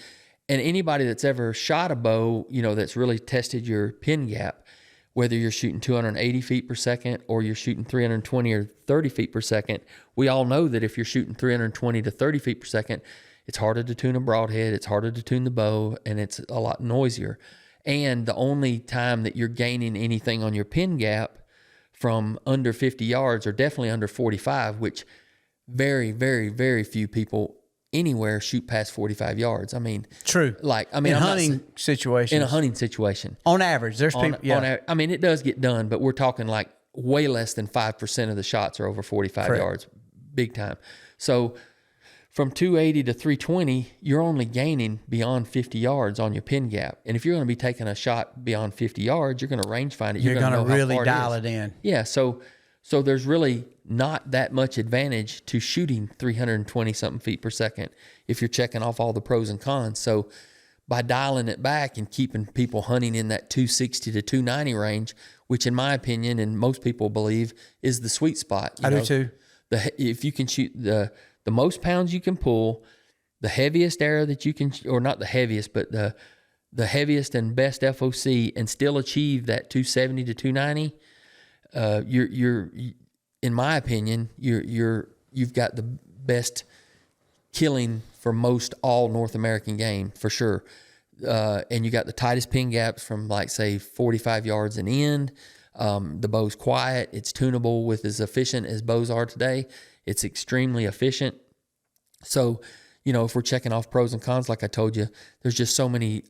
And anybody that's ever shot a bow, that's really tested your pin gap, whether you're shooting 280 feet per second or you're shooting 320 or 30 feet per second, we all know that if you're shooting 320 to 30 feet per second, it's harder to tune a broadhead, it's harder to tune the bow, and it's a lot noisier. And the only time that you're gaining anything on your pin gap from under 50 yards or definitely under 45, which very, very, very few people anywhere shoot past 45 yards. I mean, true. In a hunting situation. On average, there's people. Yeah. It does get done, but we're talking like way less than 5% of the shots are over 45 Correct. yards, big time. So from 280 to 320, you're only gaining beyond 50 yards on your pin gap. And if you're going to be taking a shot beyond 50 yards, you're going to range find it. You're going to really dial it in. Yeah. So there's really not that much advantage to shooting 320 something feet per second if you're checking off all the pros and cons. So by dialing it back and keeping people hunting in that 260 to 290 range, which in my opinion and most people believe is the sweet spot. I do too. If you can shoot the most pounds you can pull, the heaviest arrow that you can, or not the heaviest, but the heaviest and best FOC, and still achieve that 270 to 290, you're in my opinion, you've got the best killing for most all North American game for sure. And you got the tightest pin gaps from like say 45 yards and end. The bow's quiet. It's tunable with as efficient as bows are today. It's extremely efficient. So, if we're checking off pros and cons, like I told you, there's just so many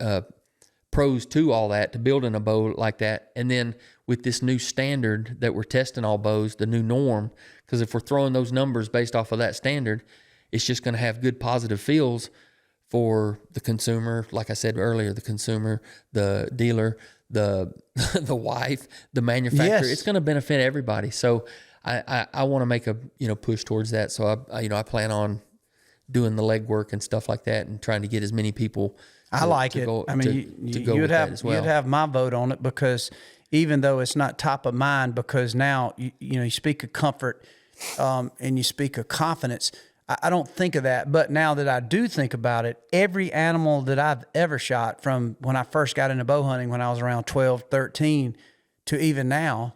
pros to all that, to building a bow like that. And then with this new standard that we're testing all bows, the new norm, because if we're throwing those numbers based off of that standard, it's just going to have good positive feels for the consumer. Like I said earlier, the consumer, the dealer, the wife, the manufacturer. Yes. It's going to benefit everybody. So I want to make a push towards that. So I plan on doing the legwork and stuff like that, and trying to get as many people. I like it. Go, I mean, you'd have my vote on it, because even though it's not top of mind, because now you speak of comfort, and you speak of confidence. I don't think of that, but now that I do think about it, every animal that I've ever shot, from when I first got into bow hunting when I was around 12, 13, to even now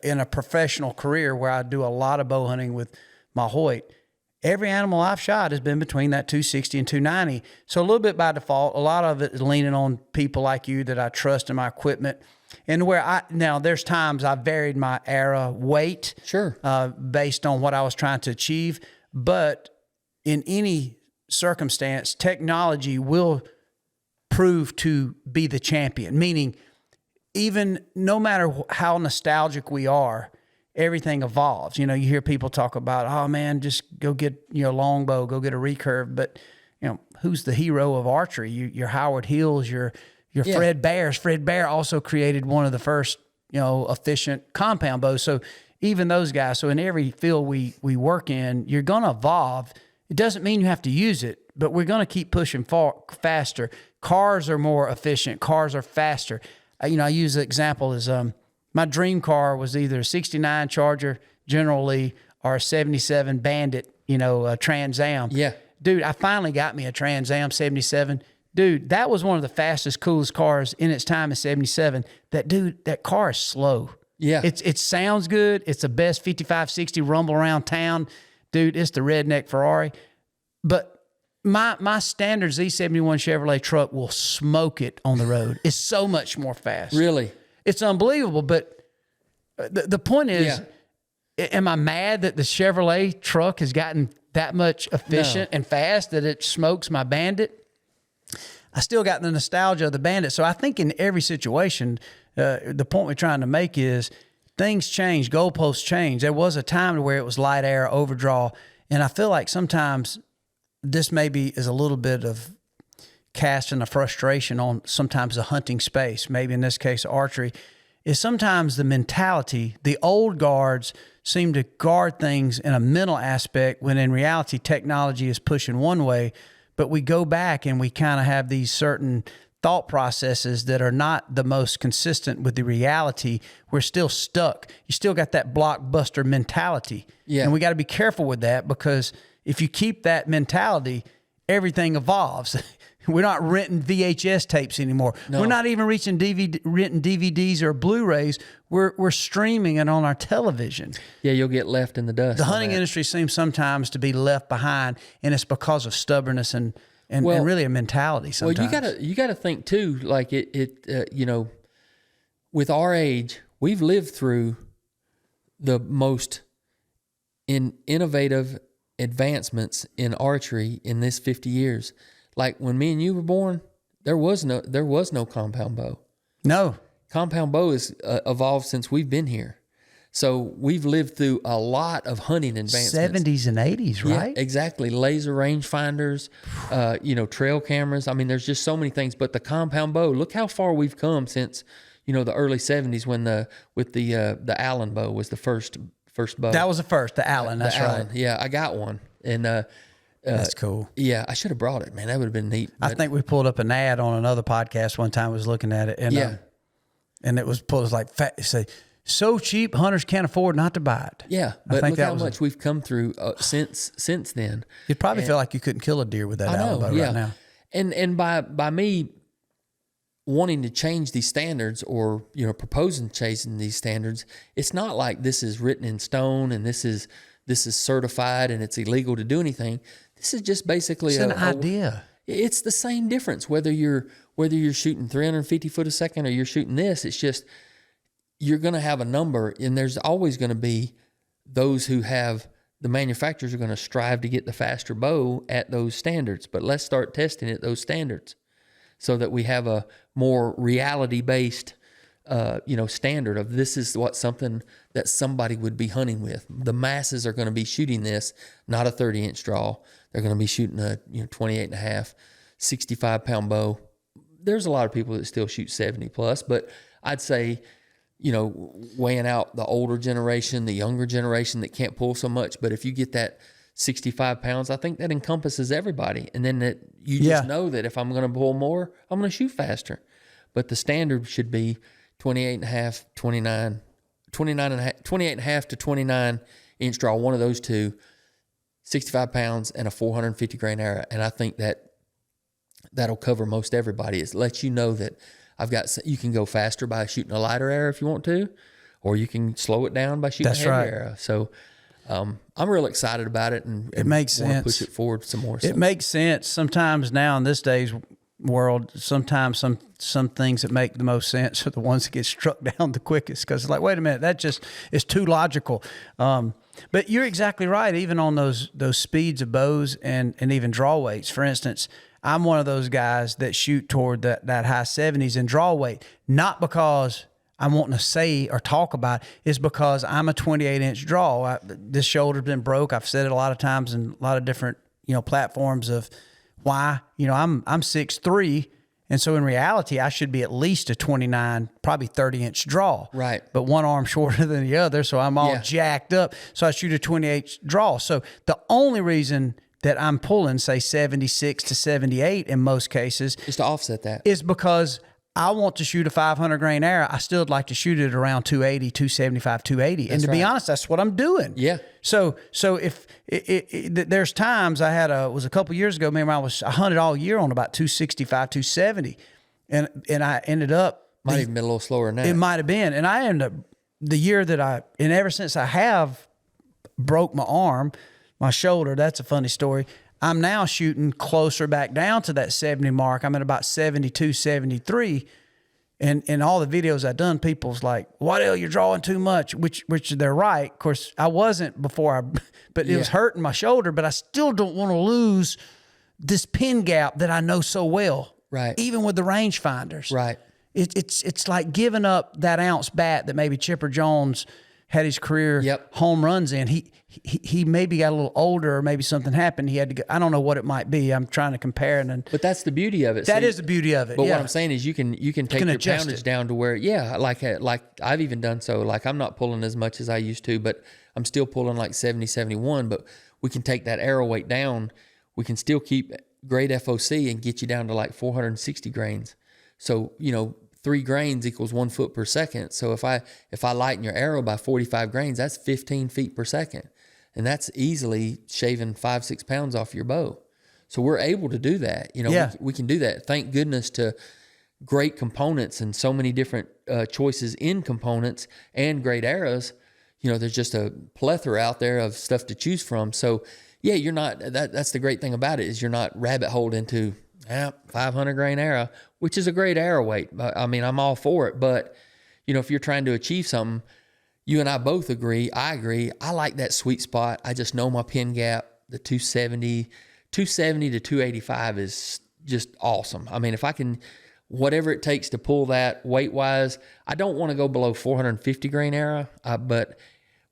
in a professional career where I do a lot of bow hunting with my Hoyt, every animal I've shot has been between that 260 and 290. So a little bit by default, a lot of it is leaning on people like you that I trust in my equipment. And now there's times I varied my arrow weight, sure, based on what I was trying to achieve. But in any circumstance, technology will prove to be the champion, meaning even no matter how nostalgic we are, everything evolves. You hear people talk about, oh man, just go get longbow, go get a recurve. But who's the hero of archery? Your Howard Hills, your Fred Bears. Fred Bear also created one of the first efficient compound bows. So even those guys. So in every field we work in, you're going to evolve. It doesn't mean you have to use it, but we're going to keep pushing faster. Cars are more efficient. Cars are faster. I use the example as my dream car was either a 69 Charger General Lee or a 77 Bandit, a Trans Am. Yeah. Dude, I finally got me a Trans Am 77. Dude, that was one of the fastest, coolest cars in its time in 77. That car is slow. Yeah. It sounds good. It's the best 55, 60 rumble around town. Dude, it's the redneck Ferrari. But my standard Z71 Chevrolet truck will smoke it on the road. It's so much more fast. Really? It's unbelievable. But the point is, am I mad that the Chevrolet truck has gotten that much efficient and fast that it smokes my Bandit? I still got the nostalgia of the Bandit. So I think in every situation, the point we're trying to make is things change, goalposts change. There was a time where it was light arrow, overdraw, and I feel like sometimes this maybe is a little bit of casting a frustration on sometimes the hunting space, maybe in this case archery, is sometimes the mentality, the old guards seem to guard things in a mental aspect when in reality technology is pushing one way, but we go back and we kind of have these certain thought processes that are not the most consistent with the reality. We're still stuck. You still got that blockbuster mentality. Yeah. And we got to be careful with that, because if you keep that mentality, everything evolves. We're not renting VHS tapes anymore. No. We're not even renting DVDs or Blu-rays. We're streaming it on our television. Yeah, you'll get left in the dust. The hunting industry seems sometimes to be left behind, and it's because of stubbornness and really a mentality sometimes. Well, you gotta think too, like you know, with our age, we've lived through the most innovative advancements in archery in this 50 years. Like when me and you were born, there was no compound bow. No. Compound bow has evolved since we've been here. So we've lived through a lot of hunting advancements. 70s and 80s, right? Yeah, exactly. Laser rangefinders, trail cameras. I mean, there's just so many things. But the compound bow, look how far we've come since, the early 70s when the Allen bow was the first bow. That was the first, the Allen. That's right. Allen. Yeah, I got one, and that's cool. Yeah, I should have brought it, man. That would have been neat. I think we pulled up an ad on another podcast one time. I was looking at it, and and it was pulled like say, so cheap, hunters can't afford not to buy it. Yeah, but look how much we've come through since then. You'd probably feel like you couldn't kill a deer with that Allen bow right now. And by me wanting to change these standards, or proposing changing these standards, it's not like this is written in stone and this is certified and it's illegal to do anything. This is just basically an idea. It's the same difference whether you're shooting 350 foot a second or you're shooting this. It's just you're going to have a number, and there's always going to be those who have, the manufacturers are going to strive to get the faster bow at those standards. But let's start testing at those standards so that we have a more reality-based standard of this is something that somebody would be hunting with. The masses are going to be shooting this, not a 30-inch draw. They're going to be shooting a 28.5, 65-pound bow. There's a lot of people that still shoot 70 plus, but I'd say, weighing out the older generation, the younger generation that can't pull so much. But if you get that 65 pounds, I think that encompasses everybody. And then that you just know that if I'm going to pull more, I'm going to shoot faster. But the standard should be 28.5, 29, 28.5 to 29 inch draw, one of those two, 65 pounds and a 450 grain arrow. And I think that'll cover most everybody. It lets you know that you can go faster by shooting a lighter arrow if you want to, or you can slow it down by shooting a heavier arrow. So I'm real excited about it, and it makes sense. Want to push it forward some more. It makes sense. Sometimes now in this day's world, sometimes some things that make the most sense are the ones that get struck down the quickest, because it's like, wait a minute, that just is too logical. But you're exactly right. Even on those speeds of bows and even draw weights, for instance, I'm one of those guys that shoot toward that high 70s in draw weight, not because I'm wanting to say or talk about it, it's because I'm a 28-inch draw. This shoulder's been broke. I've said it a lot of times in a lot of different platforms of why. I'm 6'3", and so in reality, I should be at least a 29, probably 30-inch draw. Right. But one arm shorter than the other, so I'm all jacked up. So I shoot a 28 draw. So the only reason that I'm pulling, say, 76 to 78 in most cases, just to offset that, is because I want to shoot a 500 grain arrow. I still would like to shoot it around 280, 275, 280. And to be honest, that's what I'm doing. Yeah. So if there's times it was a couple years ago, maybe I was hunted all year on about 265, 270. And I ended up. Might even been a little slower than that. It might have been. And I ended up, the year that and ever since I have broke my arm, my shoulder, that's a funny story. I'm now shooting closer back down to that 70 mark. I'm at about 72, 73. And all the videos I've done, people's like, Waddell, you're drawing too much, which they're right. Of course, I wasn't before, but it was hurting my shoulder, but I still don't want to lose this pin gap that I know so well. Right. Even with the rangefinders. Right. It's like giving up that ounce bat that maybe Chipper Jones had his career home runs in. He maybe got a little older, or maybe something happened. He had to go, I don't know what it might be. I'm trying to compare it. But that's the beauty of it. That is the beauty of it. But what I'm saying is you can take your poundage it down to where, like I've even done so. Like I'm not pulling as much as I used to, but I'm still pulling like 70, 71. But we can take that arrow weight down. We can still keep grade FOC and get you down to like 460 grains. So, 3 grains equals 1 foot per second. So if I lighten your arrow by 45 grains, that's 15 feet per second. And that's easily shaving 5-6 pounds off your bow. So we're able to do that. We can do that. Thank goodness to great components and so many different choices in components and great arrows. There's just a plethora out there of stuff to choose from. So yeah, you're not, that's the great thing about it, is you're not rabbit holed into 500 grain arrow, which is a great arrow weight. I mean, I'm all for it, but if you're trying to achieve something, you and I both agree, I agree, I like that sweet spot. I just know my pin gap, the 270 to 285 is just awesome. I mean, if I can, whatever it takes to pull that weight wise, I don't want to go below 450 grain arrow, but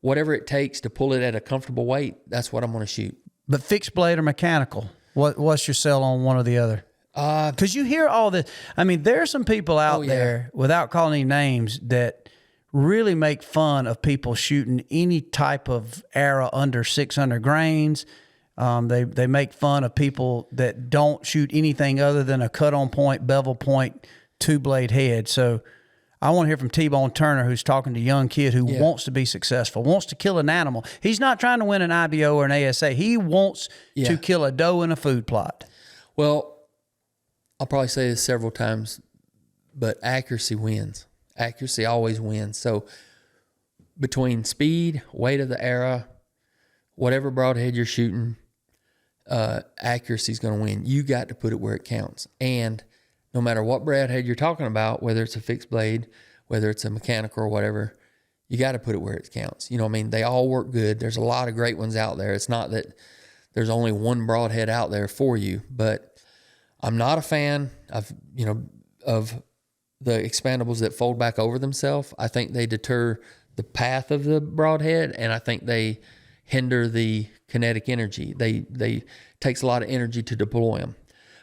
whatever it takes to pull it at a comfortable weight, that's what I'm going to shoot. But fixed blade or mechanical, what's your sell on one or the other? Because you hear all this. I mean, there are some people out there, without calling any names, that really make fun of people shooting any type of arrow under 600 grains. They make fun of people that don't shoot anything other than a cut-on point, bevel point, 2-blade head. So I want to hear from T-Bone Turner, who's talking to a young kid who wants to be successful, wants to kill an animal. He's not trying to win an IBO or an ASA. He wants to kill a doe in a food plot. Well, I'll probably say this several times, but accuracy wins. Accuracy always wins. So between speed, weight of the arrow, whatever broadhead you're shooting, accuracy is going to win. You got to put it where it counts. And no matter what broadhead you're talking about, whether it's a fixed blade, whether it's a mechanical or whatever, you got to put it where it counts. They all work good. There's a lot of great ones out there. It's not that there's only one broadhead out there for you, but I'm not a fan of the expandables that fold back over themselves. I think they deter the path of the broadhead, and I think they hinder the kinetic energy. They takes a lot of energy to deploy them.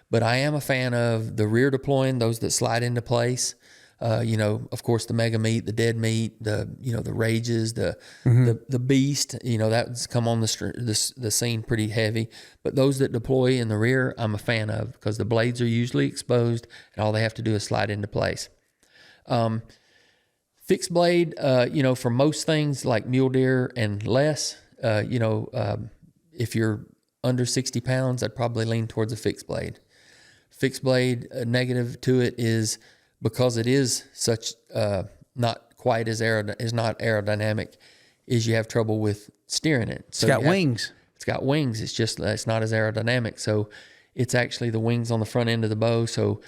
But I am a fan of the rear deploying, those that slide into place. Of course, the mega meat, the dead meat, the rages, the beast. That's come on the scene pretty heavy. But those that deploy in the rear, I'm a fan of, because the blades are usually exposed, and all they have to do is slide into place. Fixed blade, for most things like mule deer and less, if you're under 60 pounds, I'd probably lean towards a fixed blade. Fixed blade, negative to it is because it is such not quite as not aerodynamic, is you have trouble with steering it. So it's got wings. It's got wings. It's not as aerodynamic. So it's actually the wings on the front end of the bow. So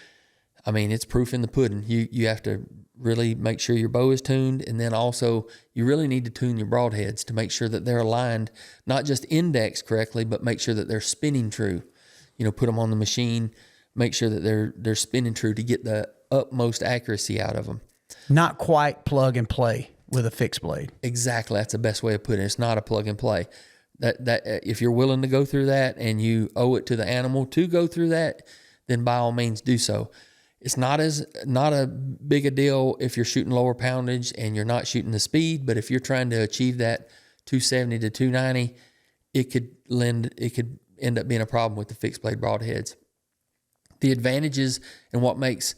I mean, it's proof in the pudding. You have to really make sure your bow is tuned, and then also you really need to tune your broadheads to make sure that they're aligned, not just indexed correctly, but make sure that they're spinning true. Put them on the machine, make sure that they're spinning true to get the utmost accuracy out of them. Not quite plug and play with a fixed blade. Exactly. That's the best way of putting it. It's not a plug and play. That if you're willing to go through that and you owe it to the animal to go through that, then by all means do so. It's not a big a deal if you're shooting lower poundage and you're not shooting the speed, but if you're trying to achieve that 270 to 290, it could end up being a problem with the fixed blade broadheads. The advantages and what makes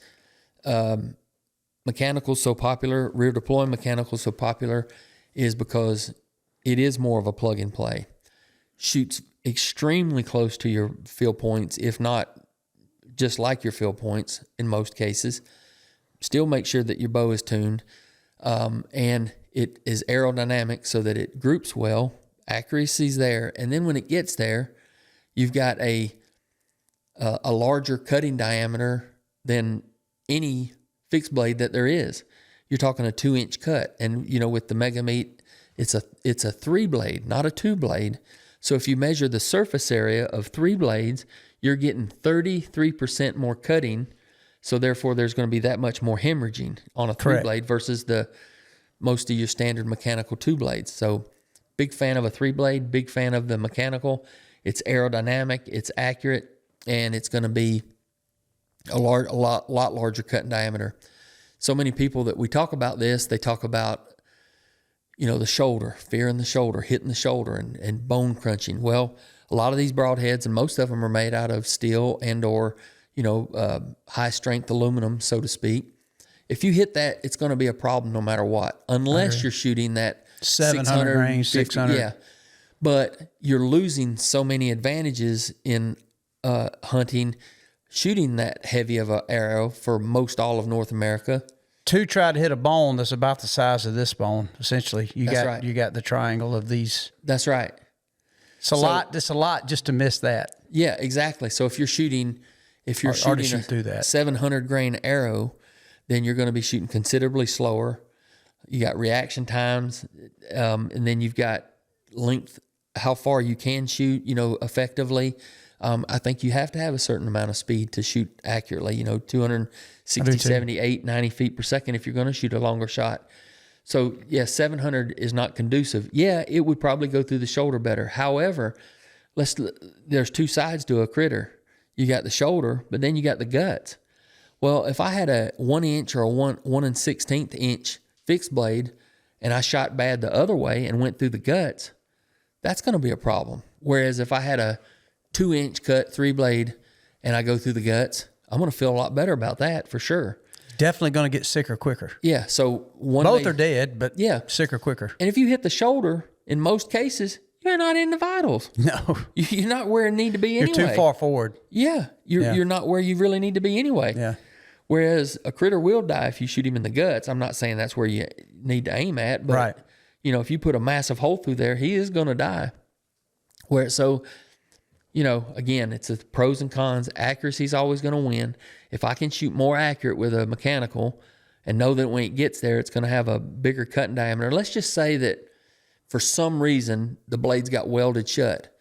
mechanical so popular, rear deploying mechanical so popular, is because it is more of a plug and play. Shoots extremely close to your field points, if not just like your field points in most cases. Still make sure that your bow is tuned, and it is aerodynamic so that it groups well. Accuracy's there, and then when it gets there, you've got a larger cutting diameter than any fixed blade that there is. You're talking a 2-inch cut, and with the Mega Meat, it's a 3-blade, not a 2-blade. So if you measure the surface area of 3 blades, you're getting 33% more cutting. So therefore, there's going to be that much more hemorrhaging on a 3-blade versus the most of your standard mechanical 2 blades. So big fan of a 3-blade, big fan of the mechanical. It's aerodynamic, it's accurate, and it's going to be a lot larger cut in diameter. So many people that we talk about this, they talk about, the shoulder, fear in the shoulder, hitting the shoulder, and bone crunching. Well, A lot of these broadheads, and most of them are made out of steel and or, high strength aluminum, so to speak. If you hit that, it's going to be a problem no matter what, unless you're shooting that 700 grain, 600. Yeah. But you're losing so many advantages in hunting, shooting that heavy of an arrow for most all of North America. To try to hit a bone that's about the size of this bone, essentially. You got the triangle of these. That's right. It's a lot just to miss that. Yeah, exactly. So if you're shooting a through that 700 grain arrow, then you're going to be shooting considerably slower. You got reaction times, and then you've got length, how far you can shoot, effectively. I think you have to have a certain amount of speed to shoot accurately, 260, 70, 8, 90 feet per second if you're going to shoot a longer shot. So, 700 is not conducive. Yeah, it would probably go through the shoulder better. However, there's two sides to a critter. You got the shoulder, but then you got the guts. Well, if I had a 1 inch or a 1 1/16 inch fixed blade and I shot bad the other way and went through the guts, that's going to be a problem. Whereas if I had a 2 inch cut 3 blade and I go through the guts, I'm going to feel a lot better about that for sure. Definitely going to get sicker quicker. Yeah. So both are dead, but sicker quicker. And if you hit the shoulder, in most cases, you're not in the vitals. No. You're not where you need to be anyway. You're too far forward. Yeah. You're not where you really need to be anyway. Yeah. Whereas a critter will die if you shoot him in the guts. I'm not saying that's where you need to aim at, but right. If you put a massive hole through there, he is going to die. Again, it's the pros and cons. Accuracy is always going to win. If I can shoot more accurate with a mechanical and know that when it gets there, it's going to have a bigger cutting diameter. Let's just say that for some reason the blades got welded shut.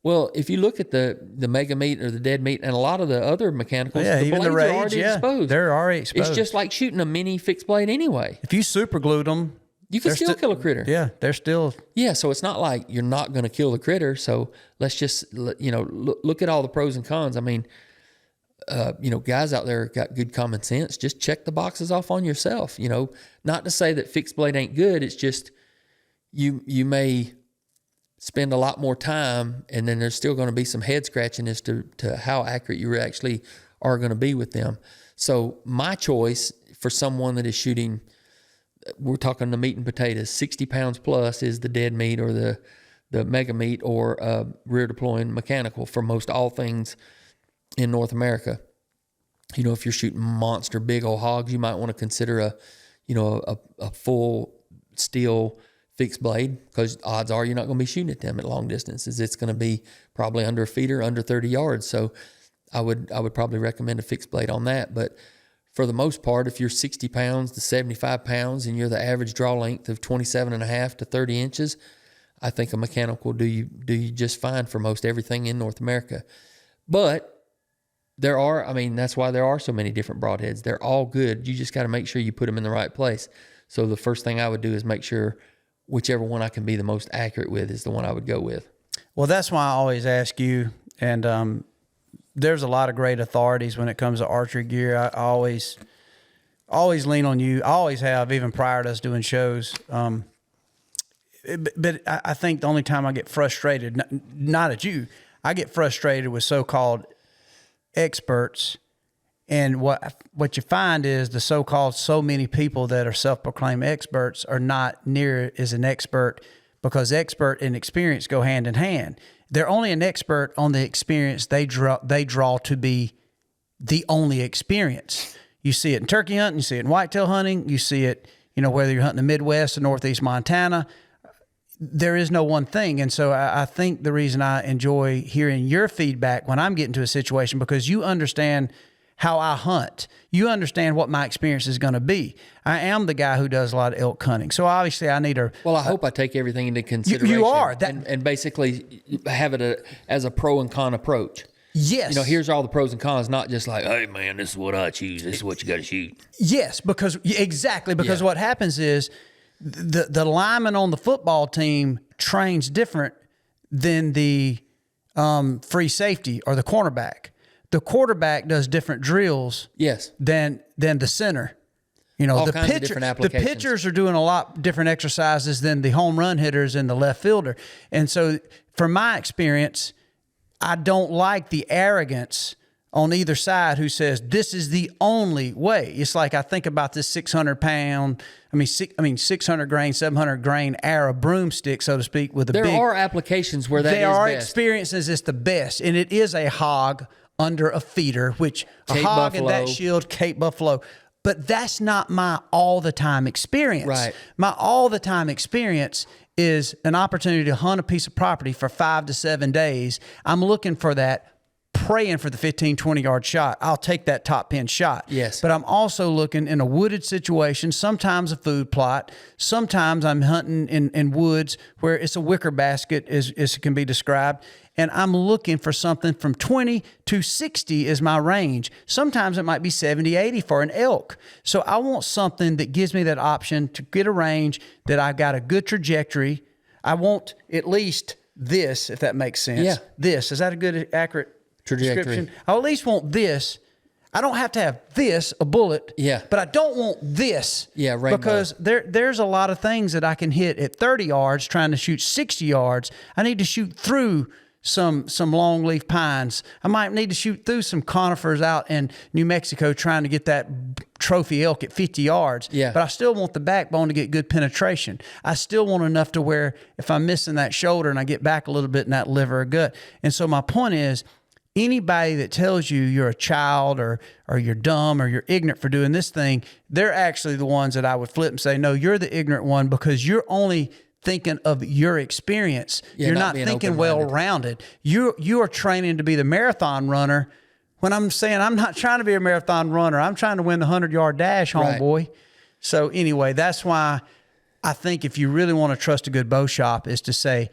Well, if you look at the mega meat or the dead meat and a lot of the other mechanicals, the even blades the Rage, are already exposed. They're already exposed. It's just like shooting a mini fixed blade anyway. If you super glued them, you can still kill a critter. Yeah, they're still. Yeah, so it's not like you're not going to kill the critter. So let's just look at all the pros and cons. I mean, guys out there got good common sense. Just check the boxes off on yourself. Not to say that fixed blade ain't good. It's just you may spend a lot more time, and then there's still going to be some head scratching as to how accurate you actually are going to be with them. So my choice for someone that is shooting, we're talking the meat and potatoes, 60 pounds plus is the dead meat or the mega meat or rear deploying mechanical for most all things in North America. If you're shooting monster big old hogs, you might want to consider a full steel fixed blade, because odds are you're not going to be shooting at them at long distances. It's going to be probably under a feet or under 30 yards. So I would probably recommend a fixed blade on that. But for the most part, if you're 60 pounds to 75 pounds and you're the average draw length of 27.5 to 30 inches, I think a mechanical do you just fine for most everything in North America. But that's why there are so many different broadheads. They're all good. You just got to make sure you put them in the right place. So the first thing I would do is make sure whichever one I can be the most accurate with is the one I would go with. Well, that's why I always ask you, and there's a lot of great authorities when it comes to archery gear. I always lean on you. I always have, even prior to us doing shows. But I think the only time I get frustrated, not at you, I get frustrated with so-called experts. And what you find is the so-called so many people that are self-proclaimed experts are not near as an expert, because expert and experience go hand in hand. They're only an expert on the experience they draw to be the only experience. You see it in turkey hunting, you see it in whitetail hunting, you see it, whether you're hunting the Midwest or Northeast Montana. There is no one thing. And so I think the reason I enjoy hearing your feedback when I'm getting to a situation, because you understand how I hunt. You understand what my experience is going to be. I am the guy who does a lot of elk hunting. So obviously I need Well, I hope I take everything into consideration. You are. And basically have it as a pro and con approach. Yes. Here's all the pros and cons, not just like, hey, man, this is what I choose. This is what you got to shoot. Yes, because what happens is the lineman on the football team trains different than the free safety or the cornerback. The quarterback does different drills than the center. All kinds of different applications. The pitchers are doing a lot different exercises than the home run hitters and the left fielder. And so from my experience, I don't like the arrogance on either side who says this is the only way. It's like I think about this 600 grain, 700 grain arrow broomstick, so to speak, with a there big. There are applications where that is there are best. experiences it's the best, and it is a hog under a feeder, which Cape a hog buffalo. and that shield, Cape Buffalo. But that's not my all the time experience. Right. My all the time experience is an opportunity to hunt a piece of property for 5 to 7 days. I'm looking for that, praying for the 15, 20-yard shot. I'll take that top pin shot. Yes. But I'm also looking in a wooded situation, sometimes a food plot. Sometimes I'm hunting in woods where it's a wicker basket, as it can be described. And I'm looking for something from 20 to 60 is my range. Sometimes it might be 70, 80 for an elk. So I want something that gives me that option to get a range that I've got a good trajectory. I want at least this, if that makes sense. Yeah. This. Is that a good, accurate Trajectory. description? I at least want this. I don't have to have this, a bullet. Yeah. But I don't want this. Yeah, rainbow. Because there's a lot of things that I can hit at 30 yards trying to shoot 60 yards. I need to shoot through some longleaf pines. I might need to shoot through some conifers out in New Mexico trying to get that trophy elk at 50 yards. Yeah. But I still want the backbone to get good penetration. I still want enough to where if I'm missing that shoulder and I get back a little bit in that liver or gut. And so my point is, anybody that tells you you're a child or you're dumb or you're ignorant for doing this thing, they're actually the ones that I would flip and say, no, you're the ignorant one because you're only thinking of your experience. Yeah, you're not not being thinking open-minded. well-rounded. You are training to be the marathon runner. When I'm saying I'm not trying to be a marathon runner, I'm trying to win the 100-yard dash, Right. homeboy. So anyway, that's why I think if you really want to trust a good bow shop is to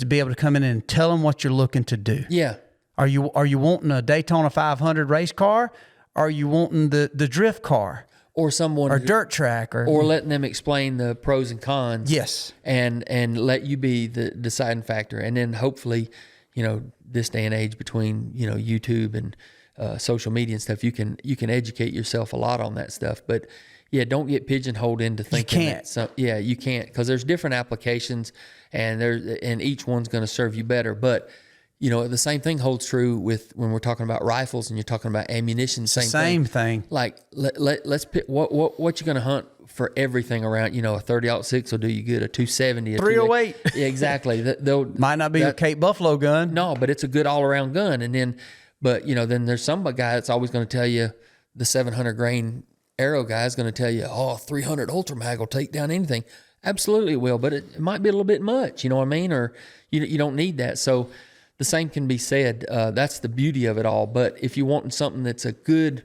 be able to come in and tell them what you're looking to do. Yeah. Are you wanting a Daytona 500 race car? Are you wanting the drift car Or someone or dirt track or letting them explain the pros and cons. Yes. And let you be the deciding factor. And then hopefully, this day and age between, YouTube and social media and stuff, you can educate yourself a lot on that stuff. But yeah, don't get pigeonholed into thinking you can't, because there's different applications and each one's going to serve you better. But the same thing holds true with when we're talking about rifles and you're talking about ammunition. Same thing. Like let's pick what you're going to hunt for everything around. A 30-06 will do you good. A 270, a 308. Yeah, exactly. Might not be a Cape Buffalo gun. No, but it's a good all-around gun. And then, then there's some guy that's always going to tell you the 700 grain arrow guy is going to tell you, 300 Ultra Mag will take down anything. Absolutely it will, but it might be a little bit much. You know what I mean? Or you don't need that. So the same can be said. That's the beauty of it all. But if you're wanting something that's a good,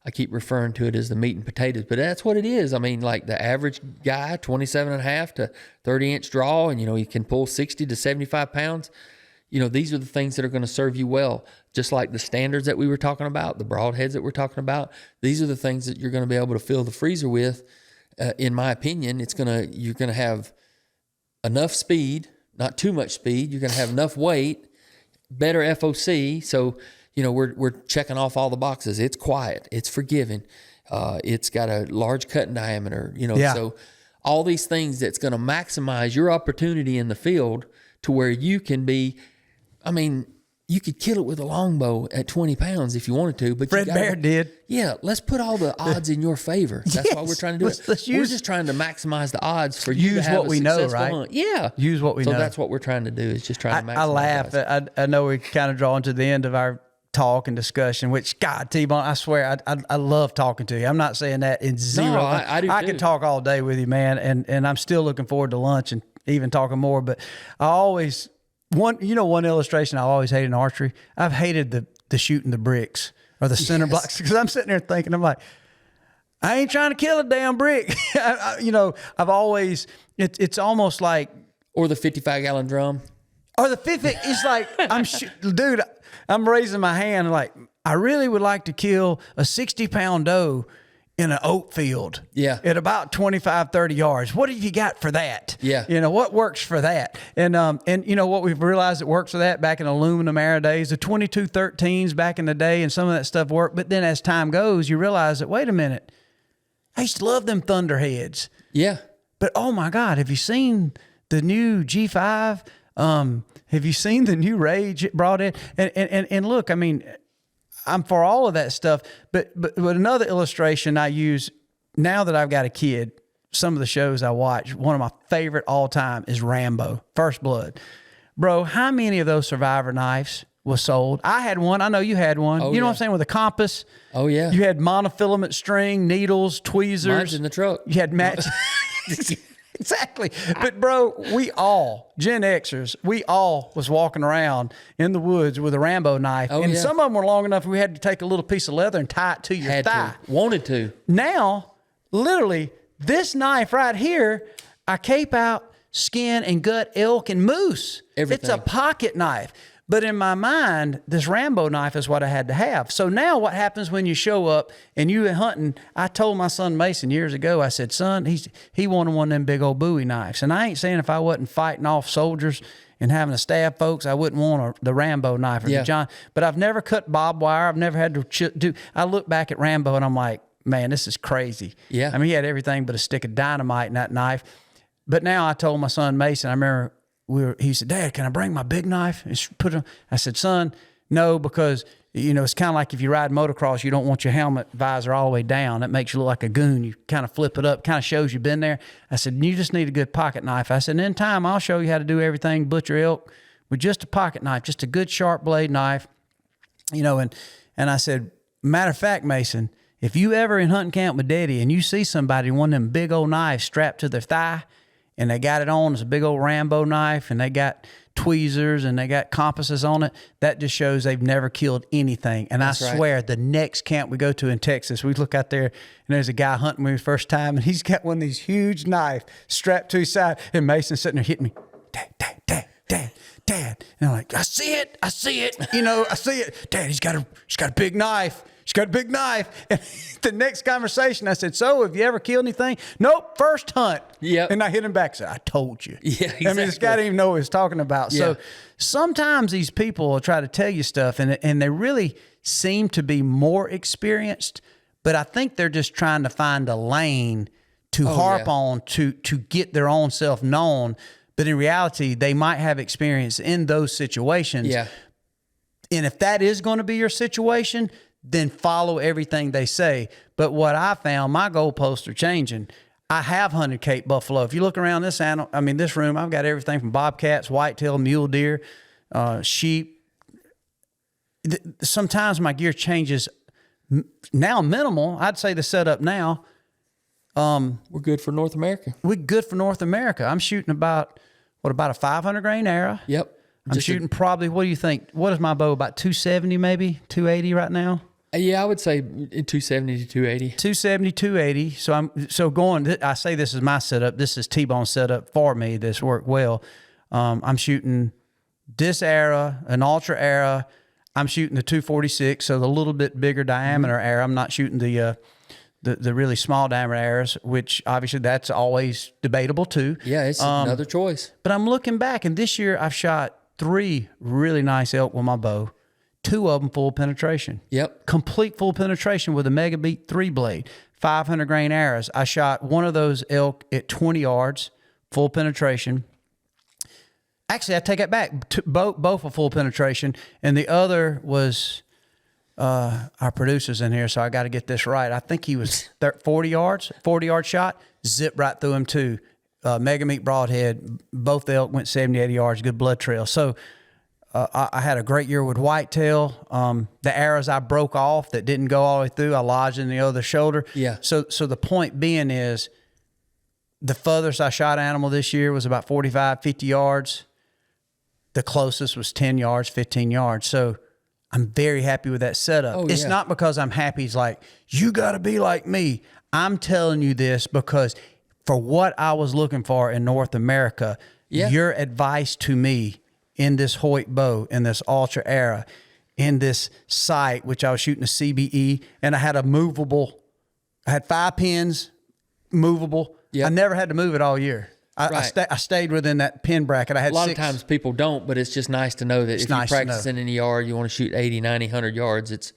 I keep referring to it as the meat and potatoes, but that's what it is. I mean, like the average guy, 27.5 to 30-inch draw, and, you can pull 60 to 75 pounds. These are the things that are going to serve you well. Just like the standards that we were talking about, the broadheads that we're talking about, these are the things that you're going to be able to fill the freezer with. In my opinion, you're going to have enough speed, not too much speed. You're going to have enough weight, better FOC. So, we're checking off all the boxes. It's quiet. It's forgiving. It's got a large cut diameter, so all these things that's going to maximize your opportunity in the field to where you can be, you could kill it with a longbow at 20 pounds if you wanted to, but Fred Bear did. Yeah, let's put all the odds in your favor. That's why we're trying to do it. We're just trying to maximize the odds for you to use have what we know, successful right? hunt. Yeah. Use what we know. So that's what we're trying to do is just trying to maximize. I laugh. odds. I know we're kind of drawing to the end of our talk and discussion, which, God, T-Bone, I swear, I love talking to you. I'm not saying that in zero. No, I do too. I could talk all day with you, man, and I'm still looking forward to lunch and even talking more. But I always, one illustration I always hated in archery, I've hated the shooting the bricks or the center blocks, because I'm sitting there thinking, I'm like, I ain't trying to kill a damn brick. I've always, it's almost like, Or the 55-gallon drum. or the fifth, it's like, dude, I'm raising my hand like, I really would like to kill a 60-pound doe in an oat field. Yeah. At about 25, 30 yards. What have you got for that? Yeah. What works for that? And what we've realized that works for that back in aluminum era days, the 2213s back in the day, and some of that stuff worked. But then as time goes, you realize that, wait a minute, I used to love them thunderheads. Yeah. But oh my God, have you seen the new G5 Have you seen the new rage it brought in? And look, I mean, I'm for all of that stuff, but another illustration I use now that I've got a kid, some of the shows I watch, one of my favorite all time is Rambo, First Blood. Bro, how many of those Survivor knives was sold? I had one. I know you had one. You know what I'm saying? With a compass. Oh, yeah. You had monofilament string, needles, tweezers. Mine's in the truck. You had match. Exactly. But bro, we all, Gen Xers, we all was walking around in the woods with a Rambo knife. And some of them were long enough we had to take a little piece of leather and tie it to your thigh. Wanted to. Now, literally, this knife right here, I cape out, skin and gut elk and moose. Everything. It's a pocket knife. But in my mind, this Rambo knife is what I had to have. So now what happens when you show up and you hunting? I told my son Mason years ago, I said, son, he wanted one of them big old Bowie knives. And I ain't saying if I wasn't fighting off soldiers and having to stab folks, I wouldn't want the Rambo knife or the John. But I've never cut barbed wire. I've never had to do. I look back at Rambo and I'm like, man, this is crazy. Yeah. I mean, he had everything but a stick of dynamite in that knife. But now I told my son Mason, I remember he said, Dad, can I bring my big knife? I said, son, no, because, you know, it's kind of like if you ride motocross, you don't want your helmet visor all the way down. That makes you look like a goon. You kind of flip it up, kind of shows you've been there. I said, you just need a good pocket knife. I said, and in time, I'll show you how to do everything, butcher elk, with just a pocket knife, just a good sharp blade knife. You know, and I said, matter of fact, Mason, if you ever in hunting camp with Daddy and you see somebody, one of them big old knives strapped to their thigh, and they got it on as a big old Rambo knife, and they got tweezers, and they got compasses on it, that just shows they've never killed anything. And I swear, the next camp we go to in Texas, we look out there, and there's a guy hunting me the first time, and he's got one of these huge knives strapped to his side, and Mason's sitting there hitting me, Dad. And I'm like, I see it. You know, I see it. Dad, she's got a big knife. She's got a big knife. And the next conversation, I said, so have you ever killed anything? Nope, first hunt. Yeah. And I hit him back and said, I told you. Yeah, exactly. I mean, this guy didn't even know what he was talking about. Yeah. So sometimes these people will try to tell you stuff, and they really seem to be more experienced, but I think they're just trying to find a lane to harp on to get their own self known. But in reality, they might have experience in those situations. Yeah. And if that is going to be your situation, then follow everything they say. But what I found, my goalposts are changing. I have hunted Cape buffalo. If you look around this room, I've got everything from bobcats, whitetail, mule deer, sheep. Sometimes my gear changes. Now minimal. I'd say the setup now. We're good for North America. We're good for North America. I'm shooting about a 500 grain arrow. Yep. I'm shooting probably, what do you think? What is my bow, about 270 maybe? 280 right now? Yeah, I would say 270 to 280. 270, 280. I say this is my setup. This is T-Bone setup for me. This worked well. I'm shooting this arrow, an ultra arrow. I'm shooting the 246, so the little bit bigger diameter arrow. I'm not shooting the really small diameter arrows, which obviously that's always debatable too. Yeah, it's another choice. But I'm looking back, and this year I've shot 3 really nice elk with my bow. 2 of them full penetration. Yep. Complete full penetration with a Mega Beat 3 blade, 500 grain arrows. I shot one of those elk at 20 yards, full penetration. Actually, I take that back. Both a full penetration, and the other was our producer's in here, so I got to get this right. I think he was 40 yard shot, zip right through him too. Mega Meat broadhead. Both the elk went 70, 80 yards, good blood trail. So I had a great year with whitetail. The arrows I broke off that didn't go all the way through, I lodged in the other shoulder. Yeah. So the point being is, the furthest I shot animal this year was about 45, 50 yards. The closest was 10 yards, 15 yards. So I'm very happy with that setup. Oh, it's yeah. not because I'm happy. It's like, you got to be like me. I'm telling you this because for what I was looking for in North America, your advice to me in this Hoyt bow, in this Ultra Era, in this sight, which I was shooting a CBE, and I had I had 5 pins, movable. Yep. I never had to move it all year. I stayed within that pin bracket. I had a lot of times people don't, but it's just nice to know that if you're practicing in the yard, you want to shoot 80, 90, 100 yards, it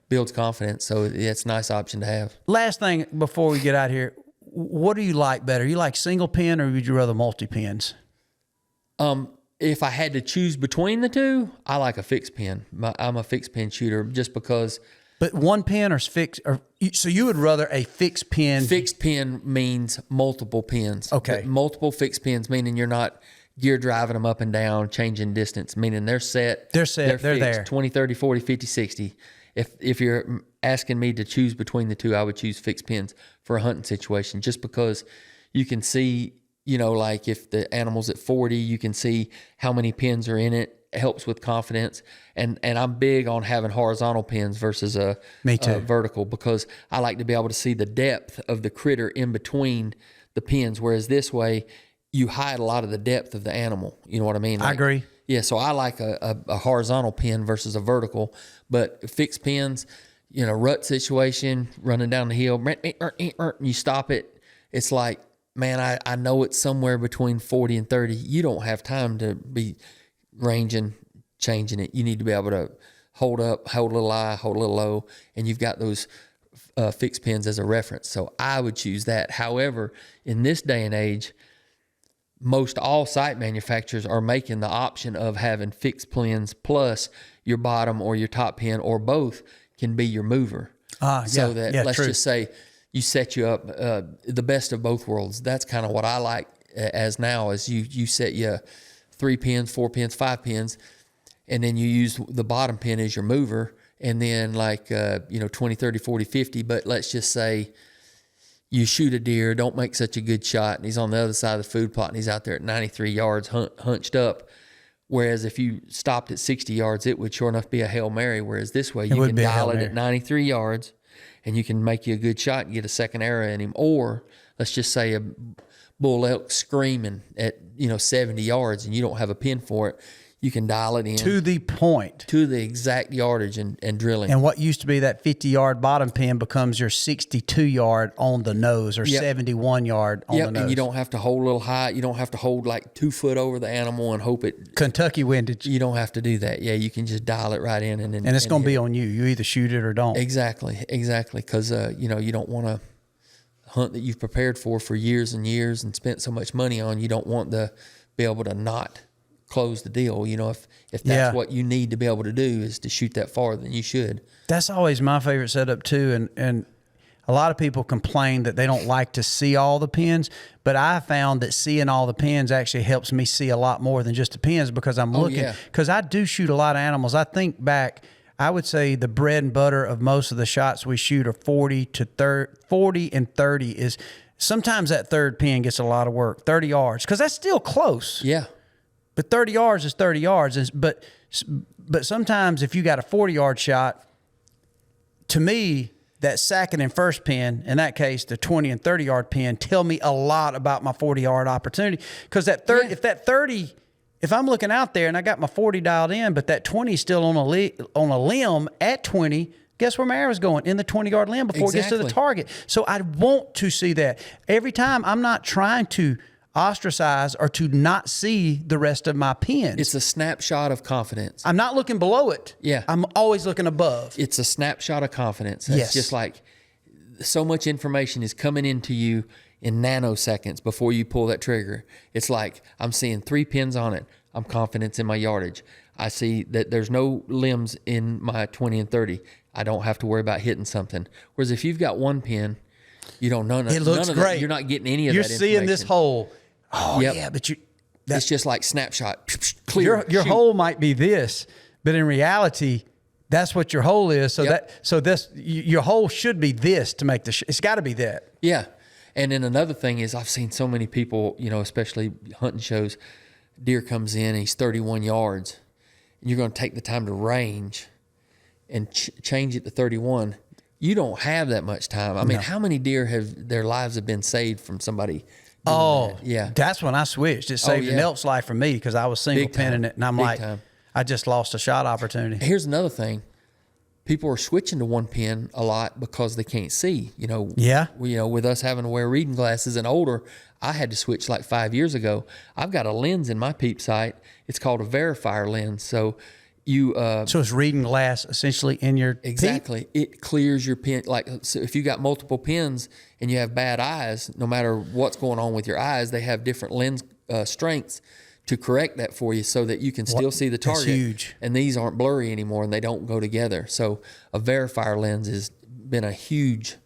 builds confidence. So it's a nice option to have. Last thing before we get out here, what do you like better? You like single pin or would you rather multi-pins? if I had to choose between the two, I like a fixed pin. I'm a fixed pin shooter just because. But one pin or fixed, so you would rather a fixed pin? Fixed pin means multiple pins. Okay. But multiple fixed pins, meaning you're not gear driving them up and down, changing distance, meaning they're set. They're set. They're fixed, there. 20, 30, 40, 50, 60. If you're asking me to choose between the two, I would choose fixed pins for a hunting situation, just because you can see, like if the animal's at 40, you can see how many pins are in it. It helps with confidence. And I'm big on having horizontal pins versus a vertical, because I like to be able to see the depth of the critter in between the pins. Whereas this way, you hide a lot of the depth of the animal. You know what I mean? I agree. Yeah, so I like a horizontal pin versus a vertical, but fixed pins, rut situation, running down the hill, you stop it. It's like, man, I know it's somewhere between 40 and 30. You don't have time to be ranging, changing it. You need to be able to hold up, hold a little high, hold a little low, and you've got those fixed pins as a reference. So I would choose that. However, in this day and age, most all sight manufacturers are making the option of having fixed pins plus your bottom or your top pin, or both can be your mover. So let's just say you set you up the best of both worlds. That's kind of what I like as now, is you set you 3 pins, 4 pins, 5 pins, and then you use the bottom pin as your mover, and then 20, 30, 40, 50. But let's just say you shoot a deer, don't make such a good shot, and he's on the other side of the food plot, and he's out there at 93 yards hunched up. Whereas if you stopped at 60 yards, it would sure enough be a Hail Mary. Whereas this way, you can dial it at 93 yards, and you can make you a good shot and get a second arrow in him. Or let's just say a bull elk screaming at 70 yards, and you don't have a pin for it. You can dial it in to the point, to the exact yardage, and drill him. And what used to be that 50-yard bottom pin becomes your 62-yard on the nose, or 71-yard on the nose. And you don't have to hold a little high. You don't have to hold like 2 foot over the animal and hope it Kentucky windage. You don't have to do that. Yeah, you can just dial it right in, and it's going to be on you. You either shoot it or don't. Exactly, because you don't want to hunt that you've prepared for years and years and spent so much money on. You don't want to be able to not close the deal. If that's what you need to be able to do is to shoot that far, then you should. That's always my favorite setup too. And a lot of people complain that they don't like to see all the pins, but I found that seeing all the pins actually helps me see a lot more than just the pins, because I'm looking, because I do shoot a lot of animals. I think back, I would say the bread and butter of most of the shots we shoot are 40 and 30 is sometimes that third pin gets a lot of work, 30 yards, because that's still close. Yeah. But 30 yards is 30 yards. But sometimes if you got a 40-yard shot, to me, that second and first pin, in that case, the 20 and 30-yard pin, tell me a lot about my 40-yard opportunity. Because that 30, if I'm looking out there and I got my 40 dialed in, but that 20 is still on a limb at 20, guess where my arrow's going? In the 20-yard limb before it gets to the target. So I want to see that. Every time, I'm not trying to ostracize or to not see the rest of my pins. It's a snapshot of confidence. I'm not looking below it. Yeah. I'm always looking above. It's a snapshot of confidence. It's just like so much information is coming into you in nanoseconds before you pull that trigger. It's like I'm seeing 3 pins on it. I'm confident in my yardage. I see that there's no limbs in my 20 and 30. I don't have to worry about hitting something. Whereas if you've got 1 pin, you don't know. It looks great. That, you're not getting any of that information. You're seeing this hole. Oh, yeah, but it's just like snapshot, clear. Your hole might be this, but in reality, that's what your hole is. So your hole should be this to make it's got to be that. Yeah. And then another thing is I've seen so many people, especially hunting shows, deer comes in and he's 31 yards, and you're going to take the time to range and change it to 31. You don't have that much time. I mean, how many deer their lives have been saved from somebody? Yeah. That's when I switched. It saved an elk's life for me, because I was single pinning it, and I'm I just lost a shot opportunity. Here's another thing. People are switching to 1 pin a lot because they can't see. With us having to wear reading glasses and older, I had to switch like 5 years ago. I've got a lens in my peep sight. It's called a verifier lens. So so it's reading glass essentially in your exactly peep? It clears your pin. Like, so if you got multiple pins and you have bad eyes, no matter what's going on with your eyes, they have different lens strengths to correct that for you so that you can still see the target. That's huge. And these aren't blurry anymore and they don't go together. So a verifier lens has been a huge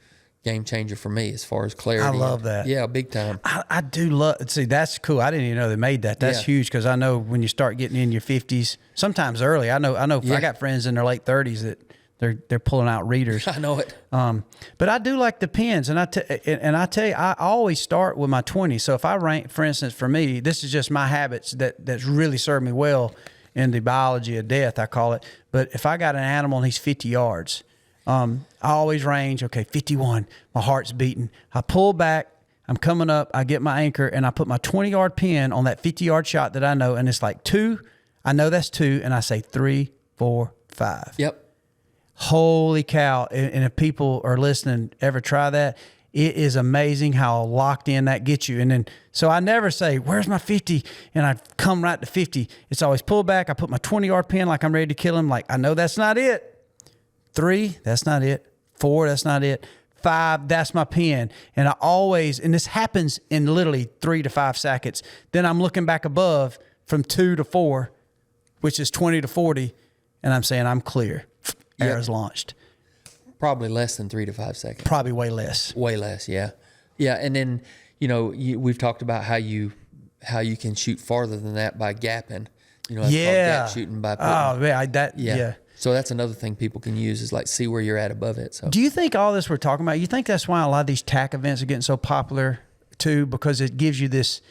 game changer for me as far as clarity. I love that. Yeah, big time. I do love, see, that's cool. I didn't even know they made that. That's huge, because I know when you start getting in your 50s, sometimes early, I know I got friends in their late 30s that they're pulling out readers. I know it. But I do like the pens, and I tell you, I always start with my 20. So if I rank, for instance, for me, this is just my habits that's really served me well in the biology of death, I call it. But if I got an animal and he's 50 yards, I always range, okay, 51, my heart's beating. I pull back, I'm coming up, I get my anchor, and I put my 20-yard pin on that 50-yard shot that I know, and it's like 2, I know that's 2, and I say 3, 4, 5. Yep. Holy cow. And if people are listening, ever try that, it is amazing how locked in that gets you. And then, so I never say, where's my 50? And I come right to 50. It's always pull back. I put my 20-yard pin like I'm ready to kill him. Like, I know that's not it. 3, that's not it. 4, that's not it. 5, that's my pin. And I always, and this happens in literally 3 to 5 seconds. Then I'm looking back above from 2 to 4, which is 20 to 40. And I'm saying I'm clear. Arrow's launched. Probably less than 3 to 5 seconds. Probably way less. Way less, yeah. Yeah, and then, we've talked about how you can shoot farther than that by gapping. That's called gap shooting by putting. Yeah. So that's another thing people can use is like see where you're at above it. So do you think all this we're talking about, you think that's why a lot of these TAC events are getting so popular too? Because it gives you this,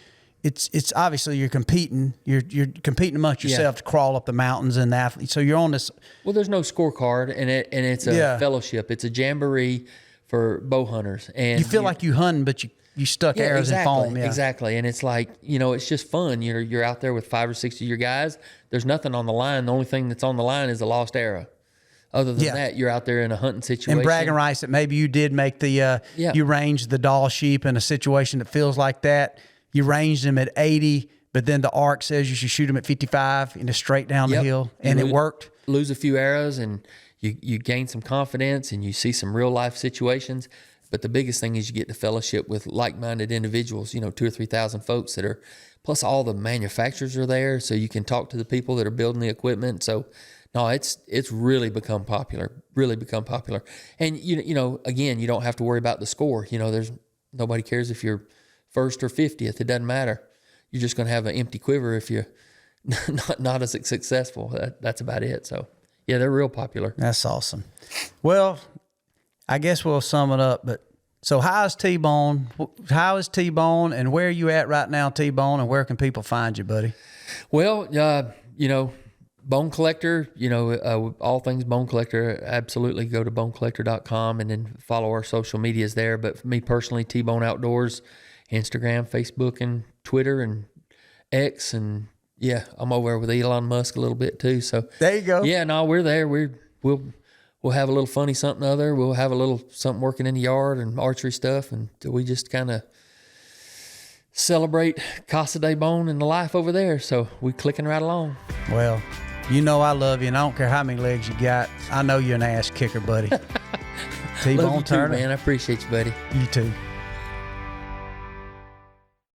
it's obviously you're competing amongst yourself to crawl up the mountains and the athletes. So you're on this. Well, there's no scorecard and it's a fellowship. It's a jamboree for bow hunters. And you feel like you hunting, but you stuck arrows in foam. Yeah, exactly. And it's like, it's just fun. You're out there with 5 or 6 of your guys. There's nothing on the line. The only thing that's on the line is a lost arrow. Other than that, you're out there in a hunting situation. And bragging rights that maybe you did make you ranged the doll sheep in a situation that feels like that. You ranged them at 80, but then the arc says you should shoot them at 55 and straight down the hill. And it worked. Lose a few arrows and you gain some confidence and you see some real life situations. But the biggest thing is you get the fellowship with like-minded individuals, 2,000 or 3,000 folks that are, plus all the manufacturers are there. So you can talk to the people that are building the equipment. So no, it's really become popular. And again, you don't have to worry about the score. There's nobody cares if you're first or 50th. It doesn't matter. You're just going to have an empty quiver if you're not as successful. That's about it. So yeah, they're real popular. That's awesome. Well, I guess we'll sum it up. But so how is T-Bone, and where are you at right now, T-Bone, and where can people find you, buddy? Well, Bone Collector, all things Bone Collector, absolutely go to bonecollector.com and then follow our social medias there. But for me personally, T-Bone Outdoors, Instagram, Facebook, and Twitter, and X, and I'm over there with Elon Musk a little bit too. So there you go. Yeah, no, we're there. We'll have a little funny something or other. We'll have a little something working in the yard and archery stuff, and we just kind of celebrate Casa de Bone and the life over there. So we clicking right along. Well, I love you, and I don't care how many legs you got. I know you're an ass kicker, buddy. T-Bone Love you too, Turner, man. I appreciate you, buddy. You too.